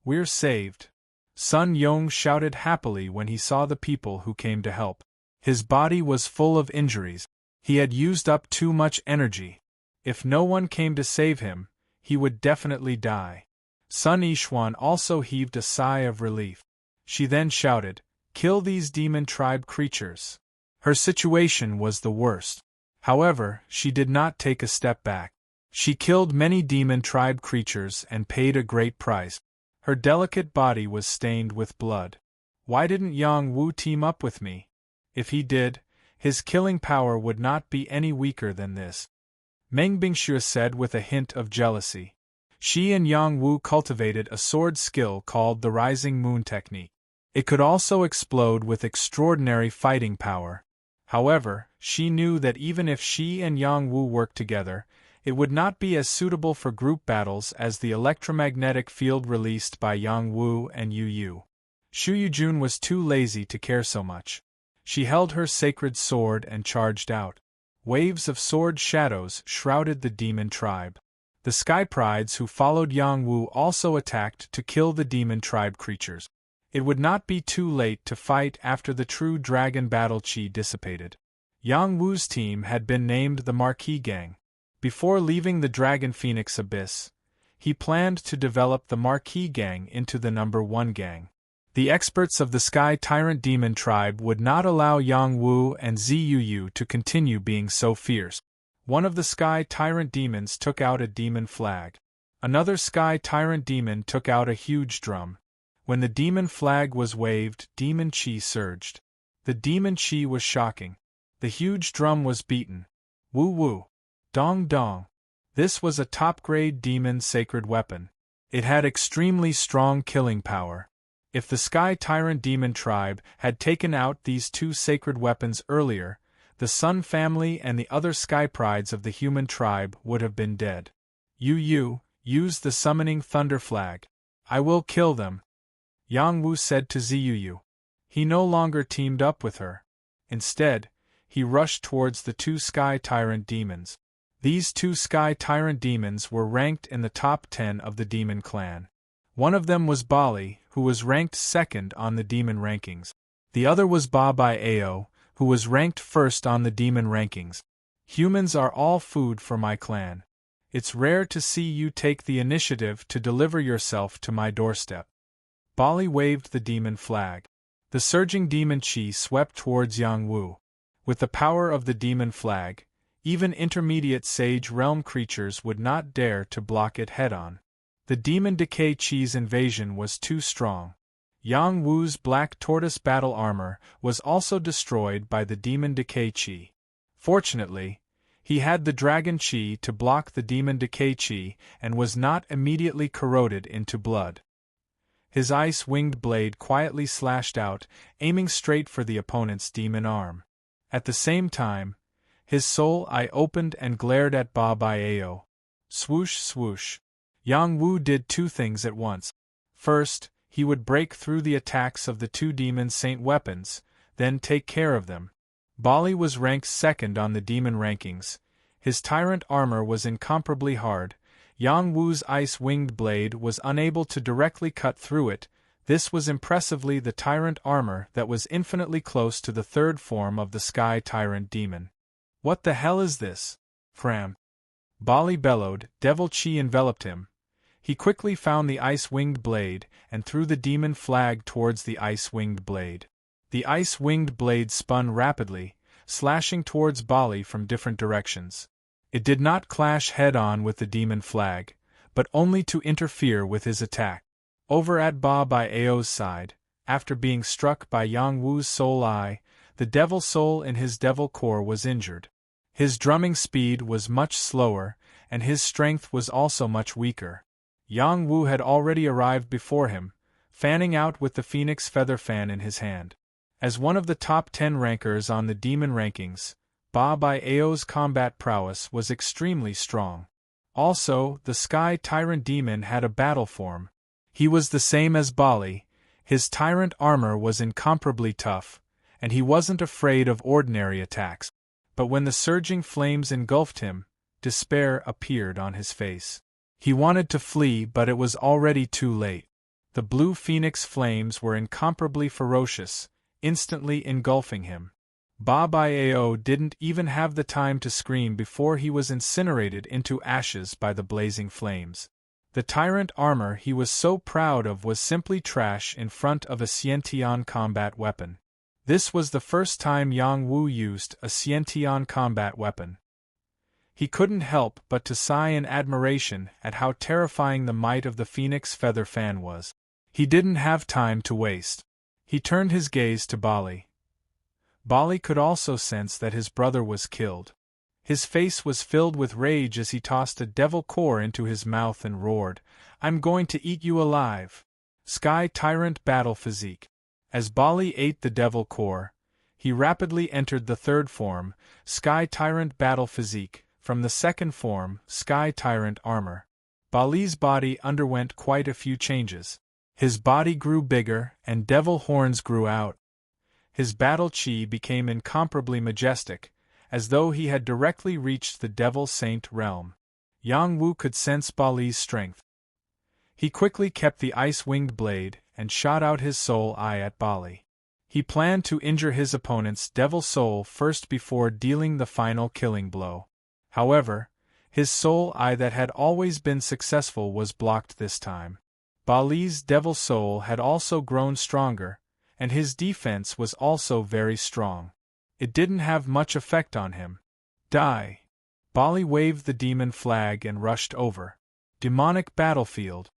"We're saved." Sun Yong shouted happily when he saw the people who came to help. His body was full of injuries. He had used up too much energy. If no one came to save him, he would definitely die. Sun Yishuan also heaved a sigh of relief. She then shouted, "Kill these Demon Tribe creatures." Her situation was the worst. However, she did not take a step back. She killed many Demon Tribe creatures and paid a great price. Her delicate body was stained with blood. Why didn't Yang Wu team up with me? If he did, his killing power would not be any weaker than this. Meng Bingxue said with a hint of jealousy. She and Yang Wu cultivated a sword skill called the Rising Moon Technique. It could also explode with extraordinary fighting power. However, she knew that even if she and Yang Wu worked together, it would not be as suitable for group battles as the electromagnetic field released by Yang Wu and Yu Yu. Shu Yujun was too lazy to care so much. She held her sacred sword and charged out. Waves of sword shadows shrouded the demon tribe. The Sky Prides who followed Yang Wu also attacked to kill the demon tribe creatures. It would not be too late to fight after the true dragon battle chi dissipated. Yang Wu's team had been named the Marquis Gang. Before leaving the Dragon Phoenix Abyss, he planned to develop the Marquis Gang into the number 1 gang. The experts of the Sky Tyrant Demon tribe would not allow Yang Wu and Ziyu to continue being so fierce. One of the Sky Tyrant Demons took out a demon flag. Another Sky Tyrant Demon took out a huge drum. When the demon flag was waved, demon chi surged. The demon chi was shocking. The huge drum was beaten. Woo woo. Dong dong. This was a top-grade demon sacred weapon. It had extremely strong killing power. If the Sky Tyrant Demon tribe had taken out these 2 sacred weapons earlier, the Sun family and the other Sky Prides of the human tribe would have been dead. Yu Yu, use the summoning thunder flag. I will kill them, Yang Wu said to Ziyu. He no longer teamed up with her. Instead, he rushed towards the 2 Sky Tyrant Demons. These 2 Sky Tyrant Demons were ranked in the top 10 of the Demon Clan. One of them was Bali, who was ranked 2nd on the Demon rankings. The other was Ba Bai Ao, who was ranked 1st on the Demon rankings. Humans are all food for my clan. It's rare to see you take the initiative to deliver yourself to my doorstep. Bali waved the demon flag. The surging demon chi swept towards Yang Wu. With the power of the demon flag, even intermediate Sage Realm creatures would not dare to block it head-on. The demon decay chi's invasion was too strong. Yang Wu's black tortoise battle armor was also destroyed by the demon decay chi. Fortunately, he had the dragon chi to block the demon decay chi and was not immediately corroded into blood. His ice-winged blade quietly slashed out, aiming straight for the opponent's demon arm. At the same time, his soul eye opened and glared at Ba Bai Ao. Swoosh swoosh. Yang Wu did 2 things at once. First, he would break through the attacks of the 2 demon saint weapons, then take care of them. Bali was ranked 2nd on the demon rankings. His tyrant armor was incomparably hard. Yang Wu's ice-winged blade was unable to directly cut through it. This was impressively the tyrant armor that was infinitely close to the 3rd form of the Sky Tyrant Demon. What the hell is this? Fram. Bali bellowed. Devil chi enveloped him. He quickly found the ice-winged blade and threw the demon flag towards the ice-winged blade. The ice-winged blade spun rapidly, slashing towards Bali from different directions. It did not clash head-on with the demon flag, but only to interfere with his attack. Over at Ba Bai Ao's side, after being struck by Yang Wu's soul eye, the devil soul in his devil core was injured. His drumming speed was much slower, and his strength was also much weaker. Yang Wu had already arrived before him, fanning out with the Phoenix Feather Fan in his hand. As one of the top 10 rankers on the demon rankings, Ba Bai Ao's combat prowess was extremely strong. Also, the Sky Tyrant Demon had a battle form. He was the same as Bali. His tyrant armor was incomparably tough, and he wasn't afraid of ordinary attacks. But when the surging flames engulfed him, despair appeared on his face. He wanted to flee, but it was already too late. The blue phoenix flames were incomparably ferocious, instantly engulfing him. Ba Bai Ao didn't even have the time to scream before he was incinerated into ashes by the blazing flames. The tyrant armor he was so proud of was simply trash in front of a Xiantian combat weapon. This was the first time Yang Wu used a Xiantian combat weapon. He couldn't help but to sigh in admiration at how terrifying the might of the Phoenix Feather Fan was. He didn't have time to waste. He turned his gaze to Bali. Bali could also sense that his brother was killed. His face was filled with rage as he tossed a devil core into his mouth and roared, "I'm going to eat you alive!" Sky Tyrant Battle Physique. As Bali ate the devil core, he rapidly entered the third form, Sky Tyrant Battle Physique, from the second form, Sky Tyrant Armor. Bali's body underwent quite a few changes. His body grew bigger, and devil horns grew out. His battle chi became incomparably majestic, as though he had directly reached the Devil Saint realm. Yang Wu could sense Bali's strength. He quickly kept the ice-winged blade, and shot out his soul eye at Bali. He planned to injure his opponent's devil soul first before dealing the final killing blow. However, his soul eye that had always been successful was blocked this time. Bali's devil soul had also grown stronger, and his defense was also very strong. It didn't have much effect on him. Die! Bali waved the demon flag and rushed over. Demonic Battlefield.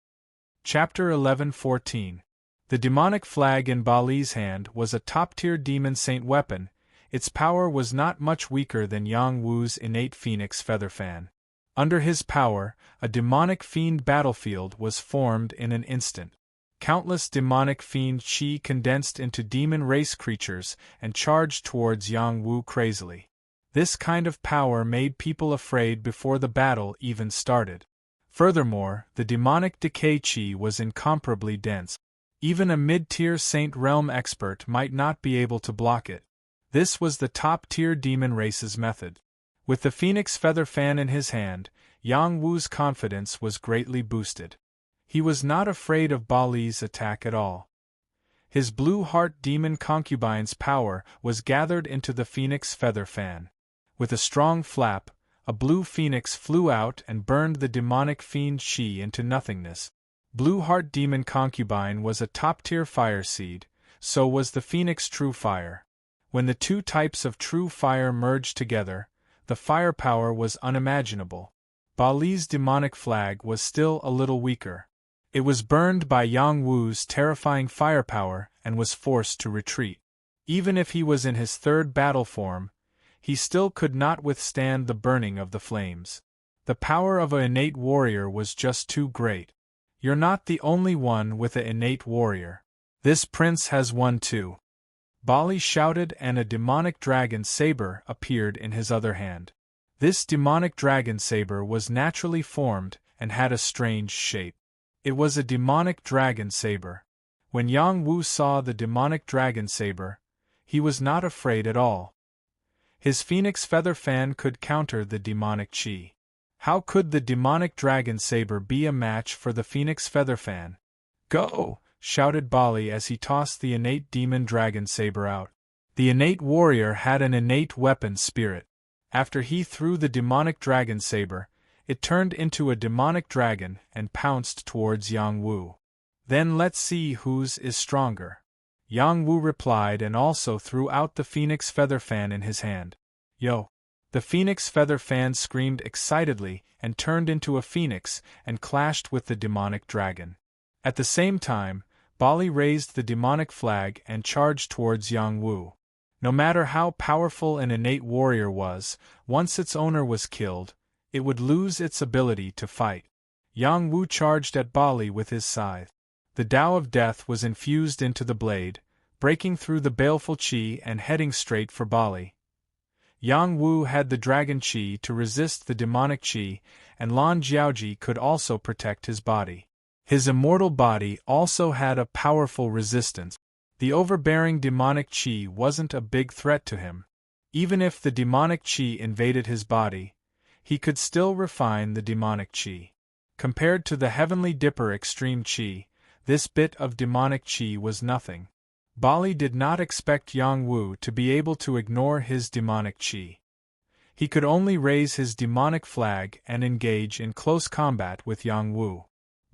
Chapter 11-14. The demonic flag in Bali's hand was a top-tier demon saint weapon. Its power was not much weaker than Yang Wu's innate phoenix feather fan. Under his power, a demonic fiend battlefield was formed in an instant. Countless demonic fiend chi condensed into demon race creatures and charged towards Yang Wu crazily. This kind of power made people afraid before the battle even started. Furthermore, the demonic decay chi was incomparably dense. Even a mid-tier Saint Realm expert might not be able to block it. This was the top-tier demon race's method. With the Phoenix Feather Fan in his hand, Yang Wu's confidence was greatly boosted. He was not afraid of Bali's attack at all. His Blue Heart Demon Concubine's power was gathered into the Phoenix Feather Fan. With a strong flap, a blue phoenix flew out and burned the demonic fiend chi into nothingness. Blue Heart Demon Concubine was a top-tier fire seed, so was the Phoenix True Fire. When the two types of true fire merged together, the firepower was unimaginable. Bali's demonic flag was still a little weaker. It was burned by Yang Wu's terrifying firepower and was forced to retreat. Even if he was in his third battle form, he still could not withstand the burning of the flames. The power of an innate warrior was just too great. You're not the only one with an innate warrior. This prince has one too. Bali shouted, and a demonic dragon saber appeared in his other hand. This demonic dragon saber was naturally formed and had a strange shape. It was a demonic dragon saber. When Yang Wu saw the demonic dragon saber, he was not afraid at all. His Phoenix Feather Fan could counter the demonic chi. How could the demonic dragon saber be a match for the Phoenix Feather Fan? "Go!" shouted Bali as he tossed the innate demon dragon saber out. The innate warrior had an innate weapon spirit. After he threw the demonic dragon saber, it turned into a demonic dragon and pounced towards Yang Wu. "Then let's see whose is stronger." Yang Wu replied and also threw out the Phoenix Feather Fan in his hand. "Yo!" The Phoenix Feather Fan screamed excitedly and turned into a phoenix and clashed with the demonic dragon. At the same time, Bali raised the demonic flag and charged towards Yang Wu. No matter how powerful an innate warrior was, once its owner was killed, it would lose its ability to fight. Yang Wu charged at Bali with his scythe. The Tao of Death was infused into the blade, breaking through the baleful chi and heading straight for Bali. Yang Wu had the dragon chi to resist the demonic chi, and Lan Jiaoji could also protect his body. His immortal body also had a powerful resistance. The overbearing demonic chi wasn't a big threat to him. Even if the demonic chi invaded his body, he could still refine the demonic chi. Compared to the Heavenly Dipper extreme chi, this bit of demonic chi was nothing. Bali did not expect Yang Wu to be able to ignore his demonic chi. He could only raise his demonic flag and engage in close combat with Yang Wu.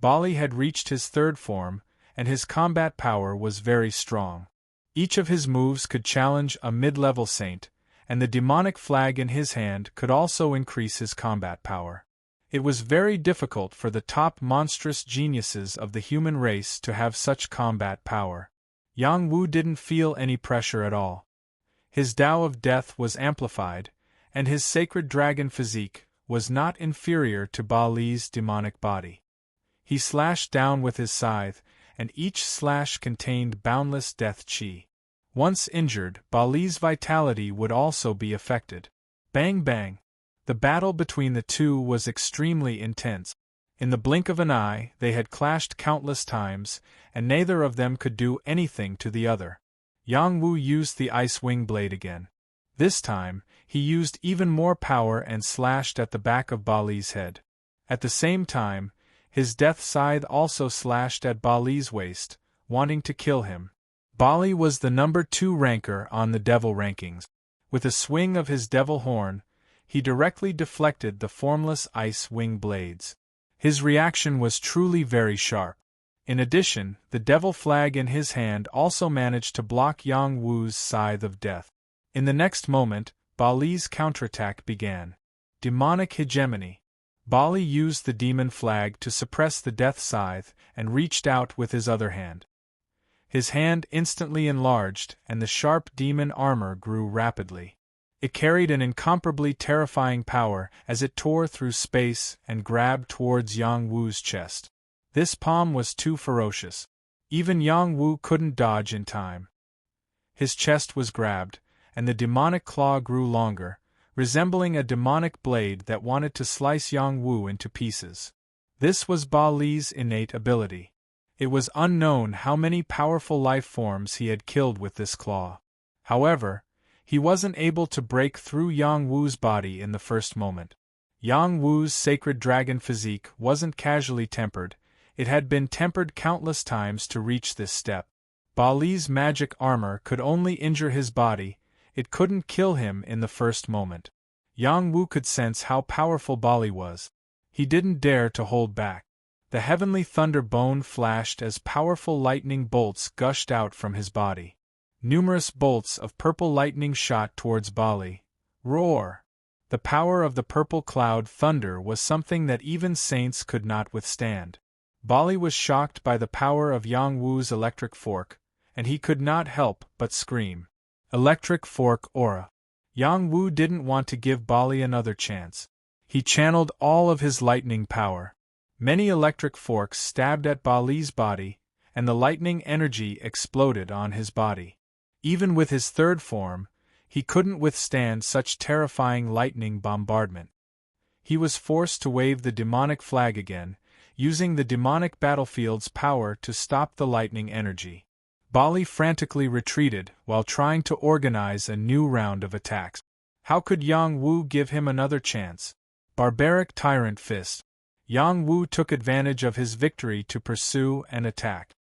Bali had reached his third form, and his combat power was very strong. Each of his moves could challenge a mid-level saint, and the demonic flag in his hand could also increase his combat power. It was very difficult for the top monstrous geniuses of the human race to have such combat power. Yang Wu didn't feel any pressure at all. His Tao of Death was amplified, and his sacred dragon physique was not inferior to Bali's demonic body. He slashed down with his scythe, and each slash contained boundless death chi. Once injured, Bali's vitality would also be affected. Bang bang! The battle between the two was extremely intense. In the blink of an eye, they had clashed countless times, and neither of them could do anything to the other. Yang Wu used the ice wing blade again. This time, he used even more power and slashed at the back of Bali's head. At the same time, his death scythe also slashed at Bali's waist, wanting to kill him. Bali was the number 2 ranker on the devil rankings. With a swing of his devil horn, he directly deflected the formless ice wing blades. His reaction was truly very sharp. In addition, the devil flag in his hand also managed to block Yang Wu's scythe of death. In the next moment, Bali's counterattack began. Demonic hegemony. Bali used the demon flag to suppress the death scythe and reached out with his other hand. His hand instantly enlarged, and the sharp demon armor grew rapidly. It carried an incomparably terrifying power as it tore through space and grabbed towards Yang Wu's chest. This palm was too ferocious. Even Yang Wu couldn't dodge in time. His chest was grabbed, and the demonic claw grew longer, resembling a demonic blade that wanted to slice Yang Wu into pieces. This was Bali's innate ability. It was unknown how many powerful life forms he had killed with this claw. However, he wasn't able to break through Yang Wu's body in the first moment. Yang Wu's sacred dragon physique wasn't casually tempered, it had been tempered countless times to reach this step. Bali's magic armor could only injure his body, it couldn't kill him in the first moment. Yang Wu could sense how powerful Bali was. He didn't dare to hold back. The heavenly thunder bone flashed as powerful lightning bolts gushed out from his body. Numerous bolts of purple lightning shot towards Bali. Roar! The power of the purple cloud thunder was something that even saints could not withstand. Bali was shocked by the power of Yang Wu's electric fork, and he could not help but scream. Electric fork aura. Yang Wu didn't want to give Bali another chance. He channeled all of his lightning power. Many electric forks stabbed at Bali's body, and the lightning energy exploded on his body. Even with his third form, he couldn't withstand such terrifying lightning bombardment. He was forced to wave the demonic flag again, using the demonic battlefield's power to stop the lightning energy. Bali frantically retreated while trying to organize a new round of attacks. How could Yang Wu give him another chance? Barbaric Tyrant Fist. Yang Wu took advantage of his victory to pursue and attack.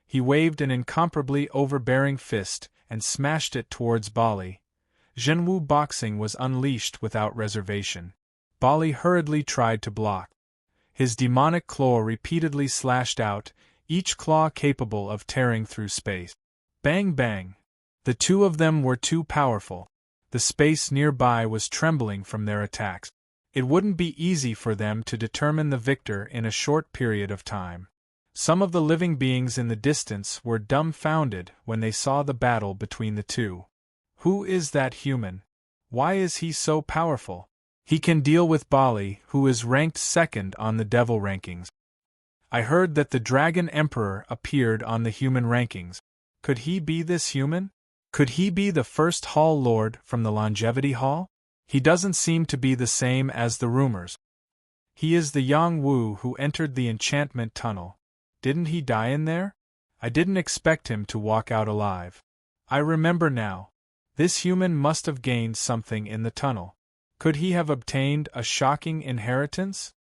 He waved an incomparably overbearing fist and smashed it towards Bali. Zhenwu boxing was unleashed without reservation. Bali hurriedly tried to block. His demonic claw repeatedly slashed out, each claw capable of tearing through space. Bang bang! The two of them were too powerful. The space nearby was trembling from their attacks. It wouldn't be easy for them to determine the victor in a short period of time. Some of the living beings in the distance were dumbfounded when they saw the battle between the two. Who is that human? Why is he so powerful? He can deal with Bali, who is ranked second on the devil rankings. I heard that the Dragon Emperor appeared on the human rankings. Could he be this human? Could he be the first Hall Lord from the Longevity Hall? He doesn't seem to be the same as the rumors. He is the Yang Wu who entered the enchantment tunnel. Didn't he die in there? I didn't expect him to walk out alive. I remember now. This human must have gained something in the tunnel. Could he have obtained a shocking inheritance?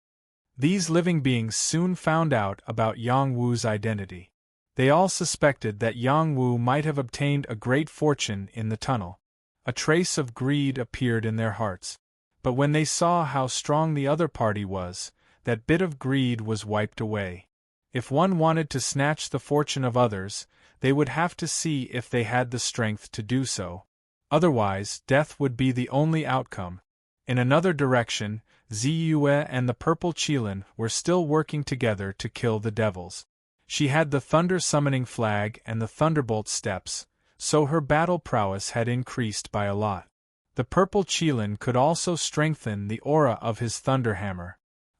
These living beings soon found out about Yang Wu's identity. They all suspected that Yang Wu might have obtained a great fortune in the tunnel. A trace of greed appeared in their hearts. But when they saw how strong the other party was, that bit of greed was wiped away. If one wanted to snatch the fortune of others, they would have to see if they had the strength to do so. Otherwise, death would be the only outcome. In another direction, Ziyue and the Purple Qilin were still working together to kill the devils. She had the Thunder Summoning Flag and the Thunderbolt Steps, so her battle prowess had increased by a lot. The purple Qilin could also strengthen the aura of his thunderhammer.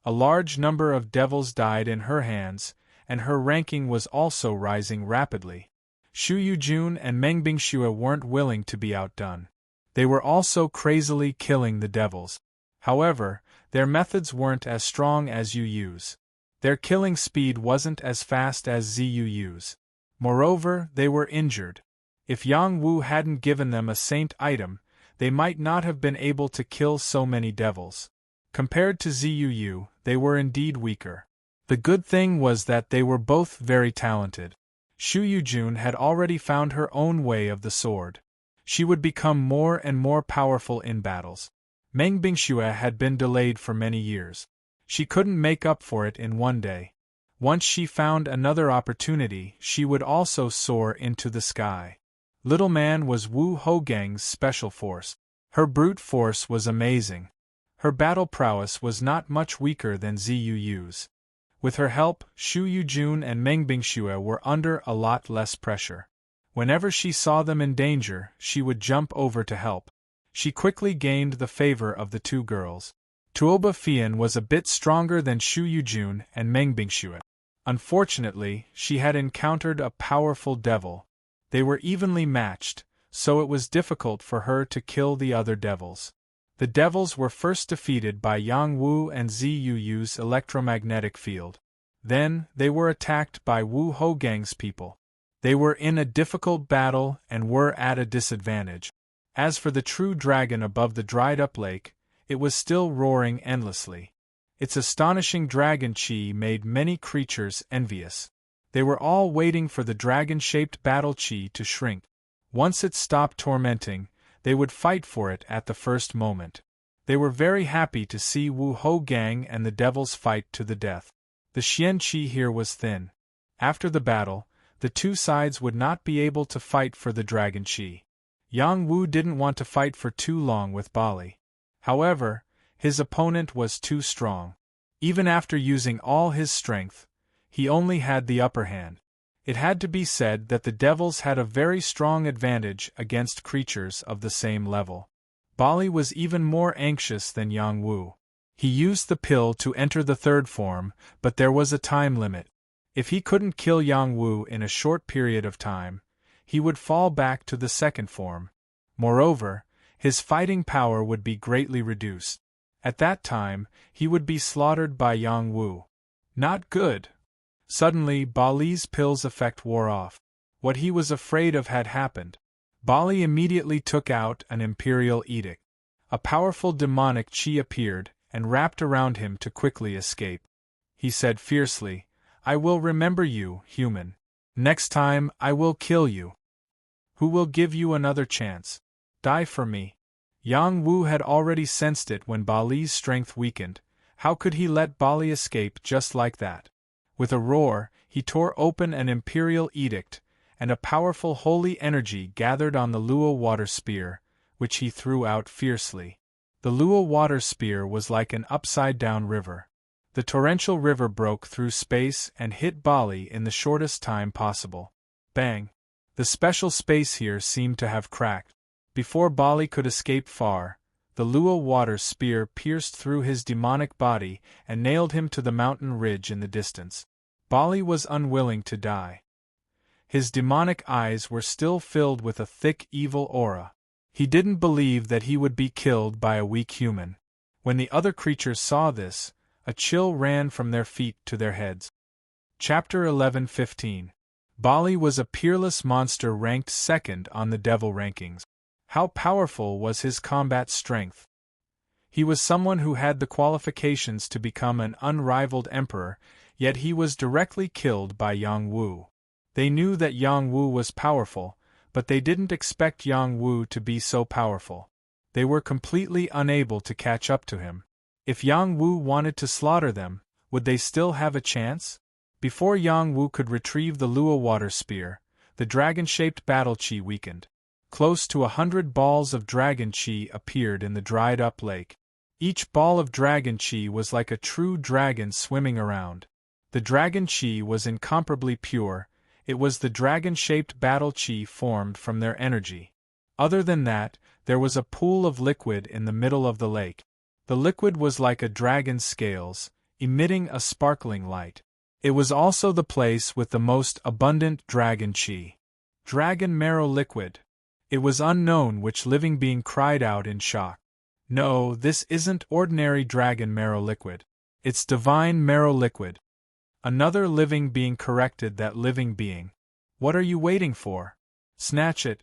A large number of devils died in her hands, and her ranking was also rising rapidly. Xu Yujun and Meng Bingxue weren't willing to be outdone. They were also crazily killing the devils. However, their methods weren't as strong as Yu Yu's. Their killing speed wasn't as fast as Zi Yu's. Moreover, they were injured. If Yang Wu hadn't given them a saint item, they might not have been able to kill so many devils. Compared to Zi Yu, they were indeed weaker. The good thing was that they were both very talented. Xu Yujun had already found her own way of the sword. She would become more and more powerful in battles. Meng Bingxue had been delayed for many years. She couldn't make up for it in one day. Once she found another opportunity, she would also soar into the sky. Little Man was Wu Hougang's special force. Her brute force was amazing. Her battle prowess was not much weaker than Zi Yu's. With her help, Xu Yujun and Meng Bingxue were under a lot less pressure. Whenever she saw them in danger, she would jump over to help. She quickly gained the favor of the two girls. Tuoba Fian was a bit stronger than Xu Yujun and Meng Bingxue. Unfortunately, she had encountered a powerful devil. They were evenly matched, so it was difficult for her to kill the other devils. The devils were first defeated by Yang Wu and Zi Yu's electromagnetic field. Then, they were attacked by Wu Hougang's people. They were in a difficult battle and were at a disadvantage. As for the true dragon above the dried-up lake, it was still roaring endlessly. Its astonishing dragon chi made many creatures envious. They were all waiting for the dragon-shaped battle chi to shrink. Once it stopped tormenting, they would fight for it at the first moment. They were very happy to see Wu Hougang and the devils fight to the death. The Xian Qi here was thin. After the battle, the two sides would not be able to fight for the dragon Qi. Yang Wu didn't want to fight for too long with Bali. However, his opponent was too strong. Even after using all his strength, he only had the upper hand. It had to be said that the devils had a very strong advantage against creatures of the same level. Bali was even more anxious than Yang Wu. He used the pill to enter the third form, but there was a time limit. If he couldn't kill Yang Wu in a short period of time, he would fall back to the second form. Moreover, his fighting power would be greatly reduced. At that time, he would be slaughtered by Yang Wu. Not good. Suddenly, Bali's pill's effect wore off. What he was afraid of had happened. Bali immediately took out an imperial edict. A powerful demonic chi appeared and wrapped around him to quickly escape. He said fiercely, "I will remember you, human. Next time, I will kill you. Who will give you another chance? Die for me." Yang Wu had already sensed it when Bali's strength weakened. How could he let Bali escape just like that? With a roar, he tore open an imperial edict, and a powerful holy energy gathered on the Luo water spear, which he threw out fiercely. The Luo water spear was like an upside-down river. The torrential river broke through space and hit Bali in the shortest time possible. Bang! The special space here seemed to have cracked. Before Bali could escape far, the Luo water spear pierced through his demonic body and nailed him to the mountain ridge in the distance. Bali was unwilling to die. His demonic eyes were still filled with a thick evil aura. He didn't believe that he would be killed by a weak human. When the other creatures saw this, a chill ran from their feet to their heads. Chapter 11:15. Bali was a peerless monster ranked second on the devil rankings. How powerful was his combat strength! He was someone who had the qualifications to become an unrivaled emperor, yet he was directly killed by Yang Wu. They knew that Yang Wu was powerful, but they didn't expect Yang Wu to be so powerful. They were completely unable to catch up to him. If Yang Wu wanted to slaughter them, would they still have a chance? Before Yang Wu could retrieve the Luo water spear, the dragon-shaped battle chi weakened. Close to 100 balls of dragon chi appeared in the dried-up lake. Each ball of dragon chi was like a true dragon swimming around. The dragon chi was incomparably pure. It was the dragon-shaped battle chi formed from their energy. Other than that, there was a pool of liquid in the middle of the lake. The liquid was like a dragon's scales, emitting a sparkling light. It was also the place with the most abundant dragon chi. Dragon marrow liquid. It was unknown which living being cried out in shock. No, this isn't ordinary dragon marrow liquid. It's divine marrow liquid. Another living being corrected that living being. What are you waiting for? Snatch it.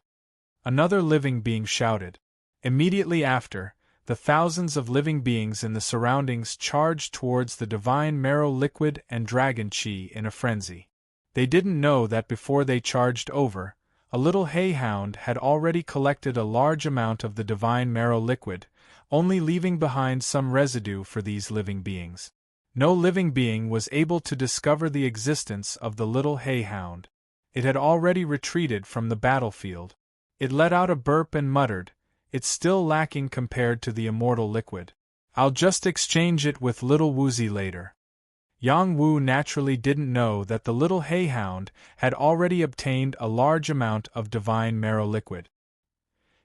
Another living being shouted. Immediately after, the thousands of living beings in the surroundings charged towards the divine marrow liquid and dragon chi in a frenzy. They didn't know that before they charged over, a little hayhound had already collected a large amount of the divine marrow liquid, only leaving behind some residue for these living beings. No living being was able to discover the existence of the little hayhound. It had already retreated from the battlefield. It let out a burp and muttered, "It's still lacking compared to the immortal liquid. I'll just exchange it with little Woozy later." Yang Wu naturally didn't know that the little hayhound had already obtained a large amount of divine marrow liquid.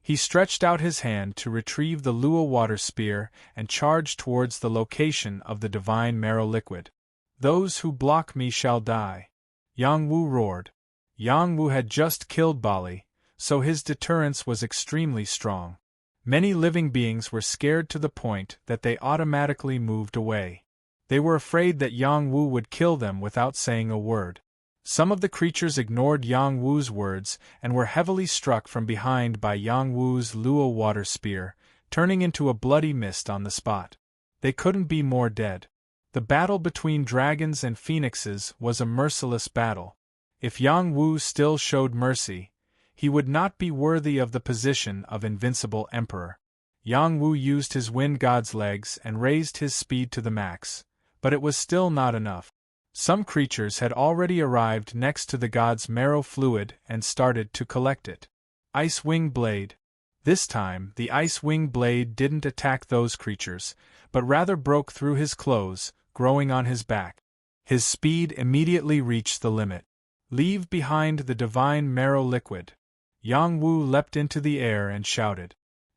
He stretched out his hand to retrieve the Lua water spear and charged towards the location of the divine marrow liquid. "Those who block me shall die," Yang Wu roared. Yang Wu had just killed Bali, so his deterrence was extremely strong. Many living beings were scared to the point that they automatically moved away. They were afraid that Yang Wu would kill them without saying a word. Some of the creatures ignored Yang Wu's words and were heavily struck from behind by Yang Wu's Lua water spear, turning into a bloody mist on the spot. They couldn't be more dead. The battle between dragons and phoenixes was a merciless battle. If Yang Wu still showed mercy, he would not be worthy of the position of invincible emperor. Yang Wu used his wind god's legs and raised his speed to the max, but it was still not enough. Some creatures had already arrived next to the god's marrow fluid and started to collect it. Ice Wing Blade. This time, the Ice Wing Blade didn't attack those creatures, but rather broke through his clothes, growing on his back. His speed immediately reached the limit. "Leave behind the divine marrow liquid." Yang Wu leapt into the air and shouted.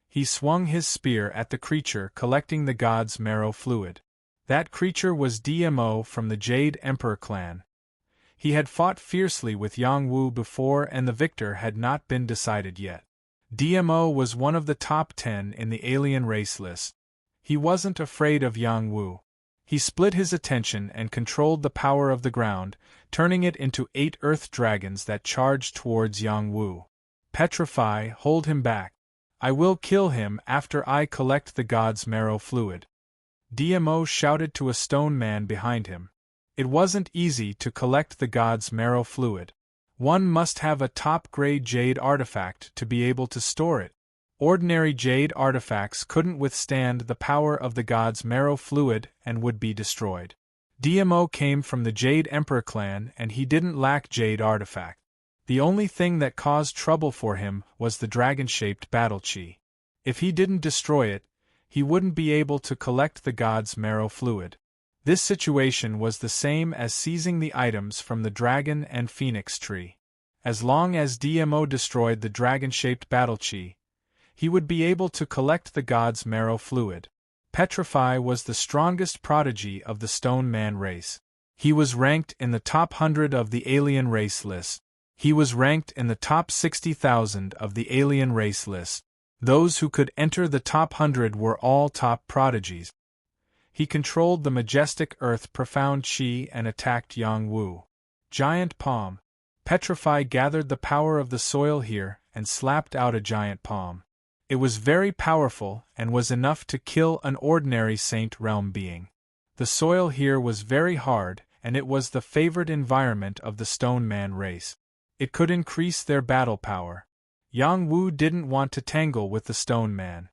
He swung his spear at the creature collecting the god's marrow fluid. That creature was DMO from the Jade Emperor clan. He had fought fiercely with Yang Wu before and the victor had not been decided yet. DMO was one of the top 10 in the alien race list. He wasn't afraid of Yang Wu. He split his attention and controlled the power of the ground, turning it into 8 earth dragons that charged towards Yang Wu. "Petrify, hold him back. I will kill him after I collect the god's marrow fluid." DMO shouted to a stone man behind him. It wasn't easy to collect the god's marrow fluid. One must have a top-grade jade artifact to be able to store it. Ordinary jade artifacts couldn't withstand the power of the god's marrow fluid and would be destroyed. DMO came from the Jade Emperor clan and he didn't lack jade artifact. The only thing that caused trouble for him was the dragon-shaped battle chi. If he didn't destroy it, he wouldn't be able to collect the god's marrow fluid. This situation was the same as seizing the items from the dragon and phoenix tree. As long as DMO destroyed the dragon-shaped battle chi, he would be able to collect the god's marrow fluid. Petrify was the strongest prodigy of the Stone Man race. He was ranked in the top 100 of the alien race list. He was ranked in the top 60,000 of the alien race list. Those who could enter the top 100 were all top prodigies. He controlled the majestic earth profound chi and attacked Yang Wu. Giant palm. Petrify gathered the power of the soil here and slapped out a giant palm. It was very powerful and was enough to kill an ordinary Saint Realm being. The soil here was very hard and it was the favored environment of the Stone Man race. It could increase their battle power. Yang Wu didn't want to tangle with the Stone Man.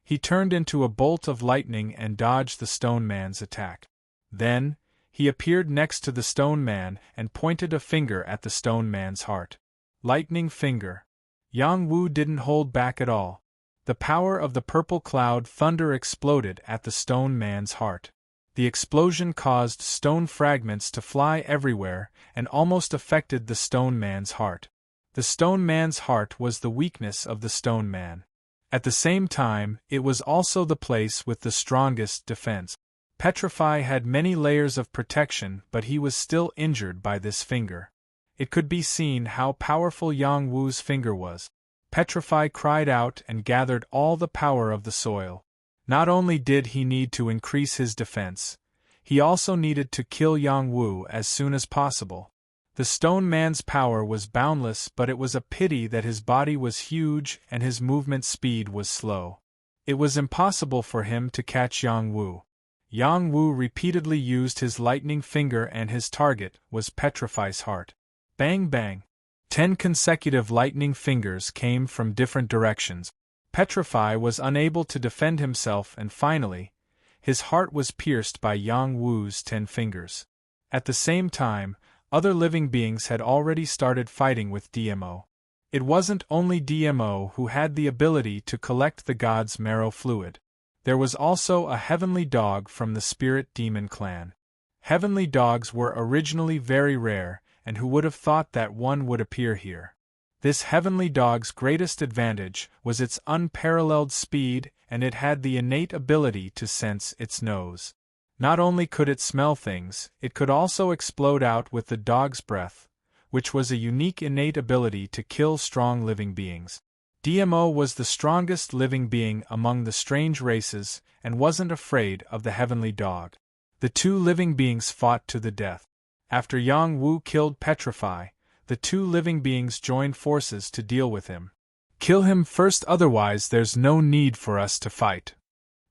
He turned into a bolt of lightning and dodged the Stone Man's attack. Then, he appeared next to the Stone Man and pointed a finger at the Stone Man's heart. Lightning finger. Yang Wu didn't hold back at all. The power of the purple cloud thunder exploded at the Stone Man's heart. The explosion caused stone fragments to fly everywhere and almost affected the Stone Man's heart. The stone man's heart was the weakness of the stone man. At the same time, it was also the place with the strongest defense. Petrify had many layers of protection, but he was still injured by this finger. It could be seen how powerful Yang Wu's finger was. Petrify cried out and gathered all the power of the soil. Not only did he need to increase his defense, he also needed to kill Yang Wu as soon as possible. The stone man's power was boundless, but it was a pity that his body was huge and his movement speed was slow. It was impossible for him to catch Yang Wu. Yang Wu repeatedly used his lightning finger and his target was Petrify's heart. Bang bang! 10 consecutive lightning fingers came from different directions. Petrify was unable to defend himself and finally, his heart was pierced by Yang Wu's 10 fingers. At the same time, other living beings had already started fighting with DMO. It wasn't only DMO who had the ability to collect the god's marrow fluid. There was also a heavenly dog from the spirit demon clan. Heavenly dogs were originally very rare, and who would have thought that one would appear here? This heavenly dog's greatest advantage was its unparalleled speed, and it had the innate ability to sense its nose. Not only could it smell things, it could also explode out with the dog's breath, which was a unique innate ability to kill strong living beings. DMO was the strongest living being among the strange races and wasn't afraid of the heavenly dog. The two living beings fought to the death. After Yang Wu killed Petrify, the two living beings joined forces to deal with him. "Kill him first, otherwise there's no need for us to fight,"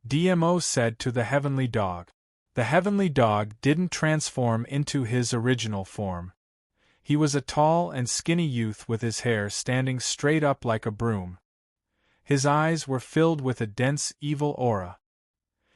DMO said to the heavenly dog. The heavenly dog didn't transform into his original form. He was a tall and skinny youth with his hair standing straight up like a broom. His eyes were filled with a dense evil aura.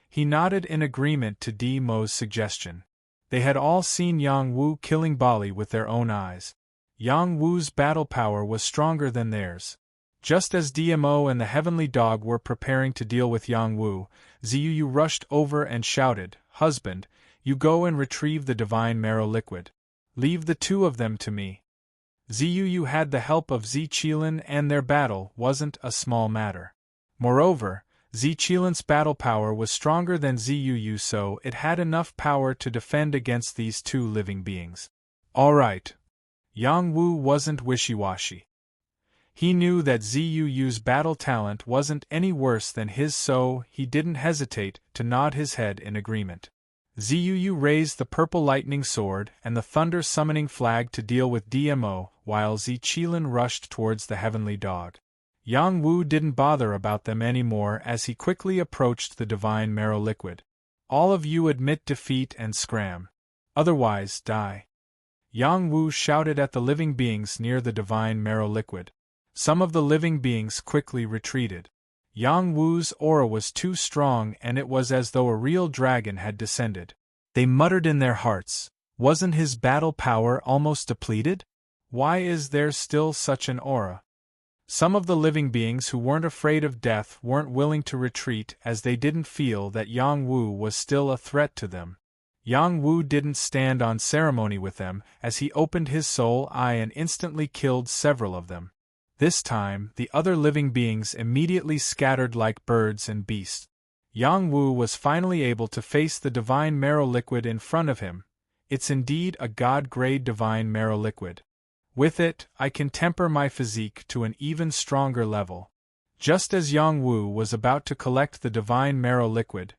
He nodded in agreement to DMO's suggestion. They had all seen Yang Wu killing Bali with their own eyes. Yang Wu's battle power was stronger than theirs. Just as DMO and the heavenly dog were preparing to deal with Yang Wu, Ziyuyu rushed over and shouted, "Husband, you go and retrieve the divine marrow liquid. Leave the two of them to me." Ziyuyu had the help of Ziqilin and their battle wasn't a small matter. Moreover, Ziqilin's battle power was stronger than Ziyuyu, so it had enough power to defend against these two living beings. All right. Yang Wu wasn't wishy-washy. He knew that Ziyuyu's battle talent wasn't any worse than his, so he didn't hesitate to nod his head in agreement. Ziyuyu raised the purple lightning sword and the thunder summoning flag to deal with DMO, while Ziqilin rushed towards the heavenly dog. Yang Wu didn't bother about them anymore as he quickly approached the divine marrow liquid. "All of you admit defeat and scram. Otherwise, die." Yang Wu shouted at the living beings near the divine marrow liquid. Some of the living beings quickly retreated. Yang Wu's aura was too strong and it was as though a real dragon had descended. They muttered in their hearts, wasn't his battle power almost depleted? Why is there still such an aura? Some of the living beings who weren't afraid of death weren't willing to retreat as they didn't feel that Yang Wu was still a threat to them. Yang Wu didn't stand on ceremony with them as he opened his soul eye and instantly killed several of them. This time, the other living beings immediately scattered like birds and beasts. Yang Wu was finally able to face the divine marrow liquid in front of him. It's indeed a god-grade divine marrow liquid. With it, I can temper my physique to an even stronger level. Just as Yang Wu was about to collect the divine marrow liquid,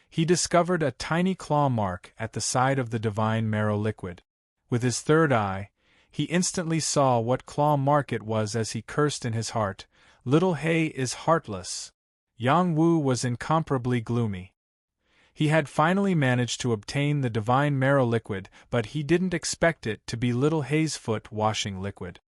he discovered a tiny claw mark at the side of the divine marrow liquid. With his third eye, he instantly saw what claw mark it was as he cursed in his heart, "Little Hay is heartless." Yang Wu was incomparably gloomy. He had finally managed to obtain the divine marrow liquid, but he didn't expect it to be Little Hay's foot washing liquid.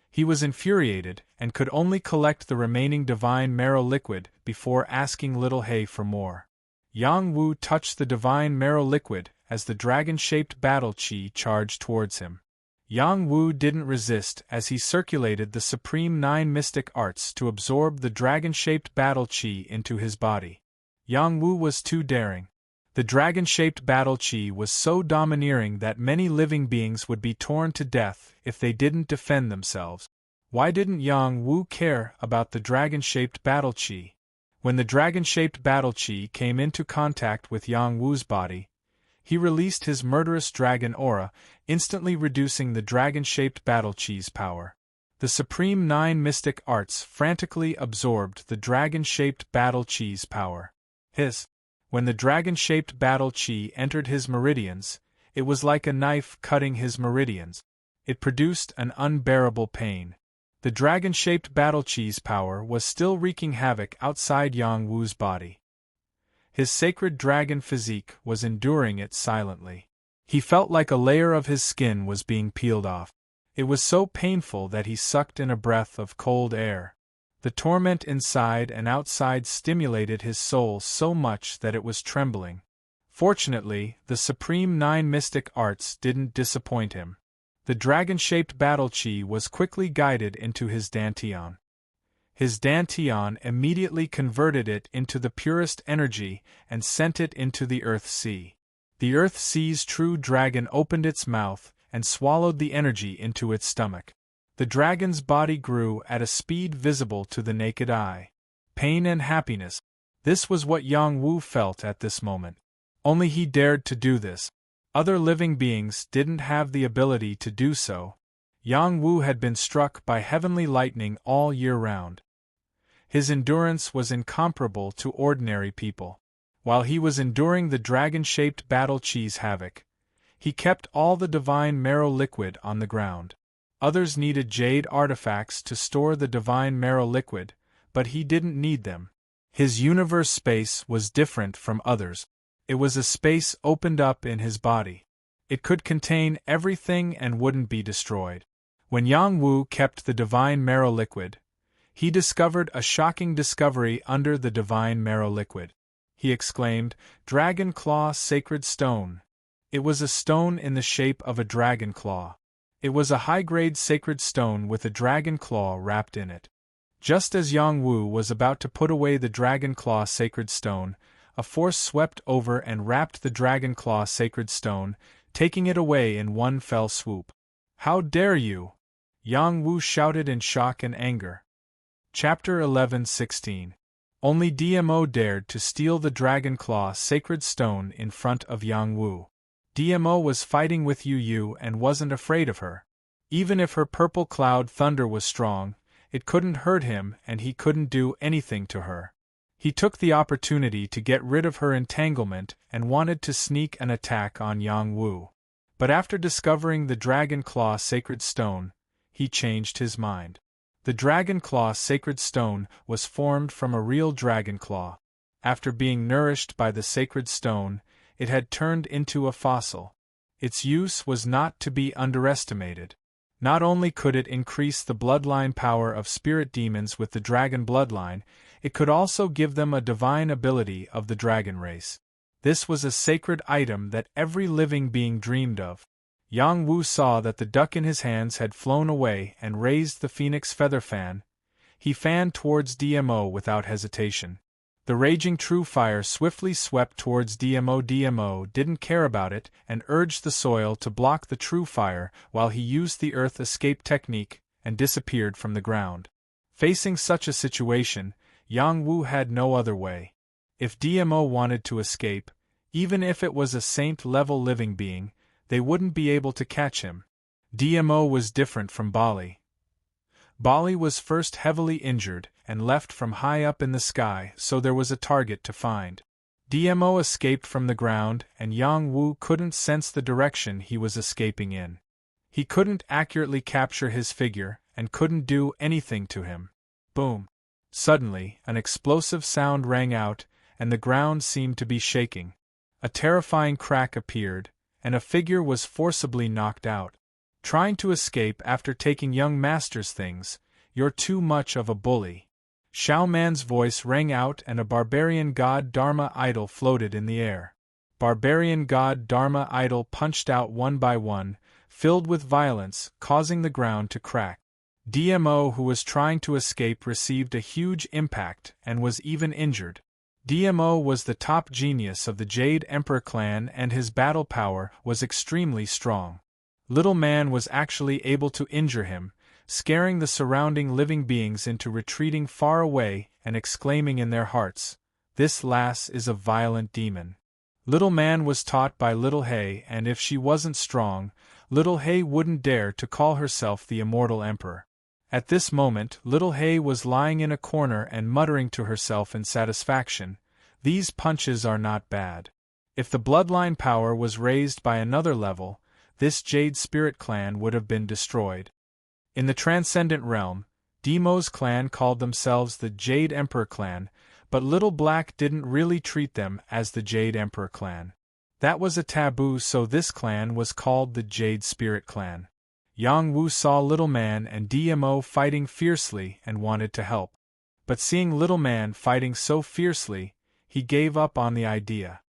He was infuriated and could only collect the remaining divine marrow liquid before asking Little Hay for more. Yang Wu touched the divine marrow liquid as the dragon-shaped battle chi charged towards him. Yang Wu didn't resist as he circulated the supreme 9 mystic arts to absorb the dragon-shaped battle chi into his body. Yang Wu was too daring. The dragon-shaped battle chi was so domineering that many living beings would be torn to death if they didn't defend themselves. Why didn't Yang Wu care about the dragon-shaped battle chi? When the dragon-shaped battle chi came into contact with Yang Wu's body, he released his murderous dragon aura, instantly reducing the dragon-shaped battle chi's power. The Supreme Nine Mystic Arts frantically absorbed the dragon-shaped battle chi's power. When the dragon-shaped battle chi entered his meridians, it was like a knife cutting his meridians. It produced an unbearable pain. The dragon-shaped battle chi's power was still wreaking havoc outside Yang Wu's body. His sacred dragon physique was enduring it silently. He felt like a layer of his skin was being peeled off. It was so painful that he sucked in a breath of cold air. The torment inside and outside stimulated his soul so much that it was trembling. Fortunately, the Supreme Nine Mystic Arts didn't disappoint him. The dragon-shaped battle chi was quickly guided into his dantian. His dantian immediately converted it into the purest energy and sent it into the Earth Sea. The Earth Sea's true dragon opened its mouth and swallowed the energy into its stomach. The dragon's body grew at a speed visible to the naked eye. Pain and happiness. This was what Yang Wu felt at this moment. Only he dared to do this. Other living beings didn't have the ability to do so. Yang Wu had been struck by heavenly lightning all year round. His endurance was incomparable to ordinary people. While he was enduring the dragon-shaped battle chi's havoc, he kept all the divine marrow liquid on the ground. Others needed jade artifacts to store the divine marrow liquid, but he didn't need them. His universe space was different from others. It was a space opened up in his body. It could contain everything and wouldn't be destroyed. When Yang Wu kept the divine marrow liquid, he discovered a shocking discovery under the divine marrow liquid. He exclaimed, "Dragon Claw Sacred Stone." It was a stone in the shape of a dragon claw. It was a high-grade sacred stone with a dragon claw wrapped in it. Just as Yang Wu was about to put away the dragon claw sacred stone, a force swept over and wrapped the dragon claw sacred stone, taking it away in one fell swoop. "How dare you!" Yang Wu shouted in shock and anger. Chapter 11:16. Only DMO dared to steal the dragon claw sacred stone in front of Yang Wu. DMO was fighting with Yu and wasn't afraid of her. Even if her purple cloud thunder was strong, it couldn't hurt him and he couldn't do anything to her. He took the opportunity to get rid of her entanglement and wanted to sneak an attack on Yang Wu. But after discovering the dragon claw sacred stone, he changed his mind. The dragon claw sacred stone was formed from a real dragon claw. After being nourished by the sacred stone, it had turned into a fossil. Its use was not to be underestimated. Not only could it increase the bloodline power of spirit demons with the dragon bloodline, it could also give them a divine ability of the dragon race. This was a sacred item that every living being dreamed of. Yang Wu saw that the duck in his hands had flown away and raised the phoenix feather fan. He fanned towards DMO without hesitation. The raging true fire swiftly swept towards DMO. DMO didn't care about it and urged the soil to block the true fire while he used the earth escape technique and disappeared from the ground. Facing such a situation, Yang Wu had no other way. If DMO wanted to escape, even if it was a saint-level living being, they wouldn't be able to catch him. DMO was different from Bali. Bali was first heavily injured and left from high up in the sky, so there was a target to find. DMO escaped from the ground and Yang Wu couldn't sense the direction he was escaping in. He couldn't accurately capture his figure and couldn't do anything to him. Boom! Suddenly, an explosive sound rang out and the ground seemed to be shaking. A terrifying crack appeared, and a figure was forcibly knocked out. Trying to escape after taking young master's things, you're too much of a bully. Shao Man's voice rang out and a barbarian god Dharma idol floated in the air. Barbarian god Dharma idol punched out one by one, filled with violence, causing the ground to crack. DMO, who was trying to escape, received a huge impact and was even injured. DMO was the top genius of the Jade Emperor clan and his battle power was extremely strong. Little Man was actually able to injure him, scaring the surrounding living beings into retreating far away and exclaiming in their hearts, "This lass is a violent demon." Little Man was taught by Little Hay, and if she wasn't strong, Little Hay wouldn't dare to call herself the immortal emperor. At this moment, Little Hay was lying in a corner and muttering to herself in satisfaction, "These punches are not bad." If the bloodline power was raised by another level, this Jade Spirit clan would have been destroyed. In the Transcendent Realm, Demo's clan called themselves the Jade Emperor clan, but Little Black didn't really treat them as the Jade Emperor clan. That was a taboo, so this clan was called the Jade Spirit clan. Yang Wu saw Little Man and Dmo fighting fiercely and wanted to help. But seeing Little Man fighting so fiercely, he gave up on the idea.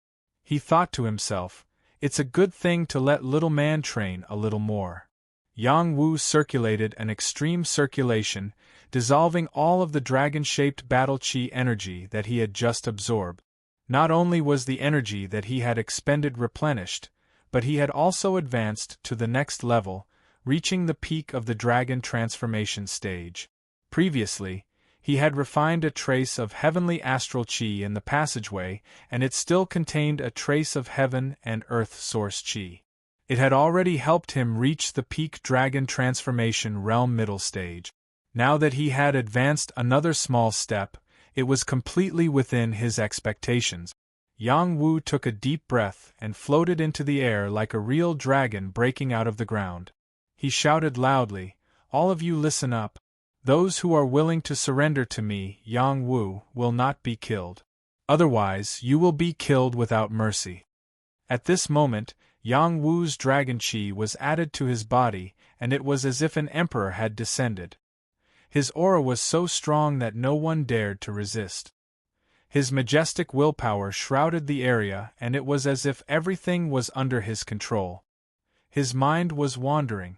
He thought to himself, "It's a good thing to let Little Man train a little more." Yang Wu circulated an extreme circulation, dissolving all of the dragon-shaped battle chi energy that he had just absorbed. Not only was the energy that he had expended replenished, but he had also advanced to the next level, reaching the peak of the dragon transformation stage. Previously, he had refined a trace of heavenly astral chi in the passageway, and it still contained a trace of heaven and earth source chi. It had already helped him reach the peak dragon transformation realm middle stage. Now that he had advanced another small step, it was completely within his expectations. Yang Wu took a deep breath and floated into the air like a real dragon breaking out of the ground. He shouted loudly, "All of you listen up. Those who are willing to surrender to me, Yang Wu, will not be killed. Otherwise, you will be killed without mercy." At this moment, Yang Wu's dragon chi was added to his body, and it was as if an emperor had descended. His aura was so strong that no one dared to resist. His majestic willpower shrouded the area, and it was as if everything was under his control. His mind was wandering.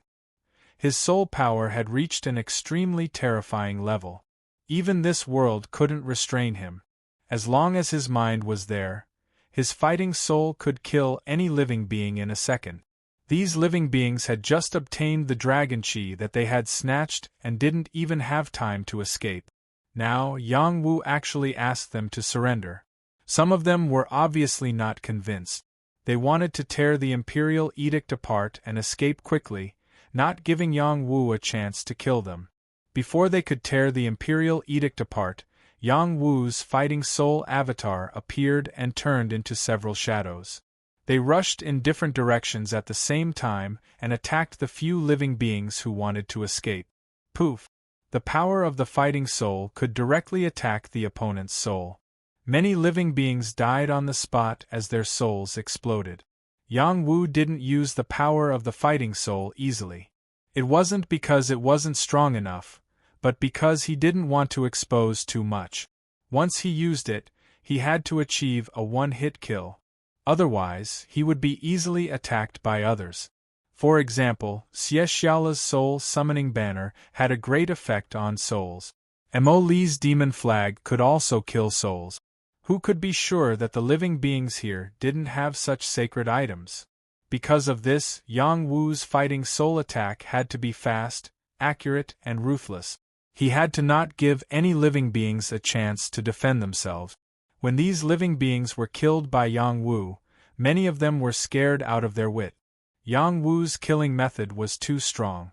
His soul power had reached an extremely terrifying level. Even this world couldn't restrain him. As long as his mind was there, his fighting soul could kill any living being in a second. These living beings had just obtained the dragon chi that they had snatched and didn't even have time to escape. Now, Yang Wu actually asked them to surrender. Some of them were obviously not convinced. They wanted to tear the Imperial Edict apart and escape quickly, not giving Yang Wu a chance to kill them. Before they could tear the Imperial Edict apart, Yang Wu's fighting soul avatar appeared and turned into several shadows. They rushed in different directions at the same time and attacked the few living beings who wanted to escape. Poof! The power of the fighting soul could directly attack the opponent's soul. Many living beings died on the spot as their souls exploded. Yang Wu didn't use the power of the fighting soul easily. It wasn't because it wasn't strong enough, but because he didn't want to expose too much. Once he used it, he had to achieve a one-hit kill. Otherwise, he would be easily attacked by others. For example, Xiexiala's soul summoning banner had a great effect on souls. Mo Li's demon flag could also kill souls. Who could be sure that the living beings here didn't have such sacred items? Because of this, Yang Wu's fighting soul attack had to be fast, accurate, and ruthless. He had to not give any living beings a chance to defend themselves. When these living beings were killed by Yang Wu, many of them were scared out of their wit. Yang Wu's killing method was too strong.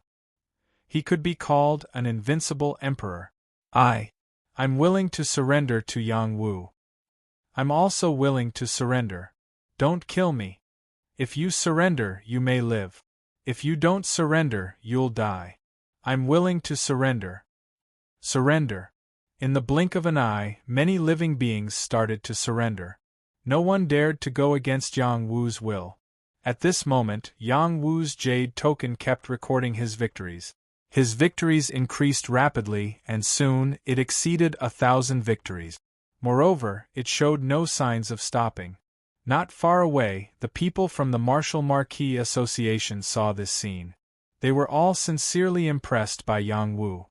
He could be called an invincible emperor. I'm willing to surrender to Yang Wu. I'm also willing to surrender. Don't kill me. If you surrender, you may live. If you don't surrender, you'll die. I'm willing to surrender. Surrender. In the blink of an eye, many living beings started to surrender. No one dared to go against Yang Wu's will. At this moment, Yang Wu's Jade token kept recording his victories. His victories increased rapidly, and soon it exceeded 1,000 victories. Moreover, it showed no signs of stopping. Not far away, the people from the Martial Marquis Association saw this scene. They were all sincerely impressed by Yang Wu.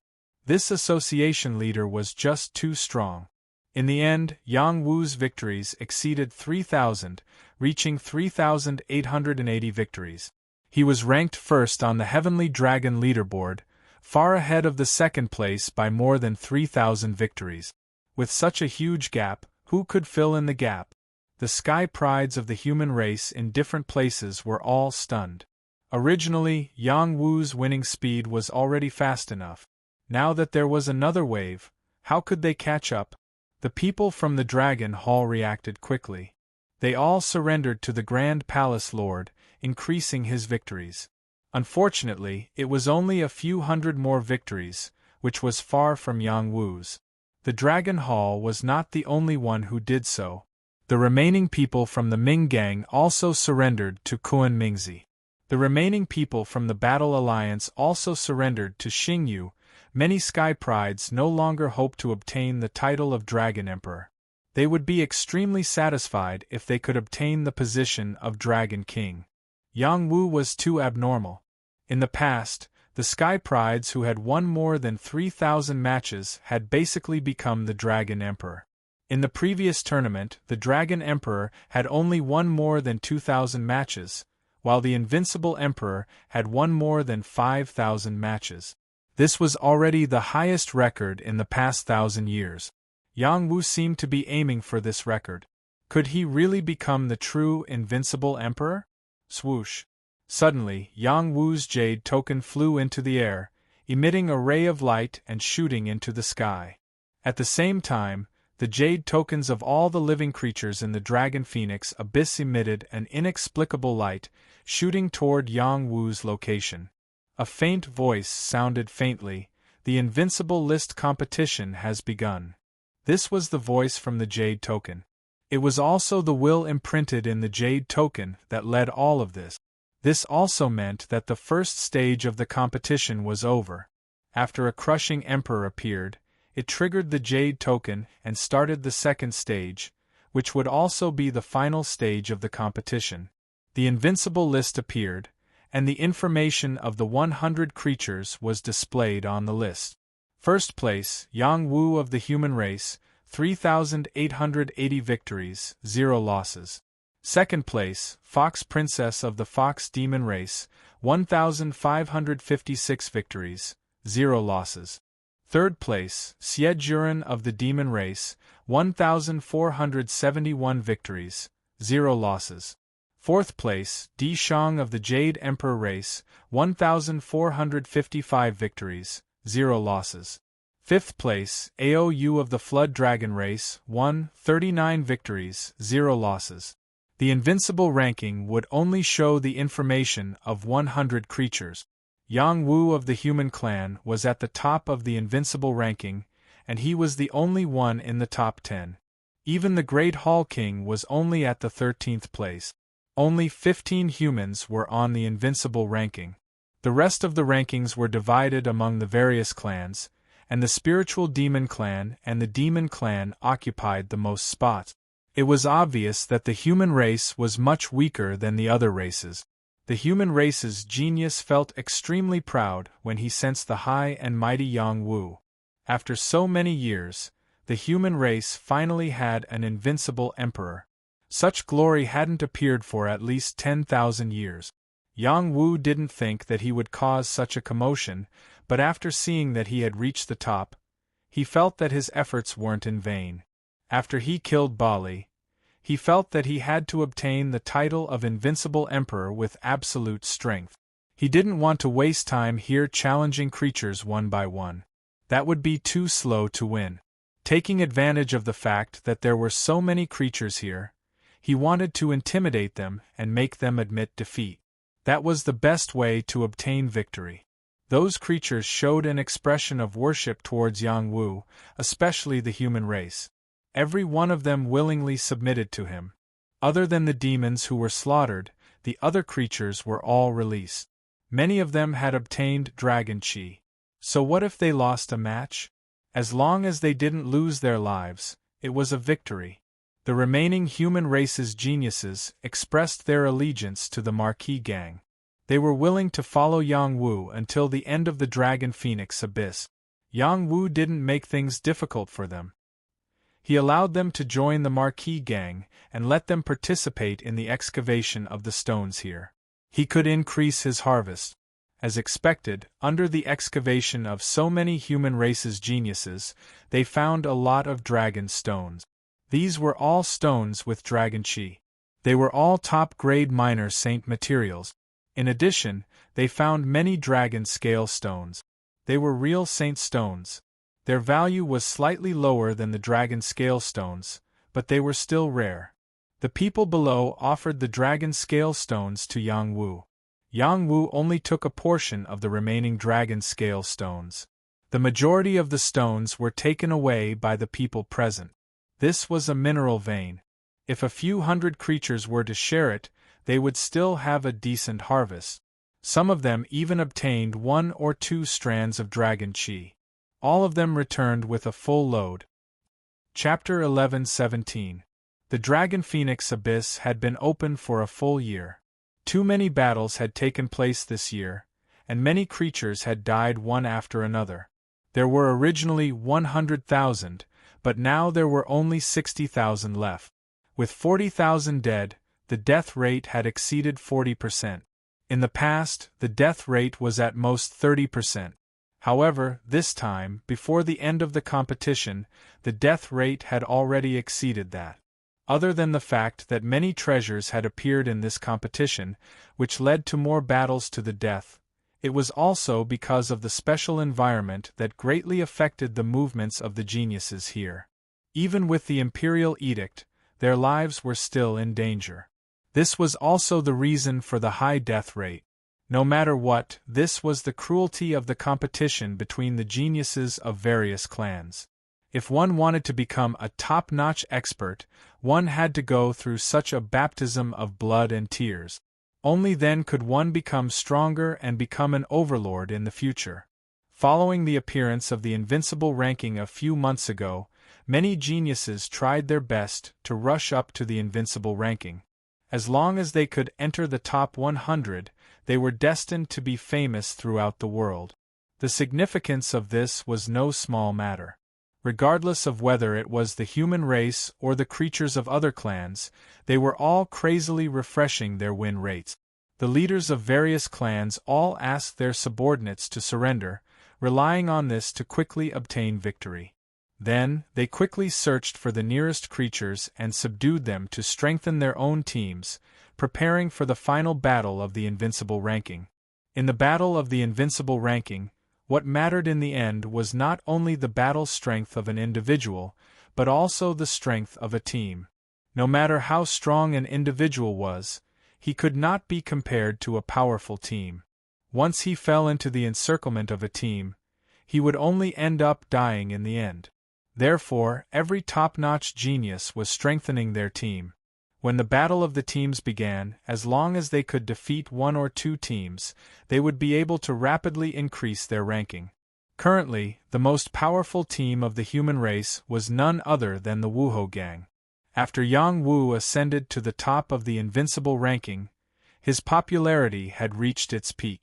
This association leader was just too strong. In the end, Yang Wu's victories exceeded 3,000, reaching 3,880 victories. He was ranked first on the Heavenly Dragon leaderboard, far ahead of the second place by more than 3,000 victories. With such a huge gap, who could fill in the gap? The sky prides of the human race in different places were all stunned. Originally, Yang Wu's winning speed was already fast enough. Now that there was another wave, how could they catch up? The people from the Dragon Hall reacted quickly. They all surrendered to the Grand Palace Lord, increasing his victories. Unfortunately, it was only a few hundred more victories, which was far from Yang Wu's. The Dragon Hall was not the only one who did so. The remaining people from the Ming Gang also surrendered to Kuan Mingzi. The remaining people from the Battle Alliance also surrendered to Xingyu. Many Sky Prides no longer hoped to obtain the title of Dragon Emperor. They would be extremely satisfied if they could obtain the position of Dragon King. Yang Wu was too abnormal. In the past, the Sky Prides who had won more than 3,000 matches had basically become the Dragon Emperor. In the previous tournament, the Dragon Emperor had only won more than 2,000 matches, while the Invincible Emperor had won more than 5,000 matches. This was already the highest record in the past 1,000 years. Yang Wu seemed to be aiming for this record. Could he really become the true Invincible Emperor? Swoosh! Suddenly, Yang Wu's jade token flew into the air, emitting a ray of light and shooting into the sky. At the same time, the jade tokens of all the living creatures in the Dragon Phoenix Abyss emitted an inexplicable light, shooting toward Yang Wu's location. A faint voice sounded faintly, "The Invincible List competition has begun." This was the voice from the jade token. It was also the will imprinted in the jade token that led all of this. This also meant that the first stage of the competition was over. After a crushing emperor appeared, it triggered the jade token and started the second stage, which would also be the final stage of the competition. The Invincible List appeared, and the information of the 100 creatures was displayed on the list. First place, Yang Wu of the human race, 3,880 victories, 0 losses. Second place, Fox Princess of the Fox Demon race, 1,556 victories, 0 losses. Third place, Xie Juran of the Demon race, 1,471 victories, 0 losses. Fourth place, Di Shang of the Jade Emperor race, 1,455 victories, 0 losses. Fifth place, Ao Yu of the Flood Dragon race, 139 victories, 0 losses. The Invincible ranking would only show the information of 100 creatures. Yang Wu of the Human Clan was at the top of the Invincible ranking, and he was the only one in the top 10. Even the Great Hall King was only at the 13th place. Only 15 humans were on the Invincible ranking. The rest of the rankings were divided among the various clans, and the Spiritual Demon Clan and the Demon Clan occupied the most spots. It was obvious that the human race was much weaker than the other races. The human race's genius felt extremely proud when he sensed the high and mighty Yang Wu. After so many years, the human race finally had an invincible emperor. Such glory hadn't appeared for at least 10,000 years. Yang Wu didn't think that he would cause such a commotion, but after seeing that he had reached the top, he felt that his efforts weren't in vain. After he killed Bali, he felt that he had to obtain the title of Invincible Emperor with absolute strength. He didn't want to waste time here challenging creatures one by one. That would be too slow to win. Taking advantage of the fact that there were so many creatures here, he wanted to intimidate them and make them admit defeat. That was the best way to obtain victory. Those creatures showed an expression of worship towards Yang Wu, especially the human race. Every one of them willingly submitted to him. Other than the demons who were slaughtered, the other creatures were all released. Many of them had obtained dragon chi. So what if they lost a match? As long as they didn't lose their lives, it was a victory. The remaining human race's geniuses expressed their allegiance to the Marquis Gang. They were willing to follow Yang Wu until the end of the Dragon Phoenix Abyss. Yang Wu didn't make things difficult for them. He allowed them to join the Marquis Gang and let them participate in the excavation of the stones here. He could increase his harvest. As expected, under the excavation of so many human race's geniuses, they found a lot of dragon stones. These were all stones with dragon chi. They were all top-grade minor saint materials. In addition, they found many dragon scale stones. They were real saint stones. Their value was slightly lower than the dragon scale stones, but they were still rare. The people below offered the dragon scale stones to Yang Wu. Yang Wu only took a portion of the remaining dragon scale stones. The majority of the stones were taken away by the people present. This was a mineral vein. If a few hundred creatures were to share it, they would still have a decent harvest. Some of them even obtained 1 or 2 strands of dragon chi. All of them returned with a full load. Chapter 11:17. The Dragon Phoenix Abyss had been open for a full year. Too many battles had taken place this year, and many creatures had died one after another. There were originally 100,000, but now there were only 60,000 left. With 40,000 dead, the death rate had exceeded 40%. In the past, the death rate was at most 30%. However, this time, before the end of the competition, the death rate had already exceeded that. Other than the fact that many treasures had appeared in this competition, which led to more battles to the death, it was also because of the special environment that greatly affected the movements of the geniuses here. Even with the Imperial Edict, their lives were still in danger. This was also the reason for the high death rate. No matter what, this was the cruelty of the competition between the geniuses of various clans. If one wanted to become a top-notch expert, one had to go through such a baptism of blood and tears. Only then could one become stronger and become an overlord in the future. Following the appearance of the invincible ranking a few months ago, many geniuses tried their best to rush up to the invincible ranking. As long as they could enter the top 100, they were destined to be famous throughout the world. The significance of this was no small matter. Regardless of whether it was the human race or the creatures of other clans, they were all crazily refreshing their win rates. The leaders of various clans all asked their subordinates to surrender, relying on this to quickly obtain victory. Then, they quickly searched for the nearest creatures and subdued them to strengthen their own teams, preparing for the final battle of the invincible ranking. In the battle of the invincible ranking, what mattered in the end was not only the battle strength of an individual, but also the strength of a team. No matter how strong an individual was, he could not be compared to a powerful team. Once he fell into the encirclement of a team, he would only end up dying in the end. Therefore, every top-notch genius was strengthening their team. When the battle of the teams began, as long as they could defeat 1 or 2 teams, they would be able to rapidly increase their ranking. Currently, the most powerful team of the human race was none other than the Wuho gang. After Yang Wu ascended to the top of the invincible ranking, his popularity had reached its peak.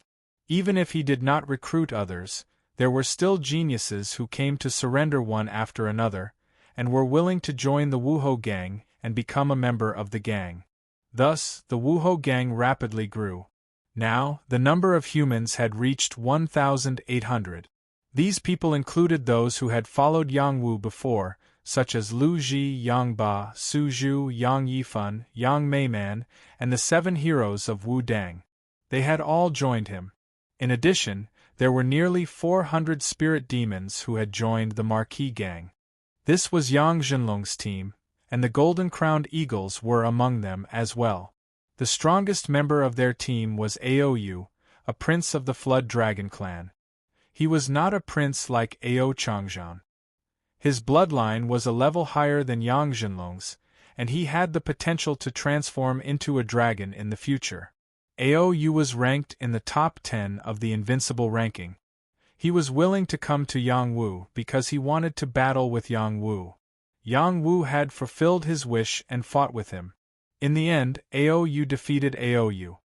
Even if he did not recruit others, there were still geniuses who came to surrender one after another, and were willing to join the Wuho gang and become a member of the gang. Thus, the Wuho gang rapidly grew. Now, the number of humans had reached 1,800. These people included those who had followed Yang Wu before, such as Lu Ji, Yang Ba, Su Zhu, Yang Yifan, Yang Meiman, and the 7 heroes of Wu Dang. They had all joined him. In addition, there were nearly 400 spirit demons who had joined the Marquis gang. This was Yang Zhenlong's team, and the golden-crowned eagles were among them as well. The strongest member of their team was Aou, a prince of the Flood Dragon clan. He was not a prince like Ao Changzhan. His bloodline was a level higher than Yang Zhenlong's, and he had the potential to transform into a dragon in the future. Aou was ranked in the top 10 of the invincible ranking. He was willing to come to Yang Wu because he wanted to battle with Yang Wu. Yang Wu had fulfilled his wish and fought with him. In the end, Aou defeated Aou.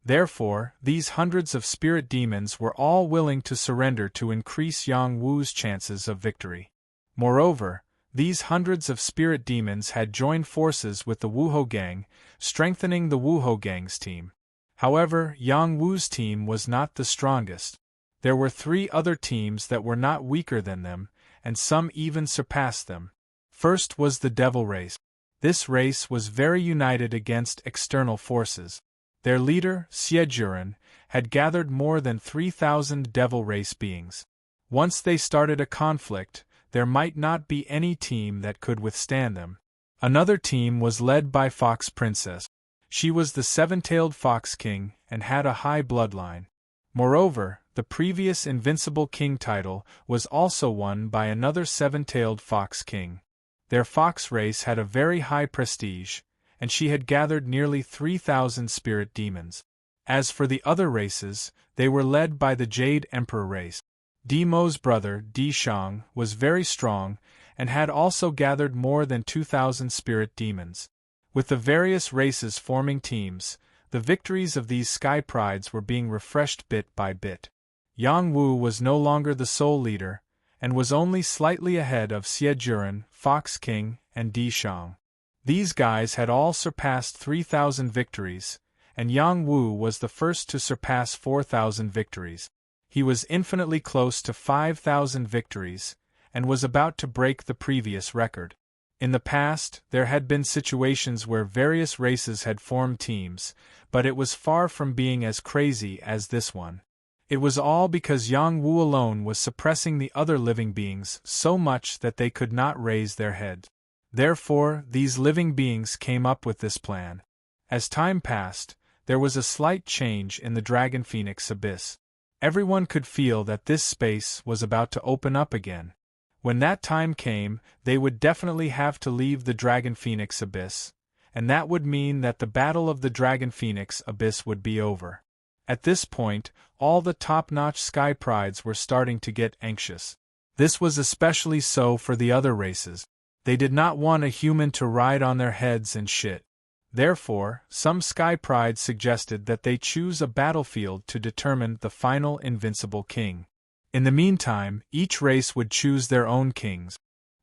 Therefore, these hundreds of spirit demons were all willing to surrender to increase Yang Wu's chances of victory. Moreover, these hundreds of spirit demons had joined forces with the Wuho gang, strengthening the Wuho gang's team. However, Yang Wu's team was not the strongest. There were 3 other teams that were not weaker than them, and some even surpassed them. First was the Devil race. This race was very united against external forces. Their leader, Siejuren, had gathered more than 3,000 Devil race beings. Once they started a conflict, there might not be any team that could withstand them. Another team was led by Fox Princess. She was the 7-tailed Fox King and had a high bloodline. Moreover, the previous Invincible King title was also won by another 7-tailed Fox King. Their fox race had a very high prestige, and she had gathered nearly 3,000 spirit demons. As for the other races, they were led by the Jade Emperor race. Dimo's brother, Di Shang, was very strong, and had also gathered more than 2,000 spirit demons. With the various races forming teams, the victories of these Sky Prides were being refreshed bit by bit. Yang Wu was no longer the sole leader, and was only slightly ahead of Siejuren, Fox King, and Di Shang. These guys had all surpassed 3,000 victories, and Yang Wu was the first to surpass 4,000 victories. He was infinitely close to 5,000 victories, and was about to break the previous record. In the past, there had been situations where various races had formed teams, but it was far from being as crazy as this one. It was all because Yang Wu alone was suppressing the other living beings so much that they could not raise their heads. Therefore, these living beings came up with this plan. As time passed, there was a slight change in the Dragon Phoenix abyss. Everyone could feel that this space was about to open up again. When that time came, they would definitely have to leave the Dragon Phoenix abyss, and that would mean that the battle of the Dragon Phoenix abyss would be over. At this point, all the top-notch Sky Prides were starting to get anxious. This was especially so for the other races. They did not want a human to ride on their heads and shit. Therefore, some Sky Prides suggested that they choose a battlefield to determine the final Invincible King. In the meantime, each race would choose their own kings.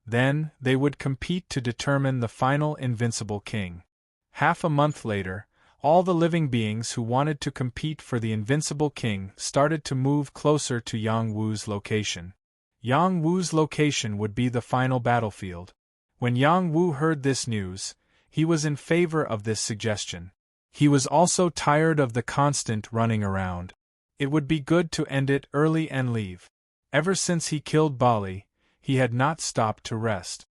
Then, they would compete to determine the final Invincible King. Half a month later, all the living beings who wanted to compete for the Invincible King started to move closer to Yang Wu's location. Yang Wu's location would be the final battlefield. When Yang Wu heard this news, he was in favor of this suggestion. He was also tired of the constant running around. It would be good to end it early and leave. Ever since he killed Bali, he had not stopped to rest.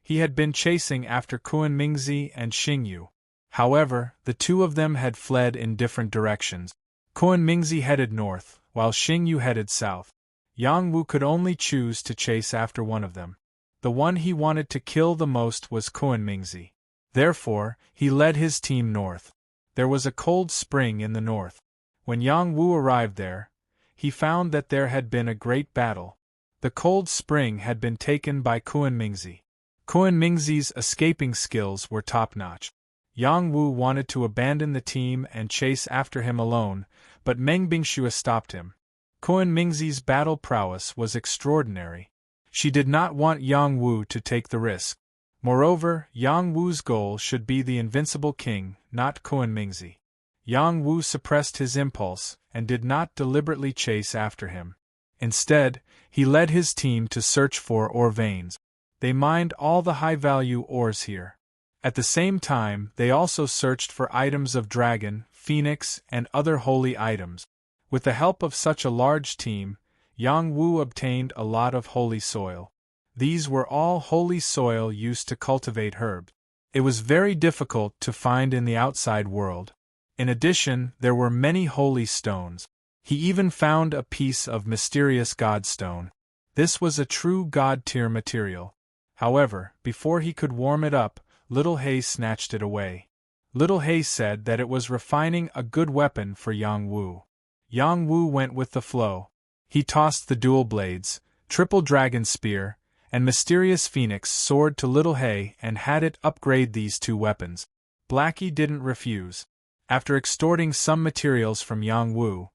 He had been chasing after Kuan Mingzi and Xingyu. However, the two of them had fled in different directions. Kuan Mingzi headed north, while Xingyu headed south. Yang Wu could only choose to chase after one of them. The one he wanted to kill the most was Kuan Mingzi. Therefore, he led his team north. There was a cold spring in the north. When Yang Wu arrived there, he found that there had been a great battle. The cold spring had been taken by Kuan Mingzi. Kuan Mingzi's escaping skills were top-notch. Yang Wu wanted to abandon the team and chase after him alone, but Meng Bingxue stopped him. Kuan Mingzi's battle prowess was extraordinary. She did not want Yang Wu to take the risk. Moreover, Yang Wu's goal should be the Invincible King, not Kuan Mingzi. Yang Wu suppressed his impulse and did not deliberately chase after him. Instead, he led his team to search for ore veins. They mined all the high-value ores here. At the same time, they also searched for items of dragon, phoenix, and other holy items. With the help of such a large team, Yang Wu obtained a lot of holy soil. These were all holy soil used to cultivate herbs. It was very difficult to find in the outside world. In addition, there were many holy stones. He even found a piece of mysterious godstone. This was a true god-tier material. However, before he could warm it up, Little Hay snatched it away. Little Hay said that it was refining a good weapon for Yang Wu. Yang Wu went with the flow. He tossed the dual blades, triple dragon spear, and mysterious phoenix sword to Little Hay and had it upgrade these two weapons. Blackie didn't refuse. After extorting some materials from Yang Wu,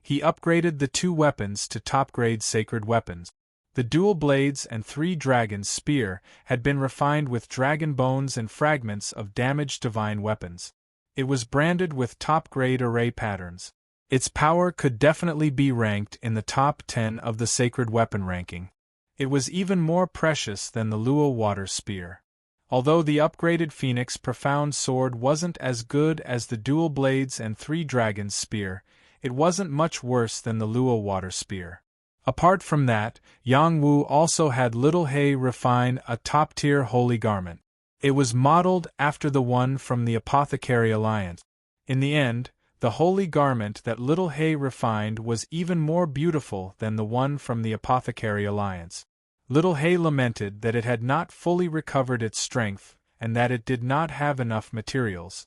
he upgraded the two weapons to top-grade sacred weapons. The dual blades and 3 dragon spear had been refined with dragon bones and fragments of damaged divine weapons. It was branded with top-grade array patterns. Its power could definitely be ranked in the top 10 of the sacred weapon ranking. It was even more precious than the Luo water spear. Although the upgraded Phoenix Profound Sword wasn't as good as the Dual Blades and Three Dragons spear, it wasn't much worse than the Luo water spear. Apart from that, Yang Wu also had Little He refine a top-tier holy garment. It was modeled after the one from the Apothecary Alliance. In the end, the holy garment that Little He refined was even more beautiful than the one from the Apothecary Alliance. Little He lamented that it had not fully recovered its strength, and that it did not have enough materials.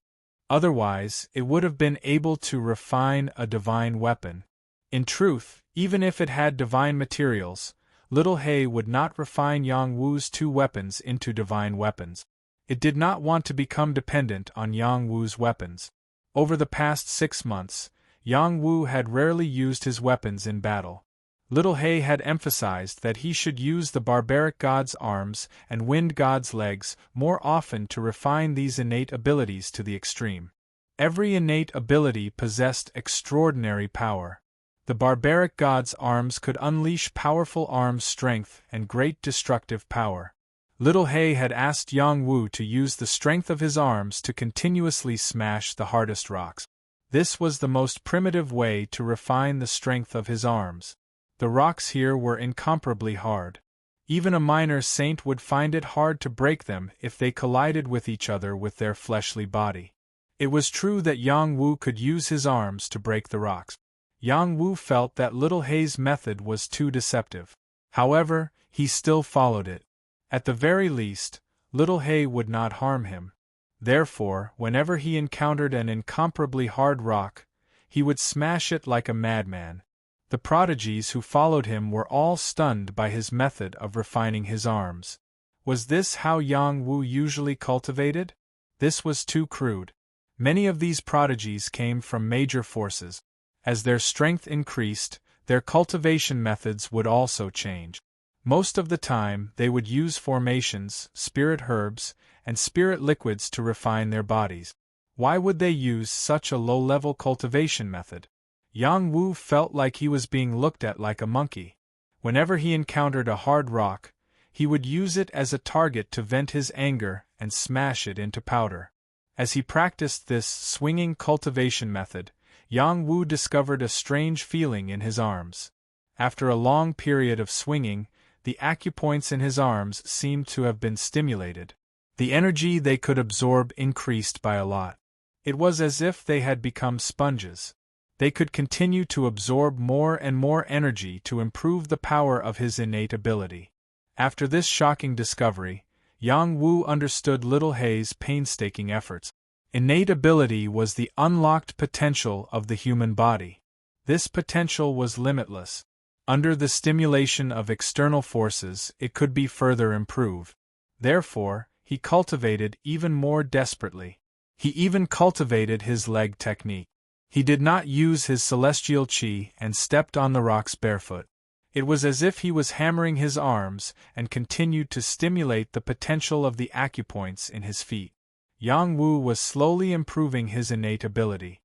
Otherwise, it would have been able to refine a divine weapon. In truth, even if it had divine materials, Little He would not refine Yang Wu's two weapons into divine weapons. It did not want to become dependent on Yang Wu's weapons. Over the past 6 months, Yang Wu had rarely used his weapons in battle. Little He had emphasized that he should use the barbaric god's arms and wind god's legs more often to refine these innate abilities to the extreme. Every innate ability possessed extraordinary power. The barbaric god's arms could unleash powerful arm strength and great destructive power. Little He had asked Yang Wu to use the strength of his arms to continuously smash the hardest rocks. This was the most primitive way to refine the strength of his arms. The rocks here were incomparably hard. Even a minor saint would find it hard to break them if they collided with each other with their fleshly body. It was true that Yang Wu could use his arms to break the rocks. Yang Wu felt that Little He's method was too deceptive. However, he still followed it. At the very least, Little He would not harm him. Therefore, whenever he encountered an incomparably hard rock, he would smash it like a madman. The prodigies who followed him were all stunned by his method of refining his arms. Was this how Yang Wu usually cultivated? This was too crude. Many of these prodigies came from major forces. As their strength increased, their cultivation methods would also change. Most of the time, they would use formations, spirit herbs, and spirit liquids to refine their bodies. Why would they use such a low-level cultivation method? Yang Wu felt like he was being looked at like a monkey. Whenever he encountered a hard rock, he would use it as a target to vent his anger and smash it into powder. As he practiced this swinging cultivation method, Yang Wu discovered a strange feeling in his arms. After a long period of swinging, the acupoints in his arms seemed to have been stimulated. The energy they could absorb increased by a lot. It was as if they had become sponges. They could continue to absorb more and more energy to improve the power of his innate ability. After this shocking discovery, Yang Wu understood Little He's painstaking efforts. Innate ability was the unlocked potential of the human body. This potential was limitless. Under the stimulation of external forces, it could be further improved. Therefore, he cultivated even more desperately. He even cultivated his leg technique. He did not use his celestial chi and stepped on the rocks barefoot. It was as if he was hammering his arms and continued to stimulate the potential of the acupoints in his feet. Yang Wu was slowly improving his innate ability.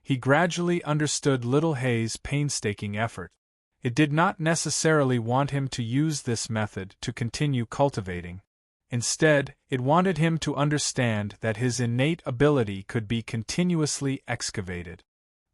He gradually understood Little He's painstaking effort. It did not necessarily want him to use this method to continue cultivating. Instead, it wanted him to understand that his innate ability could be continuously excavated.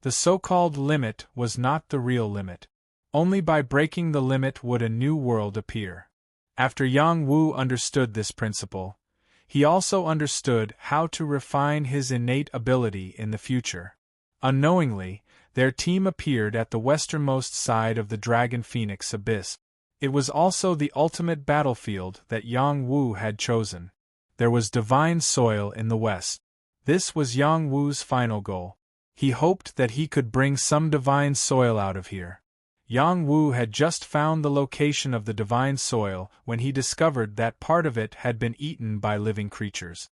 The so-called limit was not the real limit. Only by breaking the limit would a new world appear. After Yang Wu understood this principle, he also understood how to refine his innate ability in the future. Unknowingly, their team appeared at the westernmost side of the Dragon Phoenix Abyss. It was also the ultimate battlefield that Yang Wu had chosen. There was divine soil in the west. This was Yang Wu's final goal. He hoped that he could bring some divine soil out of here. Yang Wu had just found the location of the divine soil when he discovered that part of it had been eaten by living creatures.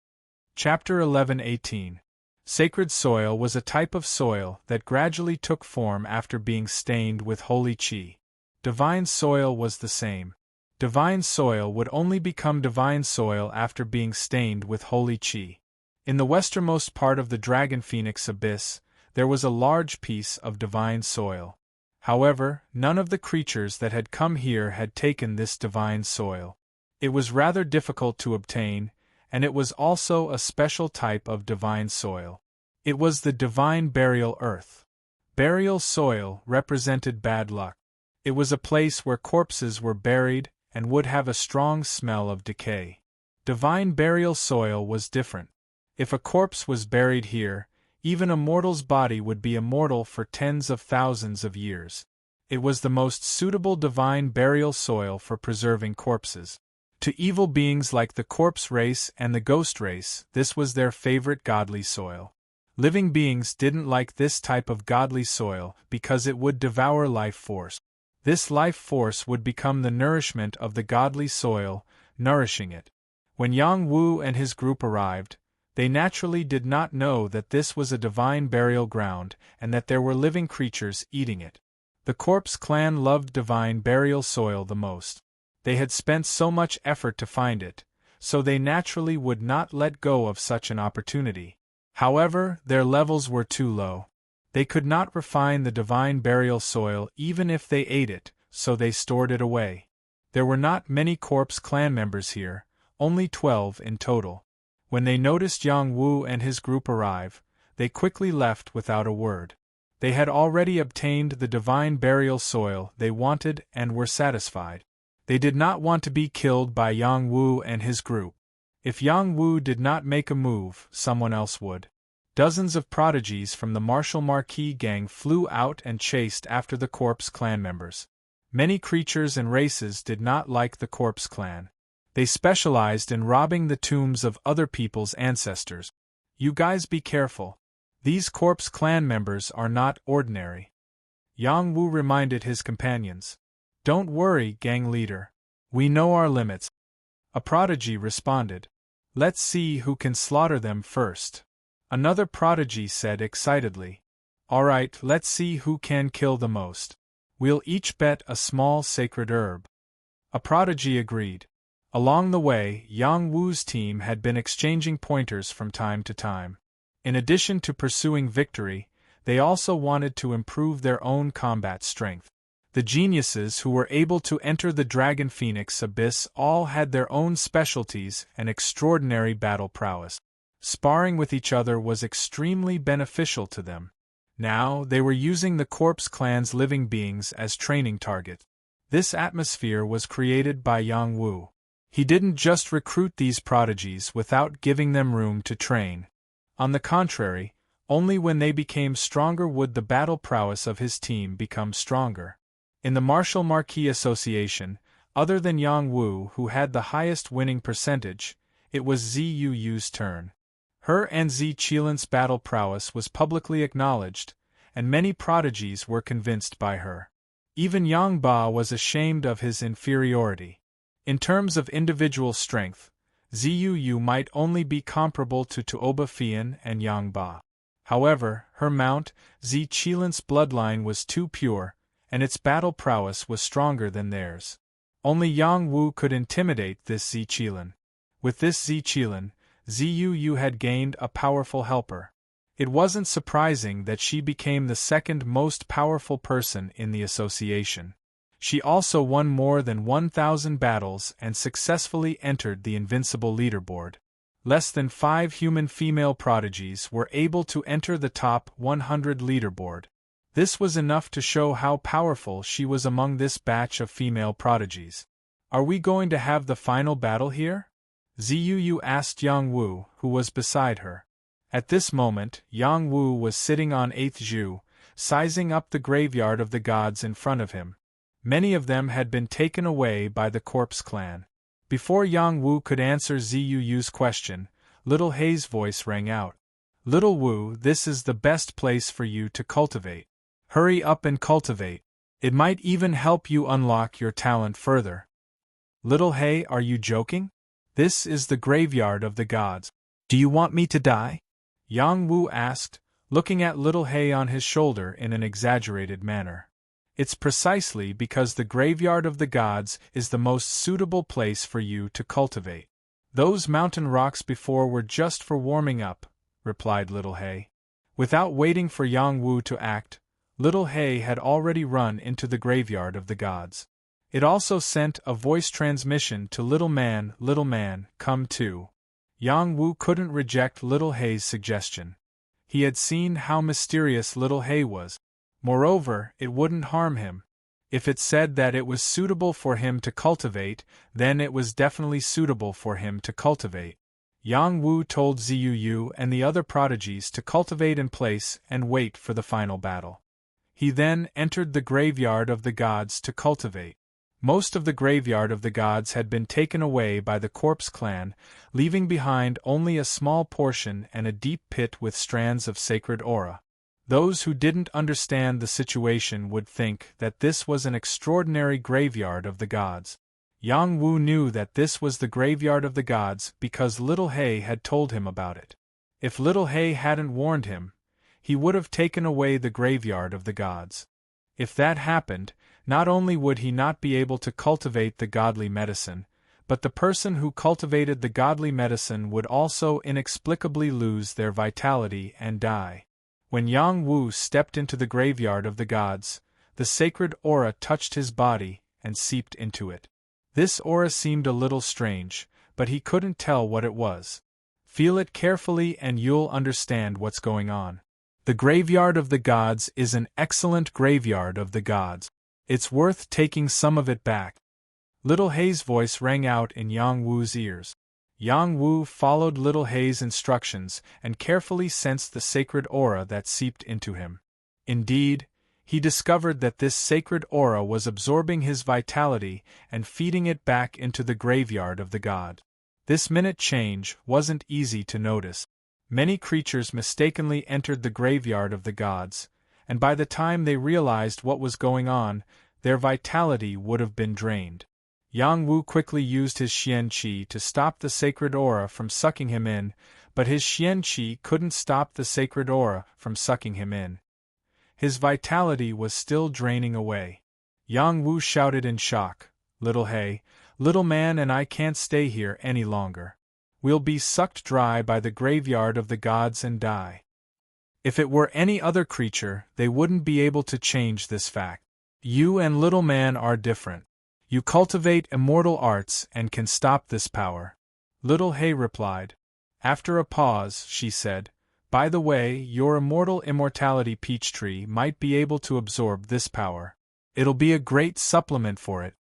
Chapter 11:18. Sacred soil was a type of soil that gradually took form after being stained with holy chi. Divine soil was the same. Divine soil would only become divine soil after being stained with holy chi. In the westernmost part of the Dragon Phoenix abyss, there was a large piece of divine soil. However, none of the creatures that had come here had taken this divine soil. It was rather difficult to obtain, and it was also a special type of divine soil. It was the divine burial earth. Burial soil represented bad luck. It was a place where corpses were buried and would have a strong smell of decay. Divine burial soil was different. If a corpse was buried here, even a mortal's body would be immortal for tens of thousands of years. It was the most suitable divine burial soil for preserving corpses. To evil beings like the corpse race and the ghost race, this was their favorite godly soil. Living beings didn't like this type of godly soil because it would devour life force. This life force would become the nourishment of the godly soil, nourishing it. When Yang Wu and his group arrived, they naturally did not know that this was a divine burial ground and that there were living creatures eating it. The Corpse Clan loved divine burial soil the most. They had spent so much effort to find it, so they naturally would not let go of such an opportunity. However, their levels were too low. They could not refine the divine burial soil even if they ate it, so they stored it away. There were not many Corpse Clan members here, only 12 in total. When they noticed Yang Wu and his group arrive, they quickly left without a word. They had already obtained the divine burial soil they wanted and were satisfied. They did not want to be killed by Yang Wu and his group. If Yang Wu did not make a move, someone else would. Dozens of prodigies from the Martial Marquis gang flew out and chased after the Corpse Clan members. Many creatures and races did not like the Corpse Clan. They specialized in robbing the tombs of other people's ancestors. You guys be careful. These Corpse Clan members are not ordinary. Yang Wu reminded his companions. Don't worry, gang leader. We know our limits. A prodigy responded. Let's see who can slaughter them first. Another prodigy said excitedly. All right, let's see who can kill the most. We'll each bet a small sacred herb. A prodigy agreed. Along the way, Yang Wu's team had been exchanging pointers from time to time. In addition to pursuing victory, they also wanted to improve their own combat strength. The geniuses who were able to enter the Dragon Phoenix abyss all had their own specialties and extraordinary battle prowess. Sparring with each other was extremely beneficial to them. Now, they were using the Corpse Clan's living beings as training targets. This atmosphere was created by Yang Wu. He didn't just recruit these prodigies without giving them room to train. On the contrary, only when they became stronger would the battle prowess of his team become stronger. In the Martial Marquis Association, other than Yang Wu who had the highest winning percentage, it was Ziyu Yu's turn. Her and Zi Qilin's battle prowess was publicly acknowledged, and many prodigies were convinced by her. Even Yang Ba was ashamed of his inferiority. In terms of individual strength, Ziyu Yu might only be comparable to Tuoba Fian and Yang Ba. However, her mount, Zi Qilin's bloodline was too pure, and its battle prowess was stronger than theirs. Only Yang Wu could intimidate this Zi Qilin. With this Zi Qilin, Ziyu Yu had gained a powerful helper. It wasn't surprising that she became the second most powerful person in the association. She also won more than 1,000 battles and successfully entered the Invincible leaderboard. Less than 5 human female prodigies were able to enter the top 100 leaderboard. This was enough to show how powerful she was among this batch of female prodigies. Are we going to have the final battle here? Ziyu Yu asked Yang Wu, who was beside her. At this moment, Yang Wu was sitting on 8th Zhu, sizing up the graveyard of the gods in front of him. Many of them had been taken away by the Corpse Clan. Before Yang Wu could answer Ziyu Yu's question, Little Hei's voice rang out. Little Wu, this is the best place for you to cultivate. Hurry up and cultivate. It might even help you unlock your talent further. Little Hei, are you joking? This is the graveyard of the gods. Do you want me to die? Yang Wu asked, looking at Little Hei on his shoulder in an exaggerated manner. It's precisely because the graveyard of the gods is the most suitable place for you to cultivate. "Those mountain rocks before were just for warming up," replied Little Hay. Without waiting for Yang Wu to act, Little Hay had already run into the graveyard of the gods. It also sent a voice transmission to Little Man, come too. Yang Wu couldn't reject Little Hay's suggestion. He had seen how mysterious Little Hay was. Moreover, it wouldn't harm him. If it said that it was suitable for him to cultivate, then it was definitely suitable for him to cultivate. Yang Wu told Ziyu and the other prodigies to cultivate in place and wait for the final battle. He then entered the graveyard of the gods to cultivate. Most of the graveyard of the gods had been taken away by the Corpse Clan, leaving behind only a small portion and a deep pit with strands of sacred aura. Those who didn't understand the situation would think that this was an extraordinary graveyard of the gods. Yang Wu knew that this was the graveyard of the gods because Little Hay had told him about it. If Little Hay hadn't warned him, he would have taken away the graveyard of the gods. If that happened, not only would he not be able to cultivate the godly medicine, but the person who cultivated the godly medicine would also inexplicably lose their vitality and die. When Yang Wu stepped into the graveyard of the gods, the sacred aura touched his body and seeped into it. This aura seemed a little strange, but he couldn't tell what it was. Feel it carefully and you'll understand what's going on. The graveyard of the gods is an excellent graveyard of the gods. It's worth taking some of it back. Little Hay's voice rang out in Yang Wu's ears. Yang Wu followed Little Hay's instructions and carefully sensed the sacred aura that seeped into him. Indeed, he discovered that this sacred aura was absorbing his vitality and feeding it back into the graveyard of the god. This minute change wasn't easy to notice. Many creatures mistakenly entered the graveyard of the gods, and by the time they realized what was going on, their vitality would have been drained. Yang Wu quickly used his Xian Qi to stop the sacred aura from sucking him in, but his Xian Qi couldn't stop the sacred aura from sucking him in. His vitality was still draining away. Yang Wu shouted in shock, "Little Hay, Little Man and I can't stay here any longer. We'll be sucked dry by the graveyard of the gods and die." If it were any other creature, they wouldn't be able to change this fact. You and Little Man are different. You cultivate immortal arts and can stop this power. Little Hay replied. After a pause, she said, "By the way, your immortality peach tree might be able to absorb this power. It'll be a great supplement for it."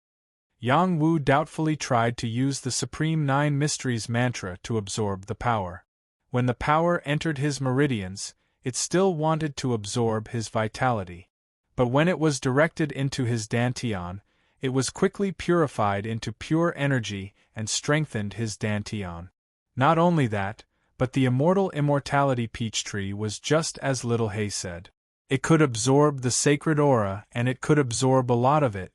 Yang Wu doubtfully tried to use the Supreme Nine Mysteries mantra to absorb the power. When the power entered his meridians, it still wanted to absorb his vitality. But when it was directed into his dantian, it was quickly purified into pure energy and strengthened his dantian. Not only that, but the immortality peach tree was just as Little Hay said. It could absorb the sacred aura and it could absorb a lot of it.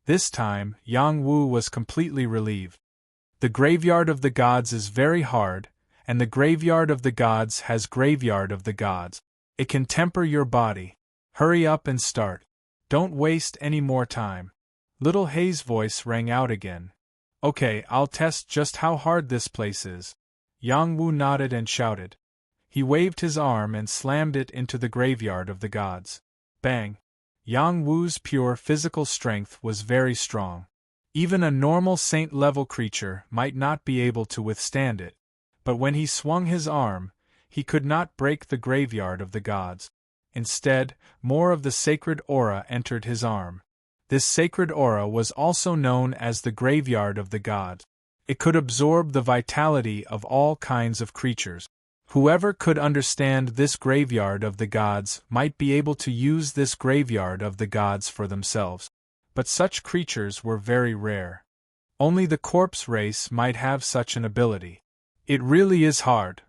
This time, Yang Wu was completely relieved. The graveyard of the gods is very hard, and the graveyard of the gods has graveyard of the gods. It can temper your body. Hurry up and start. Don't waste any more time. Little Hay's voice rang out again. Okay, I'll test just how hard this place is. Yang Wu nodded and shouted. He waved his arm and slammed it into the graveyard of the gods. Bang! Yang Wu's pure physical strength was very strong. Even a normal saint-level creature might not be able to withstand it. But when he swung his arm, he could not break the graveyard of the gods. Instead, more of the sacred aura entered his arm. This sacred aura was also known as the graveyard of the gods. It could absorb the vitality of all kinds of creatures. Whoever could understand this graveyard of the gods might be able to use this graveyard of the gods for themselves. But such creatures were very rare. Only the corpse race might have such an ability. It really is hard.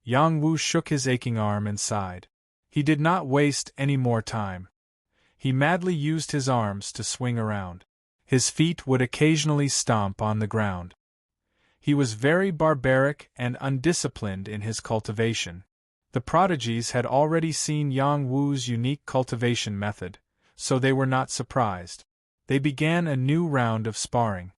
Yang Wu shook his aching arm and sighed. He did not waste any more time. He madly used his arms to swing around. His feet would occasionally stomp on the ground. He was very barbaric and undisciplined in his cultivation. The prodigies had already seen Yang Wu's unique cultivation method, so they were not surprised. They began a new round of sparring.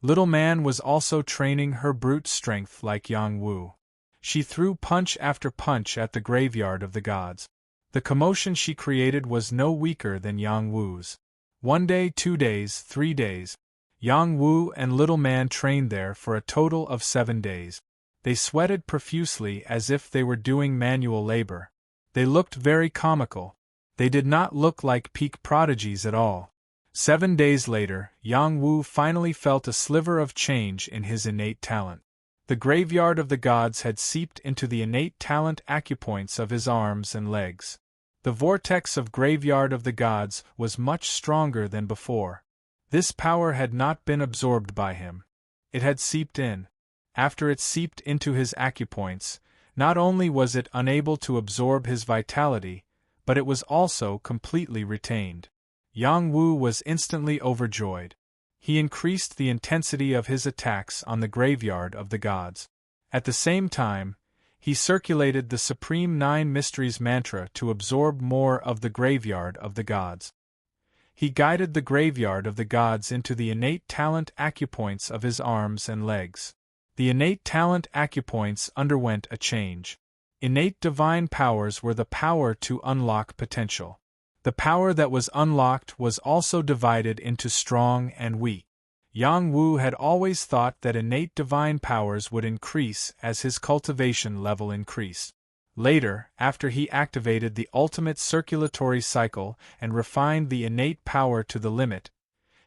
Little Man was also training her brute strength like Yang Wu. She threw punch after punch at the graveyard of the gods. The commotion she created was no weaker than Yang Wu's. 1 day, 2 days, 3 days. Yang Wu and Little Man trained there for a total of 7 days. They sweated profusely as if they were doing manual labor. They looked very comical. They did not look like peak prodigies at all. 7 days later, Yang Wu finally felt a sliver of change in his innate talent. The graveyard of the gods had seeped into the innate talent acupoints of his arms and legs. The vortex of graveyard of the gods was much stronger than before. This power had not been absorbed by him. It had seeped in. After it seeped into his acupoints, not only was it unable to absorb his vitality, but it was also completely retained. Yang Wu was instantly overjoyed. He increased the intensity of his attacks on the graveyard of the gods. At the same time, he circulated the Supreme Nine Mysteries mantra to absorb more of the graveyard of the gods. He guided the graveyard of the gods into the innate talent acupoints of his arms and legs. The innate talent acupoints underwent a change. Innate divine powers were the power to unlock potential. The power that was unlocked was also divided into strong and weak. Yang Wu had always thought that innate divine powers would increase as his cultivation level increased. Later, after he activated the ultimate circulatory cycle and refined the innate power to the limit,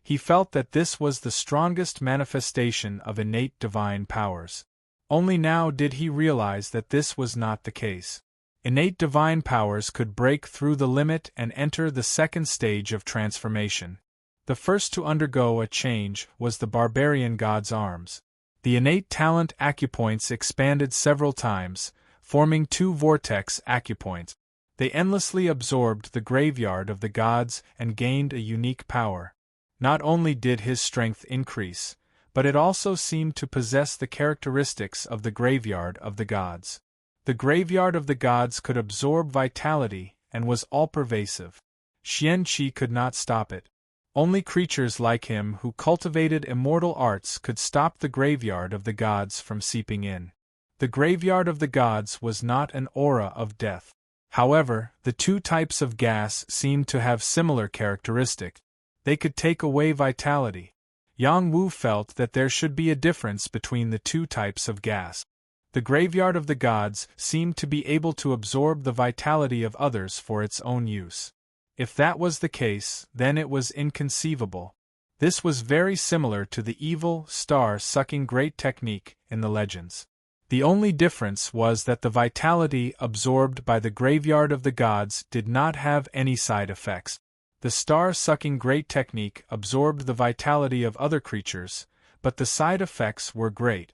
he felt that this was the strongest manifestation of innate divine powers. Only now did he realize that this was not the case. Innate divine powers could break through the limit and enter the second stage of transformation. The first to undergo a change was the barbarian god's arms. The innate talent acupoints expanded several times, forming 2 vortex acupoints. They endlessly absorbed the graveyard of the gods and gained a unique power. Not only did his strength increase, but it also seemed to possess the characteristics of the graveyard of the gods. The graveyard of the gods could absorb vitality and was all-pervasive. Xian Qi could not stop it. Only creatures like him who cultivated immortal arts could stop the graveyard of the gods from seeping in. The graveyard of the gods was not an aura of death. However, the 2 types of gas seemed to have similar characteristics. They could take away vitality. Yang Wu felt that there should be a difference between the 2 types of gas. The graveyard of the gods seemed to be able to absorb the vitality of others for its own use. If that was the case, then it was inconceivable. This was very similar to the evil, star-sucking great technique in the legends. The only difference was that the vitality absorbed by the graveyard of the gods did not have any side effects. The star-sucking great technique absorbed the vitality of other creatures, but the side effects were great.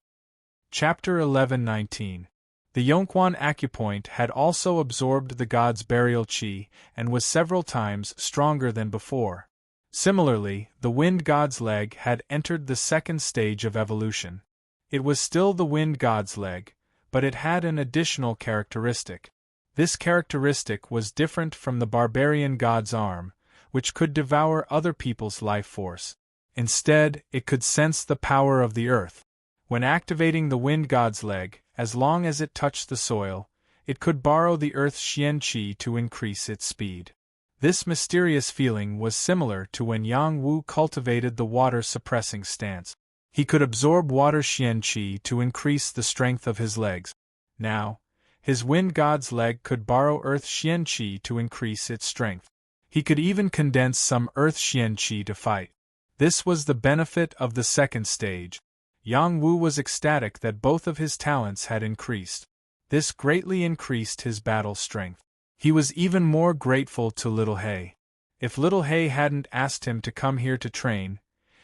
Chapter 11:19. The Yongquan acupoint had also absorbed the god's burial qi and was several times stronger than before. Similarly, the wind god's leg had entered the second stage of evolution. It was still the wind god's leg, but it had an additional characteristic. This characteristic was different from the barbarian god's arm, which could devour other people's life force. Instead, it could sense the power of the earth. When activating the wind god's leg, as long as it touched the soil, it could borrow the earth's xian qi to increase its speed. This mysterious feeling was similar to when Yang Wu cultivated the water-suppressing stance. He could absorb water xian qi to increase the strength of his legs. Now, his wind god's leg could borrow earth xian qi to increase its strength. He could even condense some earth xian qi to fight. This was the benefit of the second stage. Yang Wu was ecstatic that both of his talents had increased. This greatly increased his battle strength. He was even more grateful to Little Hay. If Little Hay hadn't asked him to come here to train,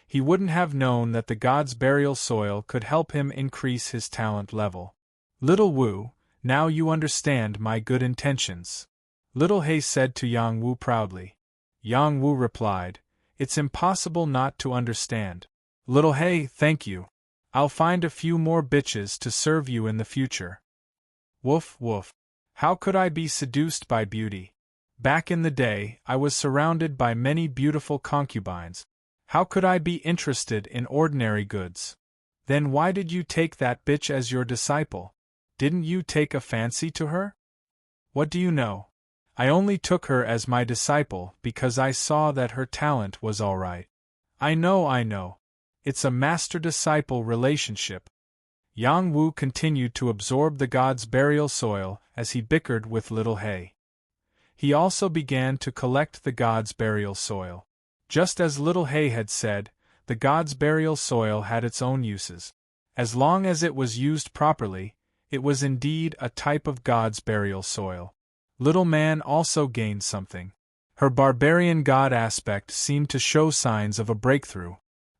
he wouldn't have known that the god's burial soil could help him increase his talent level. Little Wu, now you understand my good intentions, Little Hay said to Yang Wu proudly. Yang Wu replied, "It's impossible not to understand. Little Hay, thank you. I'll find a few more bitches to serve you in the future." Woof woof. How could I be seduced by beauty? Back in the day, I was surrounded by many beautiful concubines. How could I be interested in ordinary goods? Then why did you take that bitch as your disciple? Didn't you take a fancy to her? What do you know? I only took her as my disciple because I saw that her talent was all right. I know. It's a master-disciple relationship. Yang Wu continued to absorb the god's burial soil as he bickered with little He. He also began to collect the god's burial soil. Just as little He had said, the god's burial soil had its own uses. As long as it was used properly, it was indeed a type of god's burial soil. Little Man also gained something. Her barbarian god aspect seemed to show signs of a breakthrough.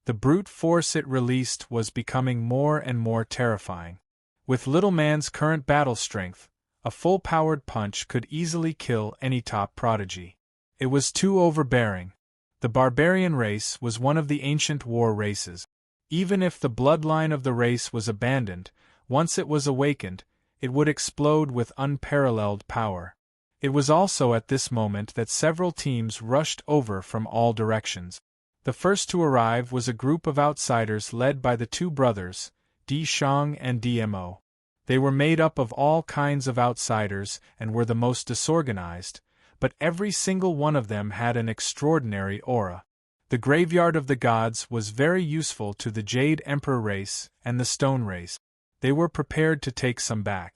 The brute force it released was becoming more and more terrifying. With Little Man's current battle strength, a full-powered punch could easily kill any top prodigy. It was too overbearing. The barbarian race was one of the ancient war races. Even if the bloodline of the race was abandoned, once it was awakened, it would explode with unparalleled power. It was also at this moment that several teams rushed over from all directions. The first to arrive was a group of outsiders led by the two brothers, Di Shang and DMO. They were made up of all kinds of outsiders and were the most disorganized, but every single one of them had an extraordinary aura. The Graveyard of the Gods was very useful to the Jade Emperor race and the Stone race. They were prepared to take some back.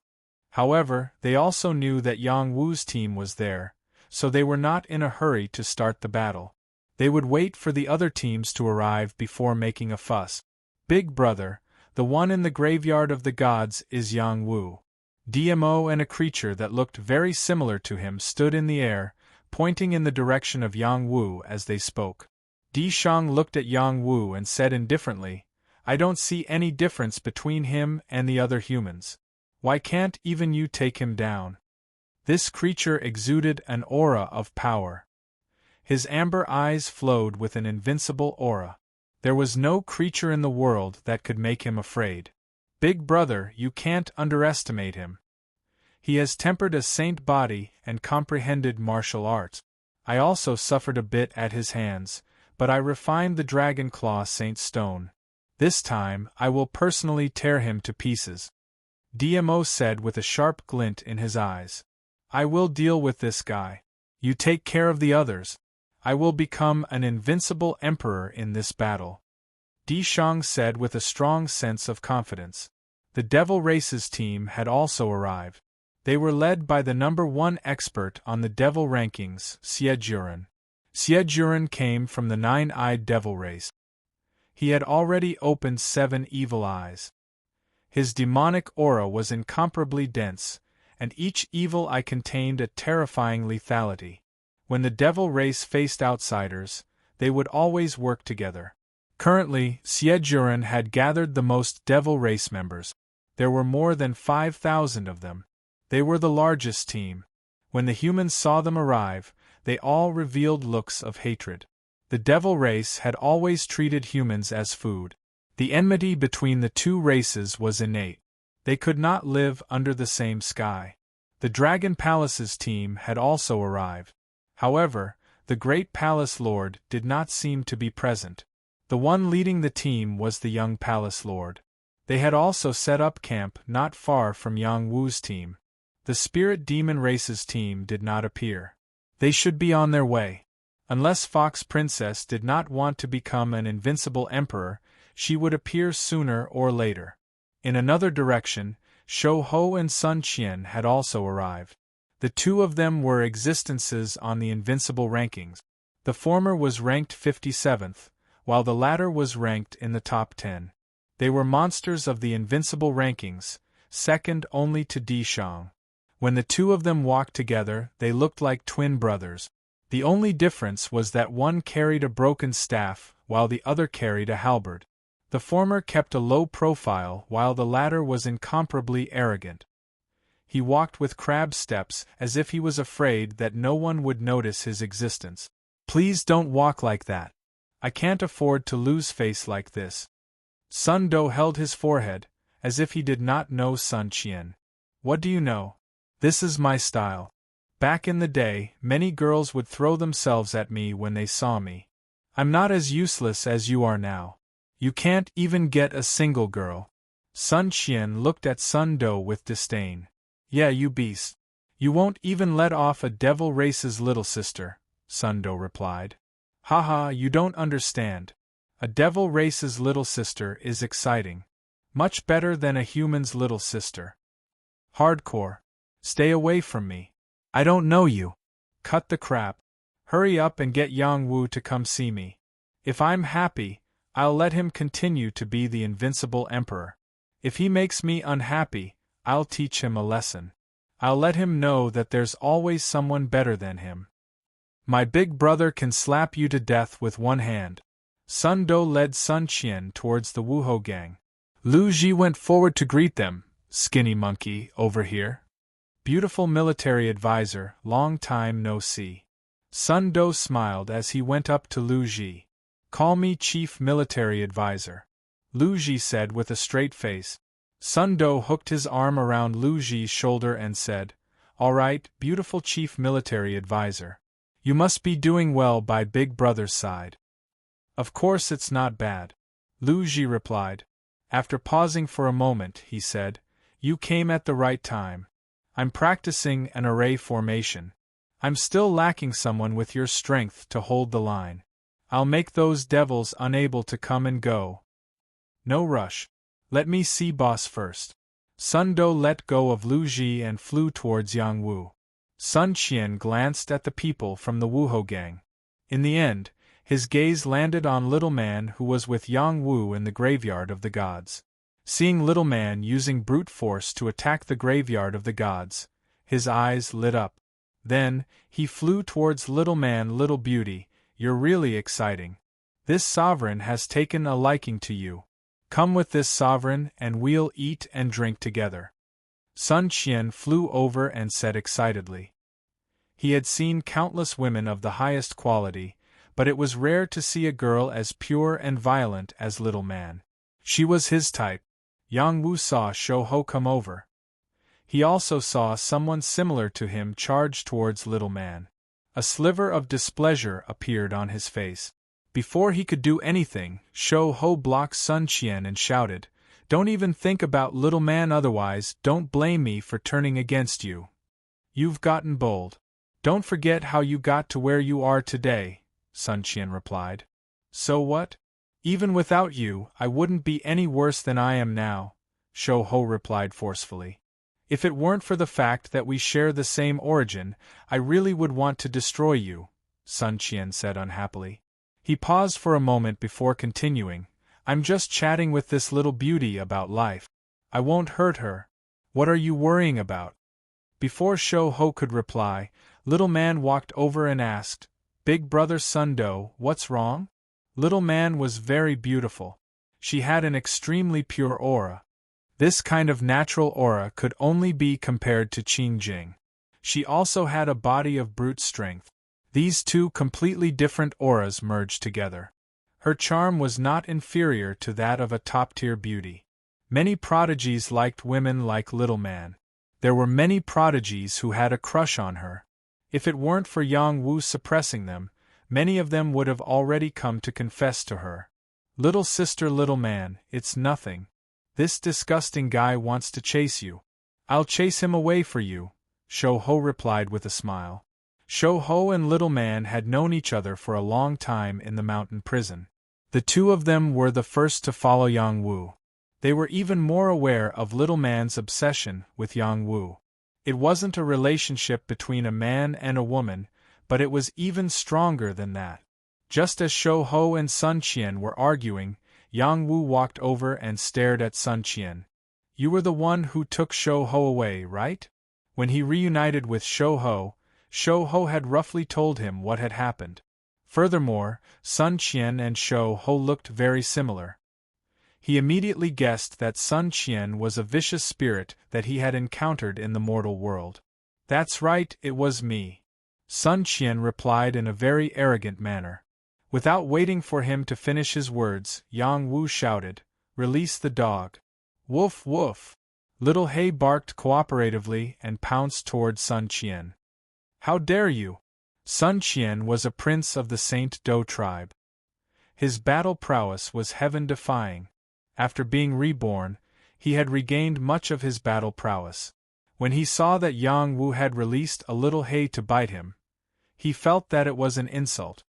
However, they also knew that Yang Wu's team was there, so they were not in a hurry to start the battle. They would wait for the other teams to arrive before making a fuss. Big Brother, the one in the Graveyard of the Gods, is Yang Wu. DMO and a creature that looked very similar to him stood in the air, pointing in the direction of Yang Wu as they spoke. Di Shang looked at Yang Wu and said indifferently, "I don't see any difference between him and the other humans. Why can't even you take him down?" This creature exuded an aura of power. His amber eyes flowed with an invincible aura. There was no creature in the world that could make him afraid. Big Brother, you can't underestimate him. He has tempered a saint body and comprehended martial arts. I also suffered a bit at his hands, but I refined the Dragon Claw Saint Stone. This time, I will personally tear him to pieces. DMO said with a sharp glint in his eyes. I will deal with this guy. You take care of the others. I will become an invincible emperor in this battle. Di Shang said with a strong sense of confidence. The Devil Race's team had also arrived. They were led by the number 1 expert on the Devil rankings, Xie. Xie came from the 9-eyed Devil Race. He had already opened 7 evil eyes. His demonic aura was incomparably dense, and each evil eye contained a terrifying lethality. When the Devil Race faced outsiders, they would always work together. Currently, Xie had gathered the most Devil Race members. There were more than 5,000 of them. They were the largest team. When the humans saw them arrive, they all revealed looks of hatred. The Devil Race had always treated humans as food. The enmity between the two races was innate. They could not live under the same sky. The Dragon Palace's team had also arrived. However, the Great Palace Lord did not seem to be present. The one leading the team was the young Palace Lord. They had also set up camp not far from Yang Wu's team. The Spirit Demon Race's team did not appear. They should be on their way. Unless Fox Princess did not want to become an invincible emperor, she would appear sooner or later. In another direction, Shou Ho and Sun Qian had also arrived. The two of them were existences on the invincible rankings. The former was ranked 57th, while the latter was ranked in the top 10. They were monsters of the invincible rankings, second only to Di Shang. When the two of them walked together, they looked like twin brothers. The only difference was that one carried a broken staff, while the other carried a halberd. The former kept a low profile, while the latter was incomparably arrogant. He walked with crab steps, as if he was afraid that no one would notice his existence. Please don't walk like that. I can't afford to lose face like this. Sun Do held his forehead, as if he did not know Sun Qian. What do you know? This is my style. Back in the day, many girls would throw themselves at me when they saw me. I'm not as useless as you are now. You can't even get a single girl. Sun Qian looked at Sun Do with disdain. Yeah, you beast. You won't even let off a devil race's little sister, Sun Do replied. Haha, you don't understand. A devil race's little sister is exciting. Much better than a human's little sister. Hardcore. Stay away from me. I don't know you. Cut the crap. Hurry up and get Yang Wu to come see me. If I'm happy, I'll let him continue to be the invincible emperor. If he makes me unhappy, I'll teach him a lesson. I'll let him know that there's always someone better than him. My big brother can slap you to death with one hand. Sun Do led Sun Qian towards the Wuhou gang. Lu Ji went forward to greet them. Skinny monkey, over here. Beautiful military advisor, long time no see. Sun Do smiled as he went up to Lu Ji. Call me Chief Military Advisor, Lu Ji said with a straight face. Sun Do hooked his arm around Lu Ji's shoulder and said, All right, beautiful Chief Military Advisor. You must be doing well by Big Brother's side. Of course it's not bad, Lu Ji replied. After pausing for a moment, he said, You came at the right time. I'm practicing an array formation. I'm still lacking someone with your strength to hold the line. I'll make those devils unable to come and go. No rush. Let me see boss first. Sun Do let go of Lu Ji and flew towards Yang Wu. Sun Qian glanced at the people from the Wuhou gang. In the end, his gaze landed on Little Man who was with Yang Wu in the graveyard of the gods. Seeing Little Man using brute force to attack the graveyard of the gods, his eyes lit up. Then, he flew towards Little Man. Little Beauty, you're really exciting. This sovereign has taken a liking to you. Come with this sovereign and we'll eat and drink together. Sun Qian flew over and said excitedly. He had seen countless women of the highest quality, but it was rare to see a girl as pure and violent as Little Man. She was his type. Yang Wu saw Shou Ho come over. He also saw someone similar to him charge towards Little Man. A sliver of displeasure appeared on his face. Before he could do anything, Shou Ho blocked Sun Qian and shouted, Don't even think about Little Man, otherwise don't blame me for turning against you. You've gotten bold. Don't forget how you got to where you are today, Sun Qian replied. So what? Even without you, I wouldn't be any worse than I am now, Shou Ho replied forcefully. If it weren't for the fact that we share the same origin, I really would want to destroy you, Sun Qian said unhappily. He paused for a moment before continuing, I'm just chatting with this little beauty about life. I won't hurt her. What are you worrying about? Before Shou Ho could reply, Little Man walked over and asked, Big Brother Sun Do, what's wrong? Little Man was very beautiful. She had an extremely pure aura. This kind of natural aura could only be compared to Qing Jing. She also had a body of brute strength. These two completely different auras merged together. Her charm was not inferior to that of a top-tier beauty. Many prodigies liked women like Little Man. There were many prodigies who had a crush on her. If it weren't for Yang Wu suppressing them, many of them would have already come to confess to her. Little sister Little Man, it's nothing. This disgusting guy wants to chase you. I'll chase him away for you, Shou Ho replied with a smile. Shou Ho and Little Man had known each other for a long time in the mountain prison. The two of them were the first to follow Yang Wu. They were even more aware of Little Man's obsession with Yang Wu. It wasn't a relationship between a man and a woman, but it was even stronger than that. Just as Shou Ho and Sun Qian were arguing, Yang Wu walked over and stared at Sun Qian. You were the one who took Shou Ho away, right? When he reunited with Shou Ho had roughly told him what had happened. Furthermore, Sun Qian and Shou Ho looked very similar. He immediately guessed that Sun Qian was a vicious spirit that he had encountered in the mortal world. That's right, it was me, Sun Qian replied in a very arrogant manner. Without waiting for him to finish his words, Yang Wu shouted, Release the dog. Woof woof. Little Hay barked cooperatively and pounced toward Sun Qian. How dare you? Sun Qian was a prince of the Saint Do tribe. His battle prowess was heaven-defying. After being reborn, he had regained much of his battle prowess. When he saw that Yang Wu had released a little hay to bite him, he felt that it was an insult.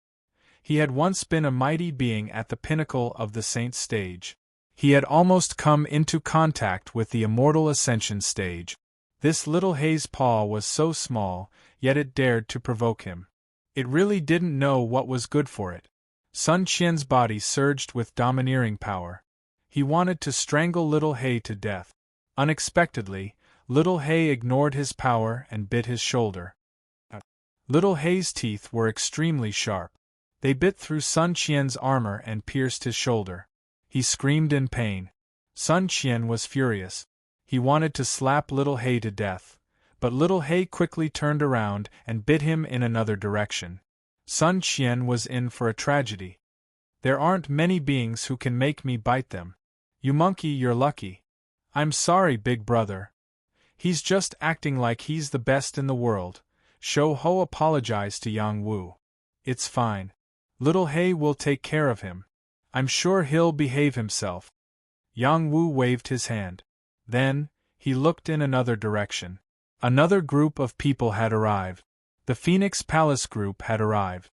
He had once been a mighty being at the pinnacle of the saint stage. He had almost come into contact with the immortal ascension stage. This little hay's paw was so small, yet it dared to provoke him. It really didn't know what was good for it. Sun Qian's body surged with domineering power. He wanted to strangle little Hay to death. Unexpectedly, little Hay ignored his power and bit his shoulder. Little Hay's teeth were extremely sharp. They bit through Sun Qian's armor and pierced his shoulder. He screamed in pain. Sun Qian was furious. He wanted to slap little Hay to death, but little Hay quickly turned around and bit him in another direction. Sun Qian was in for a tragedy. There aren't many beings who can make me bite them. You monkey, you're lucky. I'm sorry, big brother. He's just acting like he's the best in the world. Shou Ho apologized to Yang Wu. It's fine. Little Hay will take care of him. I'm sure he'll behave himself. Yang Wu waved his hand. Then, he looked in another direction. Another group of people had arrived. The Phoenix Palace group had arrived.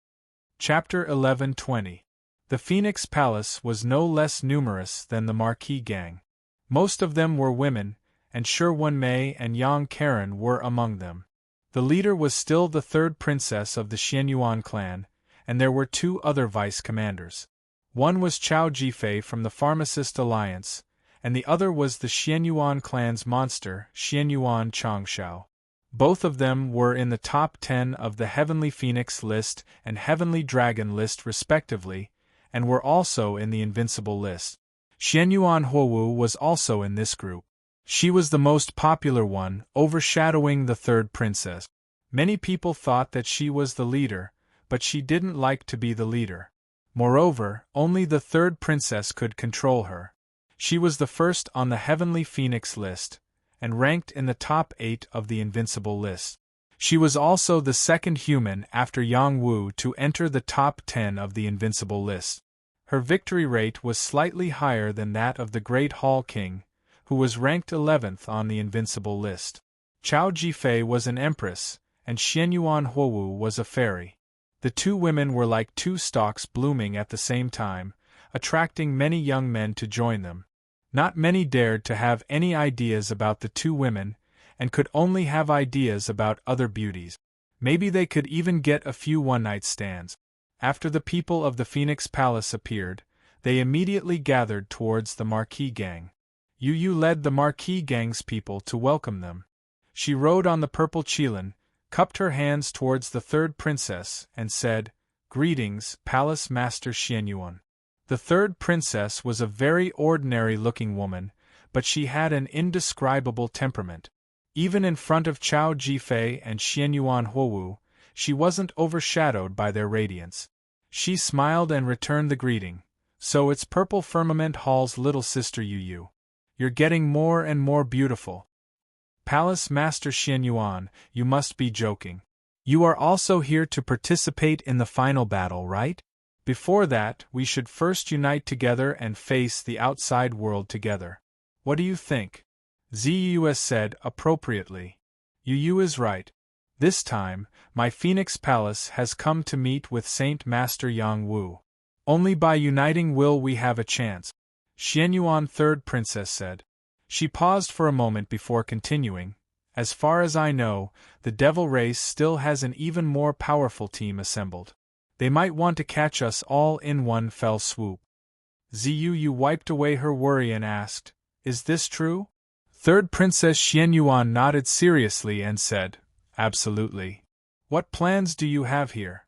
Chapter 11:20. The Phoenix Palace was no less numerous than the Marquis gang. Most of them were women, and Shi Wenmei and Yang Karen were among them. The leader was still the third princess of the Xianyuan clan, and there were two other vice-commanders. One was Chao Jifei from the Pharmacist Alliance, and the other was the Xianyuan clan's monster, Xianyuan Changshao. Both of them were in the top 10 of the Heavenly Phoenix list and Heavenly Dragon list respectively, and were also in the Invincible list. Xianyuan Huowu was also in this group. She was the most popular one, overshadowing the third princess. Many people thought that she was the leader, but she didn't like to be the leader. Moreover, only the third princess could control her. She was the first on the Heavenly Phoenix list, and ranked in the top 8 of the Invincible list. She was also the second human after Yang Wu to enter the top 10 of the Invincible list. Her victory rate was slightly higher than that of the Great Hall King, who was ranked 11th on the Invincible list. Chao Jifei was an empress, and Xianyuan Huowu was a fairy. The two women were like two stalks blooming at the same time, attracting many young men to join them. Not many dared to have any ideas about the two women, and could only have ideas about other beauties. Maybe they could even get a few one-night stands. After the people of the Phoenix Palace appeared, they immediately gathered towards the Marquis gang. Yu Yu led the Marquis gang's people to welcome them. She rode on the purple Qilin, cupped her hands towards the third princess, and said, "Greetings, Palace Master Xianyuan." The third princess was a very ordinary-looking woman, but she had an indescribable temperament. Even in front of Chao Jifei and Xianyuan Huowu, she wasn't overshadowed by their radiance. She smiled and returned the greeting. "So it's Purple Firmament Hall's little sister Yu Yu. You're getting more and more beautiful. Palace Master Xianyuan, you must be joking. You are also here to participate in the final battle, right? Before that, we should first unite together and face the outside world together. What do you think?" Zeus said appropriately. "Yu Yu is right. This time, my Phoenix Palace has come to meet with Saint Master Yang Wu. Only by uniting will we have a chance," Xianyuan third princess said. She paused for a moment before continuing. "As far as I know, the devil race still has an even more powerful team assembled. They might want to catch us all in one fell swoop." Ziyu wiped away her worry and asked, "Is this true?" Third Princess Xianyuan nodded seriously and said, "Absolutely. What plans do you have here?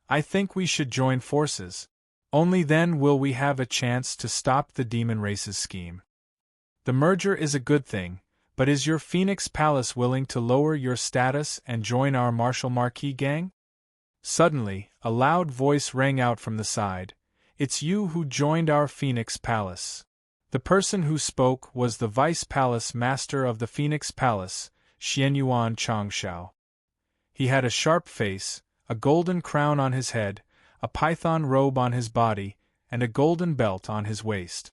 I think we should join forces. Only then will we have a chance to stop the demon race's scheme. The merger is a good thing, but is your Phoenix Palace willing to lower your status and join our Martial Marquis gang?" Suddenly, a loud voice rang out from the side. "It's you who joined our Phoenix Palace." The person who spoke was the Vice Palace Master of the Phoenix Palace, Xianyuan Changshao. He had a sharp face, a golden crown on his head, a python robe on his body, and a golden belt on his waist.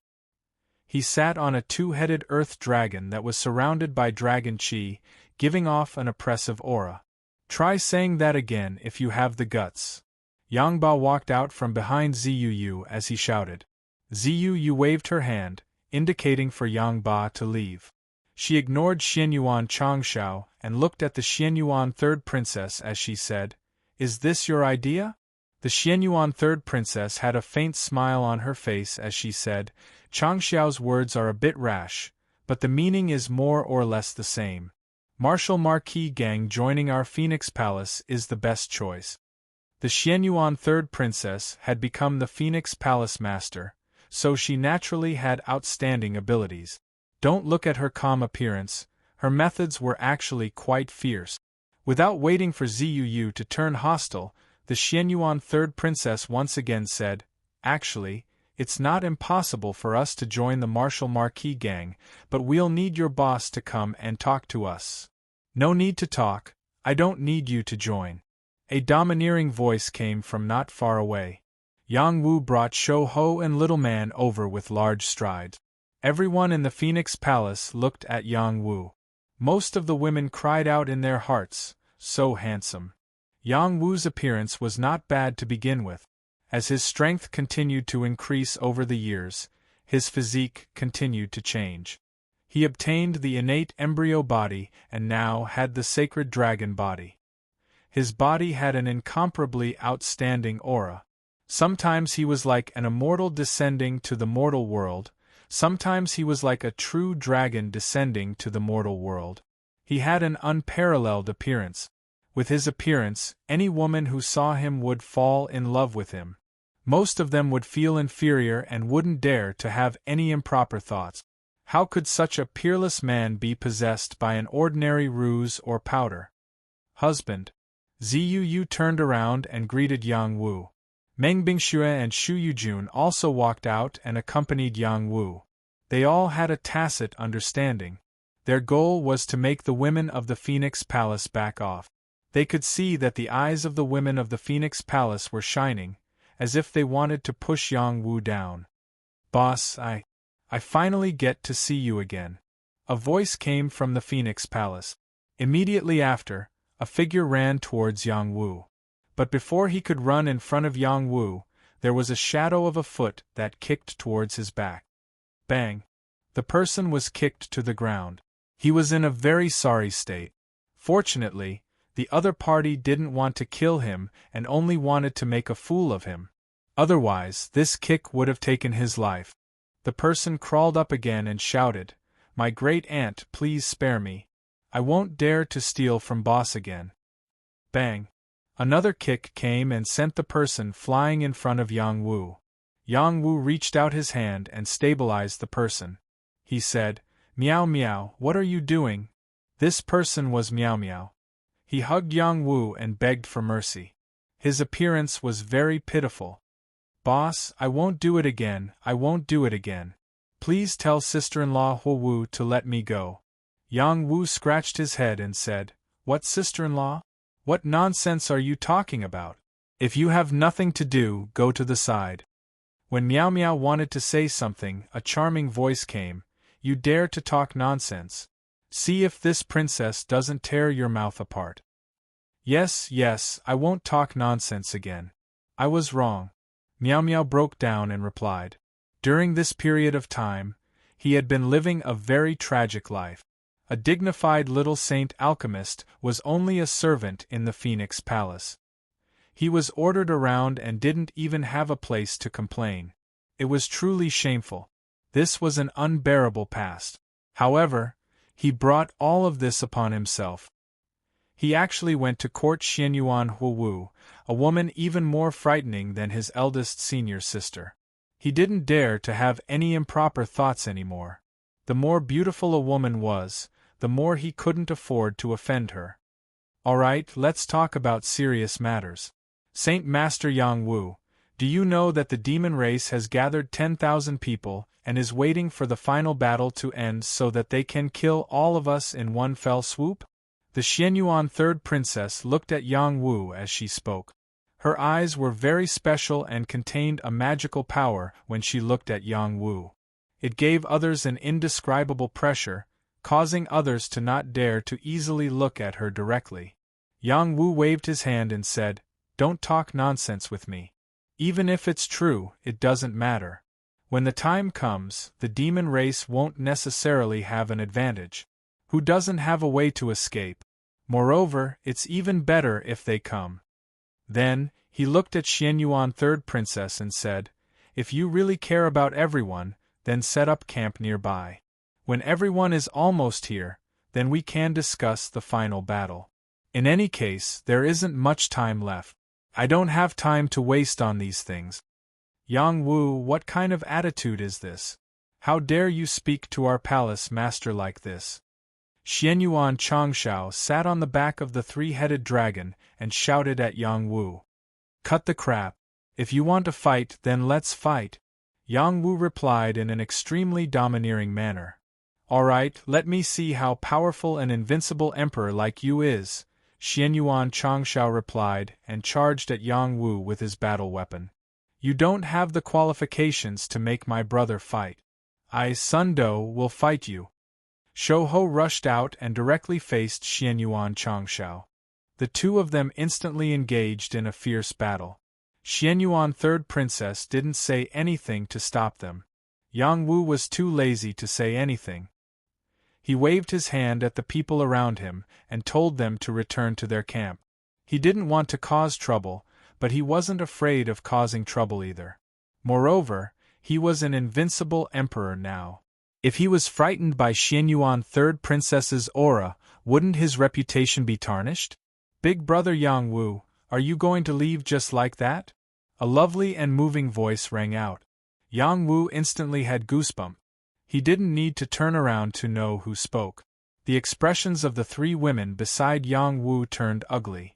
He sat on a two-headed earth dragon that was surrounded by dragon chi, giving off an oppressive aura. Try saying that again if you have the guts. Yang Ba walked out from behind Zuu as he shouted. Zuu waved her hand, indicating for Yang Ba to leave. She ignored Xianyuan Changshao and looked at the Xianyuan third princess as she said, "Is this your idea?" The Xianyuan third princess had a faint smile on her face as she said, "Changshao's words are a bit rash, but the meaning is more or less the same. Martial Marquis gang joining our Phoenix Palace is the best choice." The Xianyuan third princess had become the Phoenix Palace master, so she naturally had outstanding abilities. Don't look at her calm appearance, her methods were actually quite fierce. Without waiting for Zuu to turn hostile, the Xianyuan third princess once again said, "Actually, it's not impossible for us to join the Martial Marquis gang, but we'll need your boss to come and talk to us." "No need to talk, I don't need you to join." A domineering voice came from not far away. Yang Wu brought Shou Ho and Little Man over with large strides. Everyone in the Phoenix Palace looked at Yang Wu. Most of the women cried out in their hearts, "So handsome." Yang Wu's appearance was not bad to begin with. As his strength continued to increase over the years, his physique continued to change. He obtained the innate embryo body and now had the sacred dragon body. His body had an incomparably outstanding aura. Sometimes he was like an immortal descending to the mortal world, sometimes he was like a true dragon descending to the mortal world. He had an unparalleled appearance. With his appearance, any woman who saw him would fall in love with him. Most of them would feel inferior and wouldn't dare to have any improper thoughts. How could such a peerless man be possessed by an ordinary ruse or powder? "Husband." Zuu turned around and greeted Yang Wu. Meng Bingxue and Shu Yujun also walked out and accompanied Yang Wu. They all had a tacit understanding. Their goal was to make the women of the Phoenix Palace back off. They could see that the eyes of the women of the Phoenix Palace were shining, as if they wanted to push Yang Wu down. "Boss, I finally get to see you again." A voice came from the Phoenix Palace. Immediately after, a figure ran towards Yang Wu. But before he could run in front of Yang Wu, there was a shadow of a foot that kicked towards his back. Bang! The person was kicked to the ground. He was in a very sorry state. Fortunately, the other party didn't want to kill him and only wanted to make a fool of him. Otherwise, this kick would have taken his life. The person crawled up again and shouted, "My great aunt, please spare me. I won't dare to steal from boss again." Bang! Another kick came and sent the person flying in front of Yang Wu. Yang Wu reached out his hand and stabilized the person. He said, "Meow meow, what are you doing?" This person was Meow Meow. He hugged Yang Wu and begged for mercy. His appearance was very pitiful. "Boss, I won't do it again, I won't do it again. Please tell sister-in-law Hu Wu to let me go." Yang Wu scratched his head and said, "What sister-in-law? What nonsense are you talking about? If you have nothing to do, go to the side." When Meow Meow wanted to say something, a charming voice came, "You dare to talk nonsense? See if this princess doesn't tear your mouth apart." Yes, I won't talk nonsense again. I was wrong." Meow Meow broke down and replied. During this period of time, he had been living a very tragic life. A dignified little saint alchemist was only a servant in the Phoenix Palace. He was ordered around and didn't even have a place to complain. It was truly shameful. This was an unbearable past. However, he brought all of this upon himself. He actually went to court Xianyuan Huwu, a woman even more frightening than his eldest senior sister. He didn't dare to have any improper thoughts anymore. The more beautiful a woman was, the more he couldn't afford to offend her. Alright, let's talk about serious matters. Saint Master Yang Wu, do you know that the demon race has gathered 10,000 people and is waiting for the final battle to end so that they can kill all of us in one fell swoop? The Xianyuan third princess looked at Yang Wu as she spoke. Her eyes were very special and contained a magical power when she looked at Yang Wu. It gave others an indescribable pressure, causing others to not dare to easily look at her directly. Yang Wu waved his hand and said, "Don't talk nonsense with me. Even if it's true, it doesn't matter. When the time comes, the demon race won't necessarily have an advantage. Who doesn't have a way to escape? Moreover, it's even better if they come." Then, he looked at Xianyuan Third Princess and said, "If you really care about everyone, then set up camp nearby. When everyone is almost here, then we can discuss the final battle. In any case, there isn't much time left. I don't have time to waste on these things." "Yang Wu, what kind of attitude is this? How dare you speak to our palace master like this?" Xianyuan Changshao sat on the back of the three-headed dragon and shouted at Yang Wu. "Cut the crap. If you want to fight, then let's fight." Yang Wu replied in an extremely domineering manner. "Alright, let me see how powerful an invincible emperor like you is," Xianyuan Changshao replied and charged at Yang Wu with his battle weapon. "You don't have the qualifications to make my brother fight. I, Sun Do, will fight you." Shouho rushed out and directly faced Xianyuan Changshao. The two of them instantly engaged in a fierce battle. Xianyuan Third Princess didn't say anything to stop them. Yang Wu was too lazy to say anything. He waved his hand at the people around him and told them to return to their camp. He didn't want to cause trouble, but he wasn't afraid of causing trouble either. Moreover, he was an invincible emperor now. If he was frightened by Xianyuan Third Princess's aura, wouldn't his reputation be tarnished? "Big brother Yang Wu, are you going to leave just like that?" A lovely and moving voice rang out. Yang Wu instantly had goosebumps. He didn't need to turn around to know who spoke. The expressions of the three women beside Yang Wu turned ugly.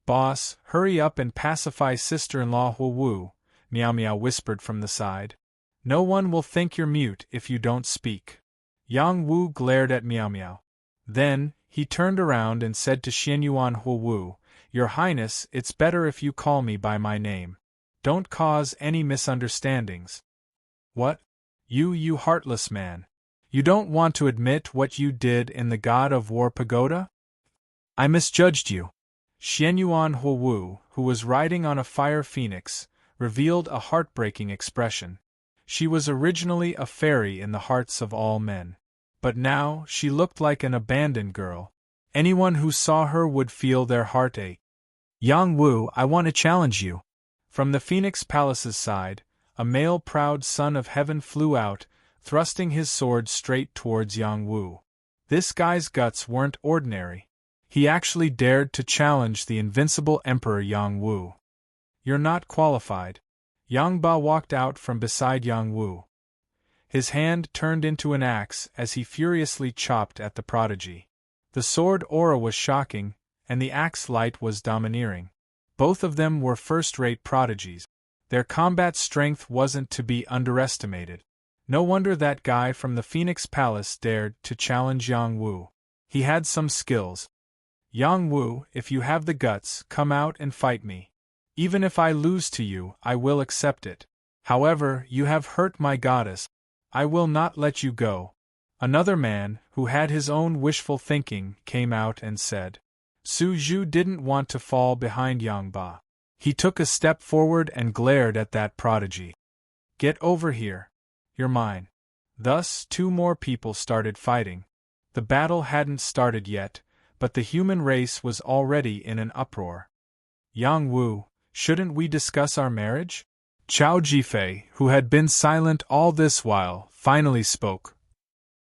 "Boss, hurry up and pacify sister-in-law Hu Wu," Miao Miao whispered from the side. "No one will think you're mute if you don't speak." Yang Wu glared at Miao Miao. Then, he turned around and said to Xianyuan Hu Wu, "Your Highness, it's better if you call me by my name. Don't cause any misunderstandings." "What? You heartless man. You don't want to admit what you did in the God of War Pagoda? I misjudged you." Xianyuan Hu Wu, who was riding on a fire phoenix, revealed a heartbreaking expression. She was originally a fairy in the hearts of all men. But now, she looked like an abandoned girl. Anyone who saw her would feel their heart ache. "Yang Wu, I want to challenge you." From the Phoenix Palace's side, a male proud son of heaven flew out, thrusting his sword straight towards Yang Wu. This guy's guts weren't ordinary. He actually dared to challenge the invincible Emperor Yang Wu. "You're not qualified." Yang Ba walked out from beside Yang Wu. His hand turned into an axe as he furiously chopped at the prodigy. The sword aura was shocking, and the axe light was domineering. Both of them were first-rate prodigies. Their combat strength wasn't to be underestimated. No wonder that guy from the Phoenix Palace dared to challenge Yang Wu. He had some skills. "Yang Wu, if you have the guts, come out and fight me. Even if I lose to you, I will accept it. However, you have hurt my goddess. I will not let you go." Another man, who had his own wishful thinking, came out and said. Su Zhu didn't want to fall behind Yang Ba. He took a step forward and glared at that prodigy. "Get over here. You're mine." Thus, two more people started fighting. The battle hadn't started yet, but the human race was already in an uproar. "Yang Wu, shouldn't we discuss our marriage?" Chao Jifei, who had been silent all this while, finally spoke.